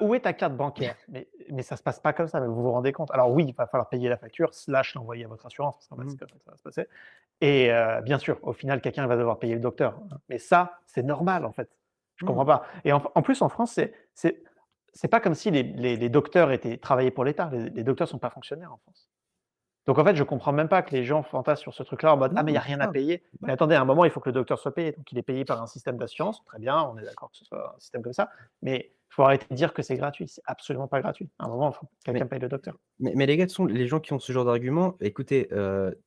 Où est ta carte bancaire?» Mais ça se passe pas comme ça, mais vous vous rendez compte? Alors oui, il va falloir payer la facture, slash l'envoyer à votre assurance, parce qu'en fait, Mmh. c'est comme ça que ça va se passer et bien sûr, au final, quelqu'un va devoir payer le docteur, hein. Mais ça, c'est normal, en fait. Je Mmh. comprends pas et en plus, en France, c'est pas comme si les docteurs étaient travaillaient pour l'État. Les docteurs sont pas fonctionnaires en France. Donc en fait, je comprends même pas que les gens fantasment sur ce truc-là en mode: «Ah Non, mais il y a mais c'est rien à ça. payer». Ouais. Mais attendez, à un moment, il faut que le docteur soit payé. Donc il est payé par un système d'assurance, très bien, on est d'accord que ce soit un système comme ça, mais il faut arrêter de dire que c'est gratuit, c'est absolument pas gratuit. À un moment, il faut que quelqu'un Mais paye le docteur. mais les gars, de toute façon, les gens qui ont ce genre d'argument, écoutez,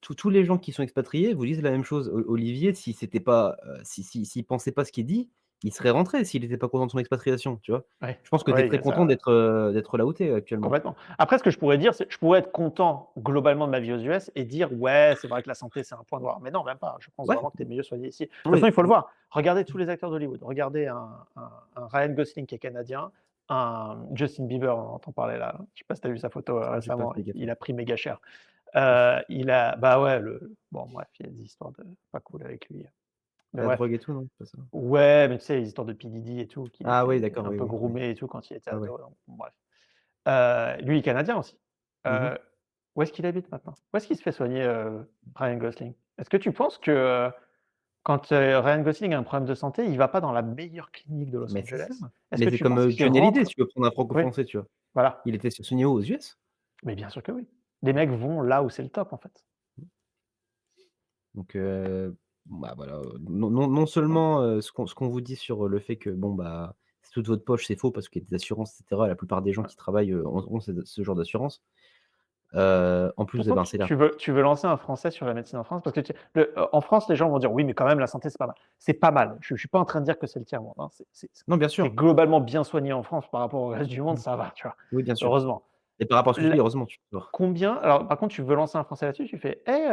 tous les gens qui sont expatriés vous disent la même chose. Olivier, si c'était pas, s'il pensait pas ce qu'il dit, il serait rentré s'il était pas content de son expatriation, tu vois? Ouais, Je pense que tu es ouais, il y très a content ça. d'être là où tu es actuellement. Complètement. Après, ce que je pourrais dire, c'est je pourrais être content globalement de ma vie aux US et dire: «Ouais, c'est vrai que la santé, c'est un point noir». Mais non, même pas. Je pense Ouais, vraiment que tu es mieux soigné ici. De toute façon, oui, il faut le voir. Regardez tous les acteurs d'Hollywood. Regardez un Ryan Gosling qui est canadien, un Justin Bieber, on en entend parler là. Je sais pas si tu as vu sa photo, j'ai pas récemment. fait gaffe, Il non. a pris méga cher. Il a bah, ouais, bon bref, il y a des histoires de pas cool avec lui. Mais La bref. drogue et tout, non? C'est pas ça? Ouais, mais tu sais, les histoires de P. Diddy et tout, qu'il Ah oui, était d'accord, un oui, peu oui, oui. groomé et tout quand il était Ouais, ouais. ado, donc bon bref. Lui, il est canadien aussi. Mmh mh. Heu, Où est-ce qu'il habite maintenant? Où est-ce qu'il se fait soigner, Ryan Gosling? Est-ce que tu penses que, quand, Ryan Gosling a un problème de santé, il va pas dans la meilleure clinique de Los Mais c'est ça. Angeles? Est-ce Mais que c'est tu comme, penses qu'il Johnny Hallyday, rentre si tu veux prendre un oui, franco-français, tu vois? voilà. Il était soigné où? Aux US? Mais bien sûr que oui. Les mecs vont là où c'est le top, en fait. Donc bah, voilà, non seulement, ce qu'on vous dit sur, le fait que bon, bah, c'est toute votre poche, c'est faux parce qu'il y a des assurances et cetera. La plupart des gens Ouais. qui travaillent, ont ce genre d'assurance. En plus, vous Pourtant, avez un salaire tu veux lancer un Français sur la médecine en France parce que en France, les gens vont dire: «Oui, mais quand même, la santé, c'est pas mal». C'est pas mal. Je suis pas en train de dire que c'est le tiers-monde, hein. non, bien C'est sûr. globalement bien soigné en France par rapport au reste du monde, Mmh. ça va, tu vois? Oui, bien sûr Heureusement. et par rapport à ce que tu La dis, heureusement, tu vois? Combien alors par contre, tu veux lancer un Français là-dessus, tu fais: «Hey,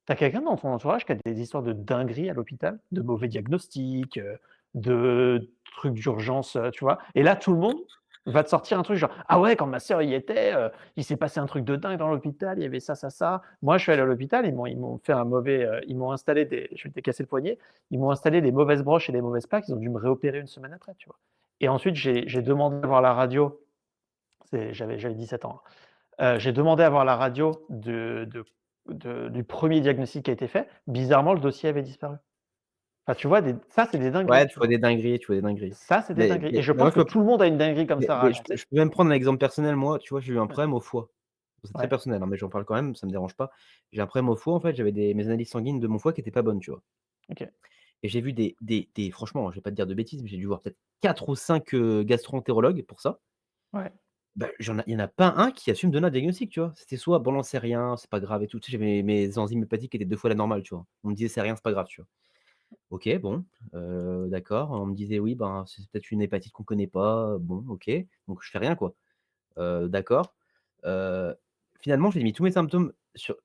tu quelqu'un dans ton entourage qui a des histoires de dingueries à l'hôpital? De mauvais diagnostics, de trucs d'urgence», tu vois? Et là, tout le monde va te sortir un truc genre: «Ah ouais, quand ma sœur y était, il s'est passé un truc de dingue dans l'hôpital, il y avait ça, ça, ça». Moi, je suis allé à l'hôpital, ils m'ont fait un mauvais, ils m'ont installé des je m'étais cassé le poignet, ils m'ont installé des mauvaises broches et des mauvaises plaques, ils ont dû me réopérer une semaine après, tu vois? Et ensuite, j'ai demandé à voir la radio, j'avais 17 ans, hein. J'ai demandé à voir la radio du premier diagnostic qui a été fait. Bizarrement, le dossier avait disparu. Enfin, tu vois, ça, c'est des dingueries, Ouais, tu tu vois vois? des dingueries, tu vois des dingueries. Ça, c'est des dingueries et je Moi, pense je que peux tout le monde a une dinguerie comme ça à mais je raconter. peux même prendre un exemple personnel. Moi, tu vois, j'ai eu un Ouais, problème au foie. C'est très ouais, personnel, hein, mais j'en parle quand même, ça me dérange pas. J'ai un problème au foie, en fait, j'avais mes analyses sanguines de mon foie qui étaient pas bonnes, tu vois? OK. Et j'ai vu des franchement, je vais pas te dire de bêtises, mais j'ai dû voir peut-être 4 ou 5 gastro-entérologues pour ça. Ouais, Bah, il y en a pas un qui a su me donner un diagnostic, tu vois? C'était soit: «Bon, non, c'est rien, c'est pas grave et tout». Tu sais, j'avais mes enzymes hépatiques qui étaient 2 fois la normale, tu vois? On me disait: «C'est rien, c'est pas grave», tu vois? OK, bon, d'accord. On me disait: «Oui, ben, c'est peut-être une hépatite qu'on connaît pas». Bon, OK, donc je fais rien, quoi. D'accord. Heu, finalement, j'ai mis tous mes symptômes sur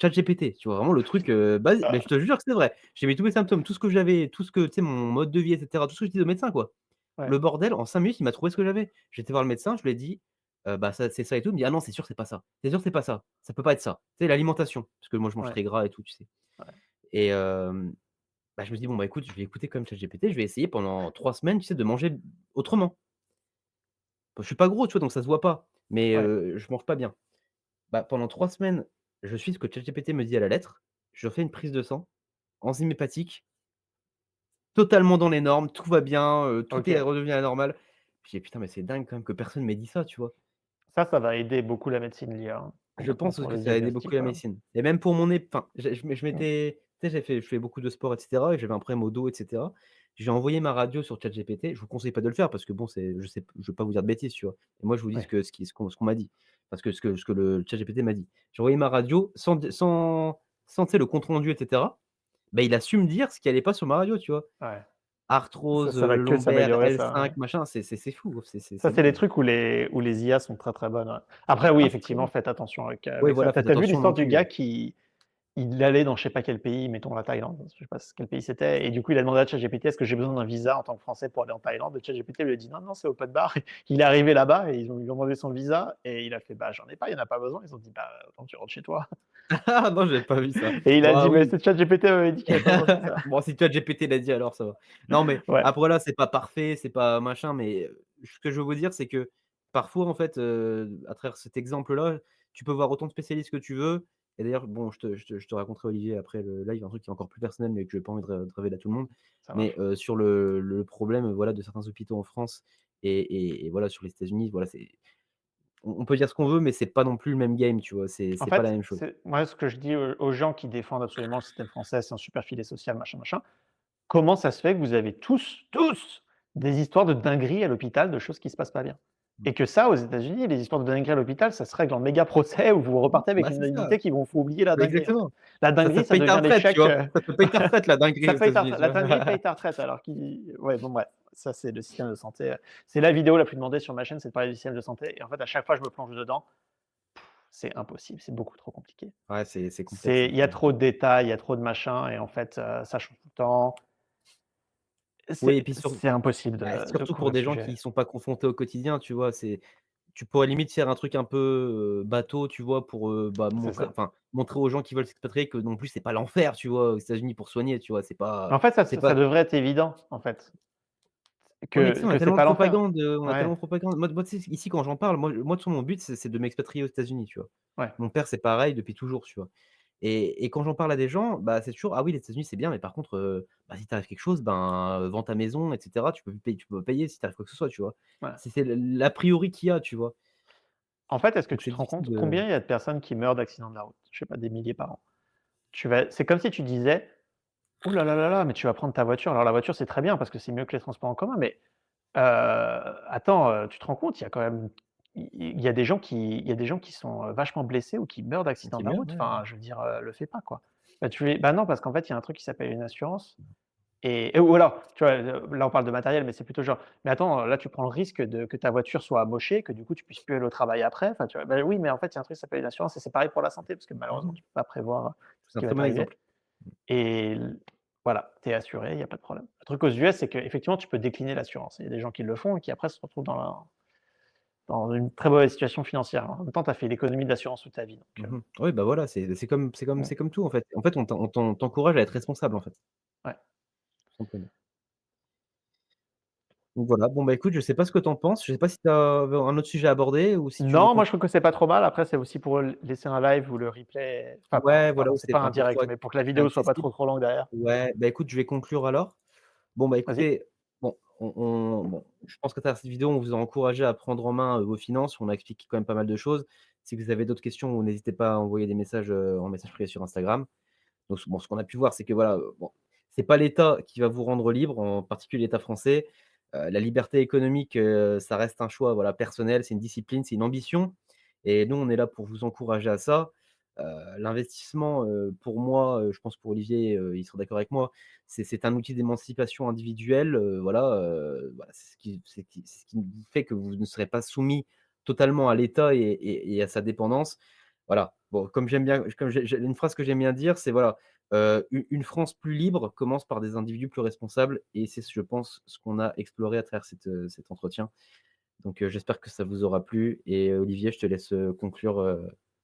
ChatGPT, tu vois? Vraiment le truc, basi mais je te jure que c'est vrai. J'ai mis tous mes symptômes, tout ce que j'avais, tout ce que tu sais, mon mode de vie et cetera, tout ce que je disais au médecin, quoi. Ouais, Le bordel, en 5 minutes, il m'a trouvé ce que j'avais. J'étais voir le médecin, je lui ai dit: «Bah, ça, c'est ça et tout». Il me dit: «Ah non, c'est sûr, c'est pas ça. C'est sûr, c'est pas ça. Ça peut pas être ça». Tu sais, l'alimentation, parce que moi, je mange ouais, très gras et tout, tu sais? ouais, Et bah, je me dis: «Bon, bah, écoute, je vais écouter quand même ChatGPT, je vais essayer pendant 3 semaines, tu sais, de manger autrement». Bah, je suis pas gros, tu vois? Donc ça se voit pas, mais ouais. je mange pas bien. Bah, pendant 3 semaines, je suis ce que ChatGPT me dit à la lettre. Je fais une prise de sang, enzyme hépatique, totalement dans les normes, tout va bien, tout est OK. redevenu à la normale. Je dis: «Putain, mais c'est dingue quand même que personne m'ait dit ça», tu vois? Ça va aider beaucoup la médecine, l'IA, hein, Je maintenant pense pour que le ça a aidé beaucoup diagnostic, la ouais. médecine et même pour mon enfin, je Mmh. m'étais tu sais, je fais beaucoup de sport et cetera et j'avais un problème au dos et cetera. J'ai envoyé ma radio sur ChatGPT. Je vous conseille pas de le faire parce que bon, je veux pas vous dire de bêtises, tu vois? Et moi, je vous dis Ouais. ce qu'on m'a dit, parce que ce que le ChatGPT m'a dit. J'ai envoyé ma radio sans tu sais, le compte rendu et cetera. Bah, il a su me dire ce qui allait pas sur ma radio, tu vois? Ouais. Ça Arthrose, ça va que lombaire, s'améliorer ça, L5, ouais. machin, c'est fou, Ça, c'est c'est les dingue. trucs où les IA sont très, très bonnes, ouais. Après oui, Ah, c'est très effectivement, bien. faites attention Oui, avec ça. voilà, Tu faites as vu attention l'histoire non du plus. gars qui il allait dans je sais pas quel pays, mettons la Thaïlande, je sais pas quel pays c'était et du coup, il a demandé à ChatGPT: «Est-ce que j'ai besoin d'un visa en tant que Français pour aller en Thaïlande?» et ChatGPT lui a dit: «Non, non, c'est open bar». Il est arrivé là-bas et ils lui ont demandé son visa et il a fait: «Bah, j'en ai pas, il y en a pas besoin». Ils ont dit: «Bah, attends, tu rentres chez toi». Ah non, j'avais pas vu ça. Et il a Bah dit: «Mais oui. c'est ChatGPT m'avait dit qu'il y avait pas besoin de visa». Bon, si ChatGPT l'a dit alors ça va. Non, mais Ouais, après là, c'est pas parfait, c'est pas machin, mais ce que je veux vous dire, c'est que parfois, en fait, à travers cet exemple-là, tu peux voir autant de spécialistes que tu veux et d'ailleurs, bon, je te raconterai, Olivier, après le live, un truc qui est encore plus personnel, mais que j'ai pas envie de révéler à tout le monde. ça Mais marche. sur le problème, voilà, de certains hôpitaux en France et voilà, sur les États-Unis, voilà, c'est on peut dire ce qu'on veut, mais c'est pas non plus le même game, tu vois? En C'est pas la fait, même chose. c'est moi, ce que je dis aux gens qui défendent absolument le système français, c'est un super filet social, machin, machin. Comment ça se fait que vous avez tous des histoires de dingueries à l'hôpital, de choses qui se passent pas bien? Mmh. Et que ça, aux États-Unis, les histoires de dingueries à l'hôpital, ça se règle en méga procès où vous repartez avec Bah, une c'est ça. indemnité qui vont faut oublier la Bah, dinguerie, en fait. exactement. La Ça dinguerie, te ça paye ta devient retraite, tu l'échec, vois? Ça te paye ta retraite la dinguerie ça aux paye ta États-Unis, retraite. tu La vois? dinguerie paye ta retraite alors qu'il ouais, bon bref, ça c'est le système de santé, c'est la vidéo la plus demandée sur ma chaîne, c'est de parler du système de santé et en fait, à chaque fois, je me plonge dedans, c'est impossible, c'est beaucoup trop compliqué. Ouais, c'est complexe, C'est hein, il y a trop de détails, il y a trop de machins et en fait, ça change tout le temps. oui et puis C'est impossible bah, de surtout pour couvrir le des gens sujet. qui sont pas confrontés au quotidien, tu vois? Tu pourrais limite faire un truc un peu, bateau, tu vois? Pour, bah, C'est montrer ça. montrer aux gens qui veulent s'expatrier que non plus c'est pas l'enfer, tu vois? Aux États-Unis pour soigner, tu vois? Mais en fait, ça C'est ça pas devrait être évident, en fait, ouais, mais tu sais, on a c'est tellement de pas l'enfer. propagande, on a Ouais, tellement de propagande. Moi, tu sais, ici, quand j'en parle, moi, de toute façon, mon but, c'est de m'expatrier aux États-Unis, tu vois? ouais. Mon père, c'est pareil depuis toujours, tu vois? Et quand j'en parle à des gens, bah, c'est toujours: «Ah oui, les États-Unis, c'est bien, mais par contre, bah, si t'arrive quelque chose, ben, vends ta maison et cetera, tu peux pas payer si t'arrive quoi que ce soit», tu vois? Ouais. C'est l'a priori qu'il y a, tu vois? En fait, est-ce que Donc tu c'est te rends difficile compte de combien il y a de personnes qui meurent d'accidents de la route? Je sais pas, des milliers par an. C'est comme si tu disais: «Ouh là là là là, mais tu vas prendre ta voiture». Alors la voiture, c'est très bien parce que c'est mieux que les transports en commun, mais attends, tu te rends compte, il y a quand même il y a des gens il y a des gens qui sont, vachement blessés ou qui meurent d'accidents qui de la meurent, route. ouais, ouais. Enfin, je veux dire, le fais pas, quoi. Bah non, parce qu'en fait, il y a un truc qui s'appelle une assurance et ou alors, tu vois, là, on parle de matériel, mais c'est plutôt genre: «Mais attends, là, tu prends le risque de que ta voiture soit amochée, que du coup, tu puisses plus aller au travail après». Enfin, tu vois? Bah oui, mais en fait, il y a un truc qui s'appelle une assurance et c'est pareil pour la santé parce que malheureusement, Mmh. tu peux pas prévoir tout ce C'est un qui va très bon t'arriver exemple. et voilà, tu es assuré, il y a pas de problème. Le truc aux US, c'est qu'effectivement, tu peux décliner l'assurance. Il y a des gens qui le font et qui après se retrouvent dans une très mauvaise situation financière. En même temps, tu as fait l'économie de l'assurance toute ta vie, donc Mmh. Oui, bah, voilà, mmh, c'est comme tout, en fait. En fait, on t'encourage à être responsable, en fait, ouais. tout simplement. Donc voilà, bon, bah, écoute, je sais pas ce que tu en penses. Je sais pas si tu as un autre sujet à aborder ou si tu veux Non, moi qu'on je trouve que c'est pas trop mal. Après, c'est aussi pour laisser un live où le replay enfin ouais, voilà, pardon, où c'est pas un pour direct, être mais pour que la c'est vidéo soit pas accessible. trop, trop longue derrière. Ouais, bah, écoute, je vais conclure alors. Bon, bah, Vas-y. écoutez, bon, bon, je pense qu'à travers cette vidéo, on vous a encouragé à prendre en main, vos finances. On a expliqué quand même pas mal de choses. Si vous avez d'autres questions, vous n'hésitez pas à envoyer des messages, en message privé sur Instagram. Donc bon, ce qu'on a pu voir, c'est que voilà, bon, c'est pas l'État qui va vous rendre libre, en particulier l'État français. La liberté économique, ça reste un choix, voilà, personnel, c'est une discipline, c'est une ambition et nous, on est là pour vous encourager à ça. Heu, L'investissement, pour moi, je pense pour Olivier, il sera d'accord avec moi, c'est un outil d'émancipation individuelle, voilà, voilà, c'est ce qui fait que vous ne serez pas soumis totalement à l'État et à sa dépendance. Voilà. Bon, comme j'aime bien comme j'ai une phrase que j'aime bien dire, c'est voilà, une France plus libre commence par des individus plus responsables et c'est je pense ce qu'on a exploré à travers cet entretien. Donc, j'espère que ça vous aura plu et Olivier, je te laisse, conclure,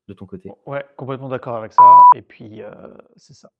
de ton côté. Ouais, complètement d'accord avec ça et puis, c'est ça.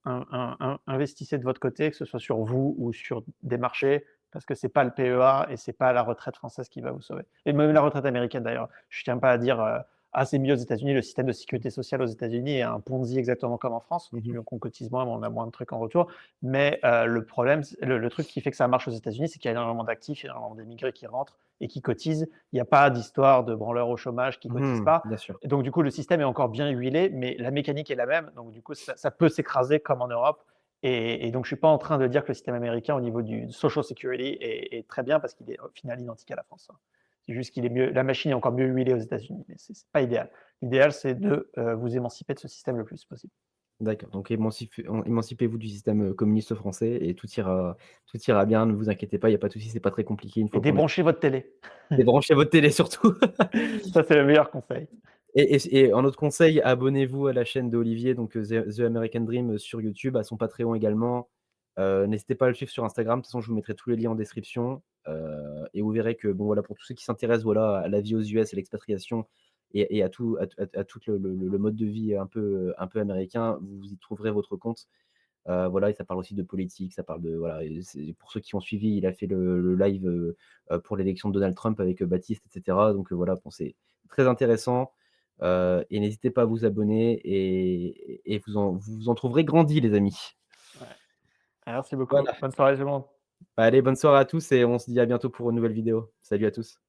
Investissez de votre côté, que ce soit sur vous ou sur des marchés, parce que c'est pas le PEA et c'est pas la retraite française qui va vous sauver et même la retraite américaine d'ailleurs. Je tiens pas à dire, «Ah, c'est mieux aux États-Unis, le système de sécurité sociale aux États-Unis est un Ponzi exactement comme en France, Mmh mh. donc on cotise moins, mais on a moins de trucs en retour», mais le problème, c le truc qui fait que ça marche aux États-Unis, c'est qu'il y a énormément d'actifs, énormément d'émigrés qui rentrent et qui cotisent. Il y a pas d'histoire de branleurs au chômage qui cotisent Mmh, pas. bien sûr. Et donc du coup, le système est encore bien huilé, mais la mécanique est la même. Donc du coup, ça peut s'écraser comme en Europe. Et donc je suis pas en train de dire que le système américain au niveau du social security est très bien parce qu'il est au final identique à la France, hein. C'est juste qu'il est mieux, la machine est encore mieux huilée aux États-Unis, mais c'est pas idéal. L'idéal, c'est de vous émanciper de ce système le plus possible. D'accord, donc émancipez-vous du système, communiste français et tout ira bien, ne vous inquiétez pas, il y a pas de souci, c'est pas très compliqué une Et fois qu'on est débranchez votre télé. débranchez votre télé surtout. Ça, c'est le meilleur conseil. Et un autre conseil, abonnez-vous à la chaîne d'Olivier, donc The American Dream, sur YouTube, à son Patreon également. N'hésitez pas à le suivre sur Instagram, de toute façon je vous mettrai tous les liens en description, et vous verrez que bon voilà, pour tous ceux qui s'intéressent, voilà, à la vie aux US, à l'expatriation et à tout le mode de vie un peu américain, vous y trouverez votre compte. Voilà et ça parle aussi de politique, ça parle de voilà et c'est pour ceux qui ont suivi, il a fait le live, pour l'élection de Donald Trump avec, Baptiste et cetera donc voilà, bon c'est très intéressant, et n'hésitez pas à vous abonner et vous en trouverez grandi les amis. Ouais. Merci beaucoup. Voilà. Bonne soirée tout le monde. Allez, bonne soirée à tous et on se dit à bientôt pour une nouvelle vidéo. Salut à tous.